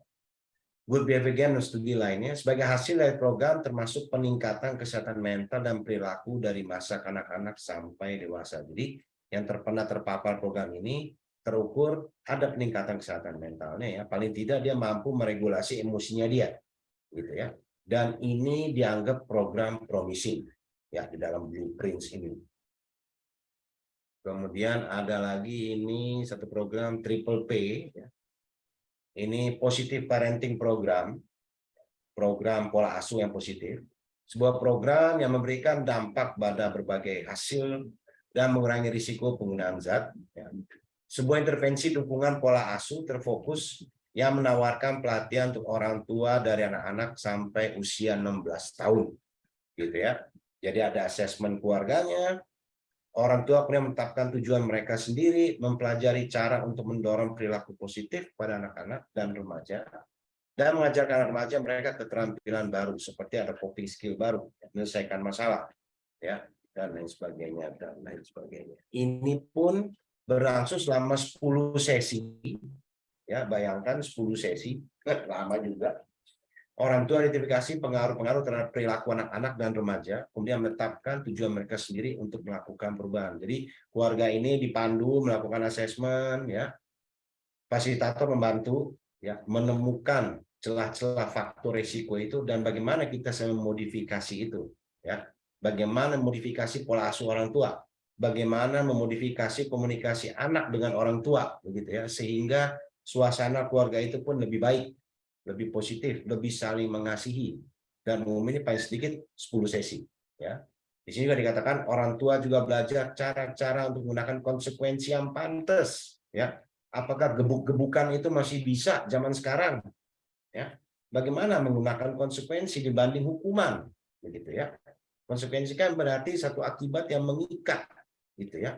Good Behavior Game dan studi lainnya sebagai hasil dari program termasuk peningkatan kesehatan mental dan perilaku dari masa kanak-kanak sampai dewasa. Jadi yang pernah terpapar program ini terukur ada peningkatan kesehatan mentalnya ya, paling tidak dia mampu meregulasi emosinya dia, gitu ya. Dan ini dianggap program promising ya di dalam blueprints ini. Kemudian ada lagi ini satu program Triple P ya. Ini Positive Parenting Program, program pola asuh yang positif, sebuah program yang memberikan dampak pada berbagai hasil dan mengurangi risiko penggunaan zat. Ya. Sebuah intervensi dukungan pola asuh terfokus yang menawarkan pelatihan untuk orang tua dari anak-anak sampai usia 16 tahun, gitu ya. Jadi ada asesmen keluarganya, orang tua kemudian menetapkan tujuan mereka sendiri, mempelajari cara untuk mendorong perilaku positif pada anak-anak dan remaja, dan mengajarkan anak remaja mereka keterampilan baru seperti ada coping skill baru, menyelesaikan masalah, ya, dan lain sebagainya dan lain sebagainya. Ini pun berlangsung selama 10 sesi, ya bayangkan 10 sesi, lama juga. Orang tua identifikasi pengaruh-pengaruh terhadap perilaku anak-anak dan remaja, kemudian menetapkan tujuan mereka sendiri untuk melakukan perubahan. Jadi keluarga ini dipandu melakukan asesmen, ya, fasilitator membantu, ya, menemukan celah-celah faktor risiko itu dan bagaimana kita bisa memodifikasi itu, ya, bagaimana modifikasi pola asuh orang tua, bagaimana memodifikasi komunikasi anak dengan orang tua, begitu ya, sehingga suasana keluarga itu pun lebih baik, lebih positif, lebih saling mengasihi, dan umumnya paling sedikit 10 sesi, ya. Di sini juga dikatakan orang tua juga belajar cara-cara untuk menggunakan konsekuensi yang pantas, ya. Apakah gebuk-gebukan itu masih bisa zaman sekarang, ya? Bagaimana menggunakan konsekuensi dibanding hukuman, begitu ya. Konsekuensi kan berarti satu akibat yang mengikat, gitu ya.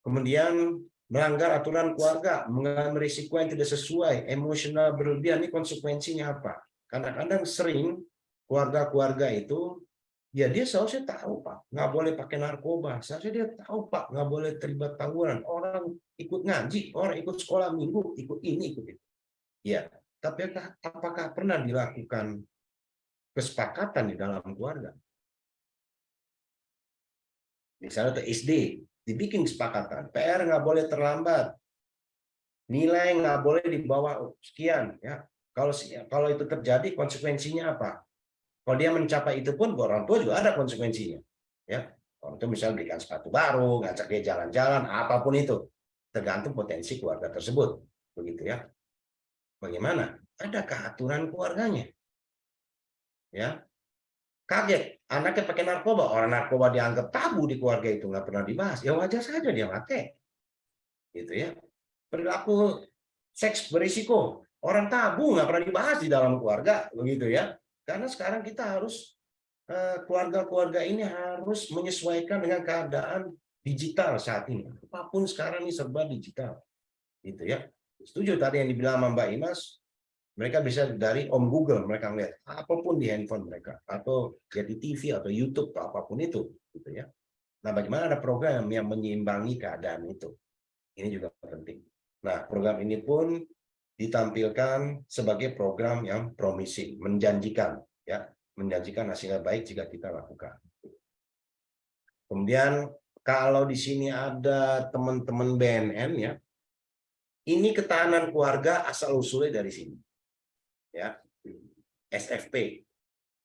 Kemudian melanggar aturan keluarga, mengalami risiko yang tidak sesuai, emosional berlebihan, ini konsekuensinya apa? Kadang-kadang sering keluarga-keluarga itu, ya dia seharusnya tahu Pak, nggak boleh pakai narkoba, seharusnya dia tahu Pak, nggak boleh terlibat tawuran, orang ikut ngaji, orang ikut sekolah minggu, ikut ini, ikut itu. Ya, tapi apakah pernah dilakukan kesepakatan di dalam keluarga? Misalnya untuk SD, dibikin kesepakatan, PR nggak boleh terlambat, nilai nggak boleh di bawah sekian, ya. Kalau itu terjadi konsekuensinya apa? Kalau dia mencapai itu pun orang tua juga ada konsekuensinya, ya. Orang tua misalnya berikan sepatu baru, ngajak dia jalan-jalan, apapun itu, tergantung potensi keluarga tersebut, begitu ya. Bagaimana? Adakah aturan keluarganya? Ya. kaget anaknya pakai narkoba, orang narkoba dianggap tabu di keluarga itu, nggak pernah dibahas, ya wajar saja dia pakai, gitu ya. Perilaku seks berisiko, orang tabu, nggak pernah dibahas di dalam keluarga, begitu ya. Karena sekarang kita harus keluarga-keluarga ini harus menyesuaikan dengan keadaan digital saat ini. Apapun sekarang ini serba digital, gitu ya. Setuju tadi yang dibilang sama Mbak Imas, mereka bisa dari Om Google, mereka ngeliat apapun di handphone mereka, atau jadi TV atau YouTube atau apapun itu, gitu ya. Nah, bagaimana ada program yang menyeimbangi keadaan itu? Ini juga penting. Nah, program ini pun ditampilkan sebagai program yang promising, menjanjikan, ya, menjanjikan hasil baik jika kita lakukan. Kemudian kalau di sini ada teman-teman BNN, ya, ini ketahanan keluarga asal usulnya dari sini. Ya, SFP,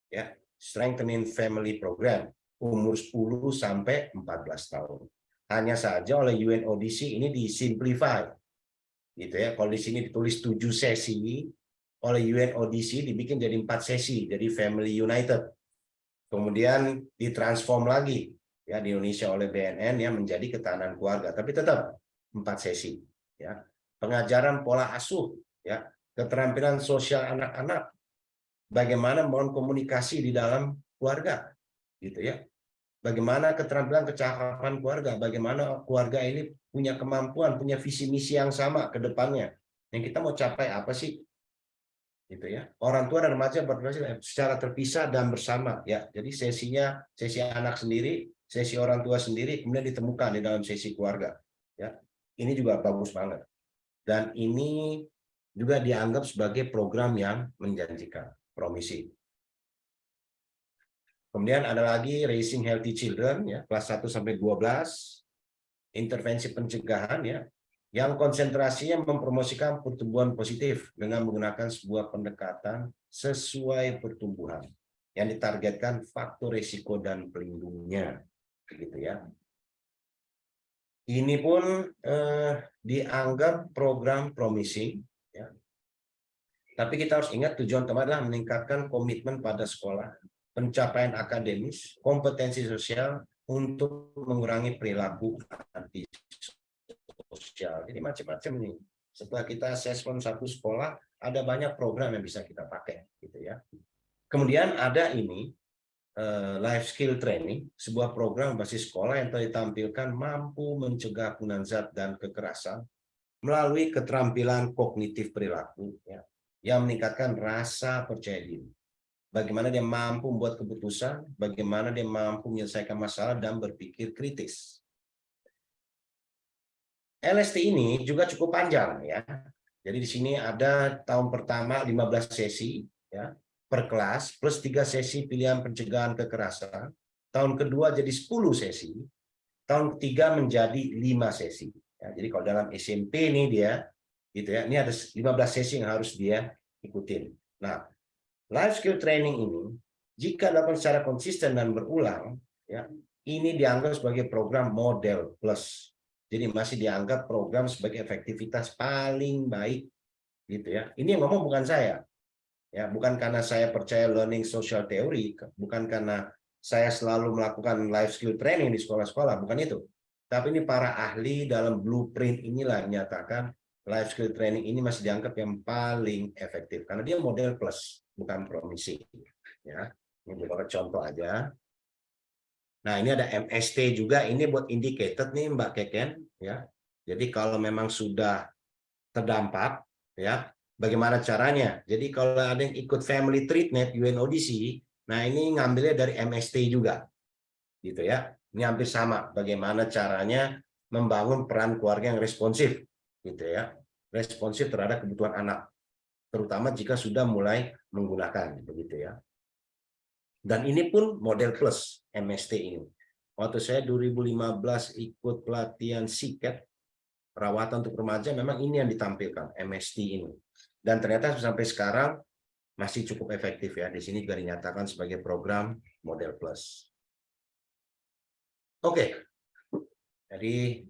ya, Strengthening Family Program, umur 10 sampai 14 tahun. Hanya saja oleh UNODC ini disimplify, gitu ya. Kalau di sini ditulis 7 sesi, oleh UNODC dibikin jadi 4 sesi, jadi Family United. Kemudian ditransform lagi, ya, di Indonesia oleh BNN ya menjadi ketahanan keluarga, tapi tetap 4 sesi, ya. Pengajaran pola asuh, ya, keterampilan sosial anak-anak, bagaimana membangun komunikasi di dalam keluarga, gitu ya. Bagaimana keterampilan kecakapan keluarga, bagaimana keluarga ini punya kemampuan, punya visi misi yang sama ke depannya. Yang kita mau capai apa sih? Gitu ya. Orang tua dan remaja berinteraksi secara terpisah dan bersama, ya. Jadi sesinya sesi anak sendiri, sesi orang tua sendiri, kemudian ditemukan di dalam sesi keluarga, ya. Ini juga bagus banget. Dan ini juga dianggap sebagai program yang menjanjikan, promising. Kemudian ada lagi Raising Healthy Children, ya, kelas 1 sampai 12, intervensi pencegahan, ya, yang konsentrasinya mempromosikan pertumbuhan positif dengan menggunakan sebuah pendekatan sesuai pertumbuhan yang ditargetkan faktor risiko dan pelindungnya, gitu ya. Ini pun dianggap program promising, ya. Tapi kita harus ingat tujuan utama adalah meningkatkan komitmen pada sekolah, pencapaian akademis, kompetensi sosial untuk mengurangi perilaku antisosial. Jadi macam-macam nih. Setelah kita assessment satu sekolah, ada banyak program yang bisa kita pakai, gitu ya. Kemudian ada ini life skill training, sebuah program basis sekolah yang telah ditampilkan mampu mencegah penggunaan zat dan kekerasan melalui keterampilan kognitif perilaku, ya, yang meningkatkan rasa percaya diri. Bagaimana dia mampu membuat keputusan, bagaimana dia mampu menyelesaikan masalah dan berpikir kritis. LST ini juga cukup panjang, ya. Jadi di sini ada tahun pertama 15 sesi, ya, per kelas, plus 3 sesi pilihan pencegahan kekerasan. Tahun kedua jadi 10 sesi. Tahun ketiga menjadi 5 sesi. Ya, jadi kalau dalam SMP ini dia, gitu ya, ini ada 15 sesi yang harus dia ikutin. Nah, life skill training ini, jika dilakukan secara konsisten dan berulang, ya, ini dianggap sebagai program model plus. Jadi masih dianggap program sebagai efektivitas paling baik, gitu ya. Ini yang ngomong bukan saya. Ya, bukan karena saya percaya learning social theory, bukan karena saya selalu melakukan life skill training di sekolah-sekolah, bukan itu. Tapi ini para ahli dalam blueprint inilah menyatakan life skill training ini masih dianggap yang paling efektif karena dia model plus, bukan promising. Ya, ini beberapa contoh aja. Nah, ini ada MST juga, ini buat indicated nih Mbak Keken, ya. Jadi kalau memang sudah terdampak, ya, bagaimana caranya? Jadi kalau ada yang ikut Family Treatment UNODC, nah ini ngambilnya dari MST juga, gitu ya. Ini hampir sama. Bagaimana caranya membangun peran keluarga yang responsif, gitu ya. Responsif terhadap kebutuhan anak, terutama jika sudah mulai menggunakan, begitu ya. Dan ini pun model plus MST ini. Waktu saya 2015 ikut pelatihan SIKET, perawatan untuk remaja, memang ini yang ditampilkan, MST ini. Dan ternyata sampai sekarang masih cukup efektif ya. Di sini juga dinyatakan sebagai program model plus. Oke. Jadi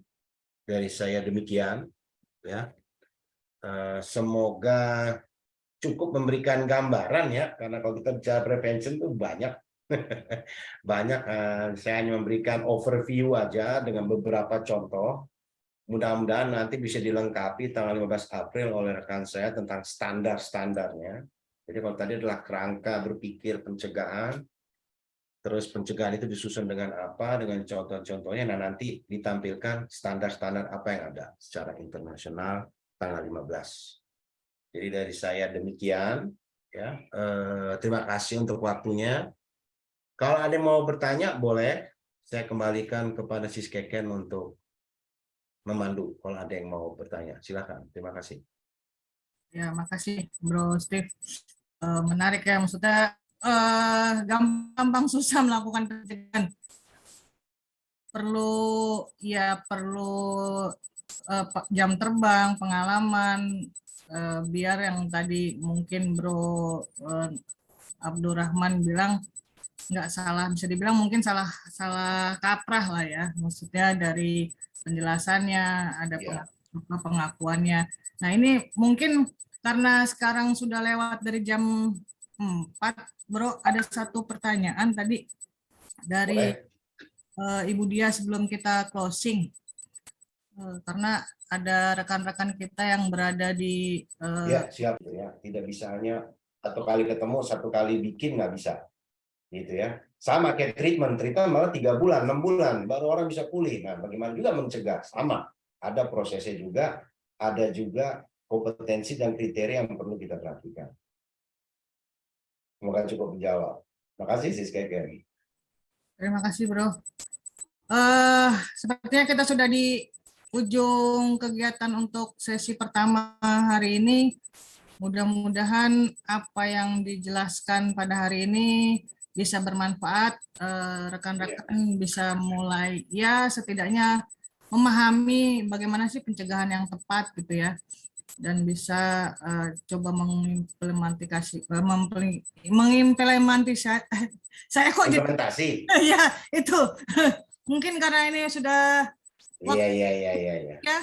dari saya demikian ya. Semoga cukup memberikan gambaran ya, karena kalau kita bicara prevention itu banyak Banyak, saya hanya memberikan overview aja dengan beberapa contoh. Mudah-mudahan nanti bisa dilengkapi tanggal 15 April oleh rekan saya tentang standar-standarnya. Jadi kalau tadi adalah kerangka berpikir pencegahan, terus pencegahan itu disusun dengan apa, dengan contoh-contohnya, nah nanti ditampilkan standar-standar apa yang ada secara internasional tanggal 15. Jadi dari saya demikian, ya. Terima kasih untuk waktunya. Kalau ada yang mau bertanya, boleh. Saya kembalikan kepada Sis Keken untuk memandu. Kalau ada yang mau bertanya, silakan. Terima kasih. Ya, makasih Bro Steve. Menarik ya, maksudnya gampang susah melakukan pencegahan. Perlu jam terbang, pengalaman, biar yang tadi mungkin Bro Abdurrahman bilang nggak salah, bisa dibilang mungkin salah kaprah lah ya, maksudnya dari penjelasannya ada pengakuannya. Nah ini mungkin karena sekarang sudah lewat dari jam 4, Bro, ada satu pertanyaan tadi dari Ibu Dia sebelum kita closing, karena ada rekan-rekan kita yang berada di ya siap ya, tidak bisa hanya satu kali ketemu, satu kali bikin, nggak bisa gitu ya. Sama kayak treatment malah 3 bulan, 6 bulan baru orang bisa pulih. Nah bagaimana juga mencegah, sama ada prosesnya juga, ada juga kompetensi dan kriteria yang perlu kita perhatikan. Semoga cukup menjawab. Terima kasih Sis Keken. Terima kasih Bro. Sepertinya kita sudah di ujung kegiatan untuk sesi pertama hari ini. Mudah-mudahan apa yang dijelaskan pada hari ini bisa bermanfaat. Rekan-rekan bisa mulai ya setidaknya memahami bagaimana sih pencegahan yang tepat gitu ya. Dan bisa coba mengimplementasi saya kok implementasi. Ya itu mungkin karena ini sudah iya. ya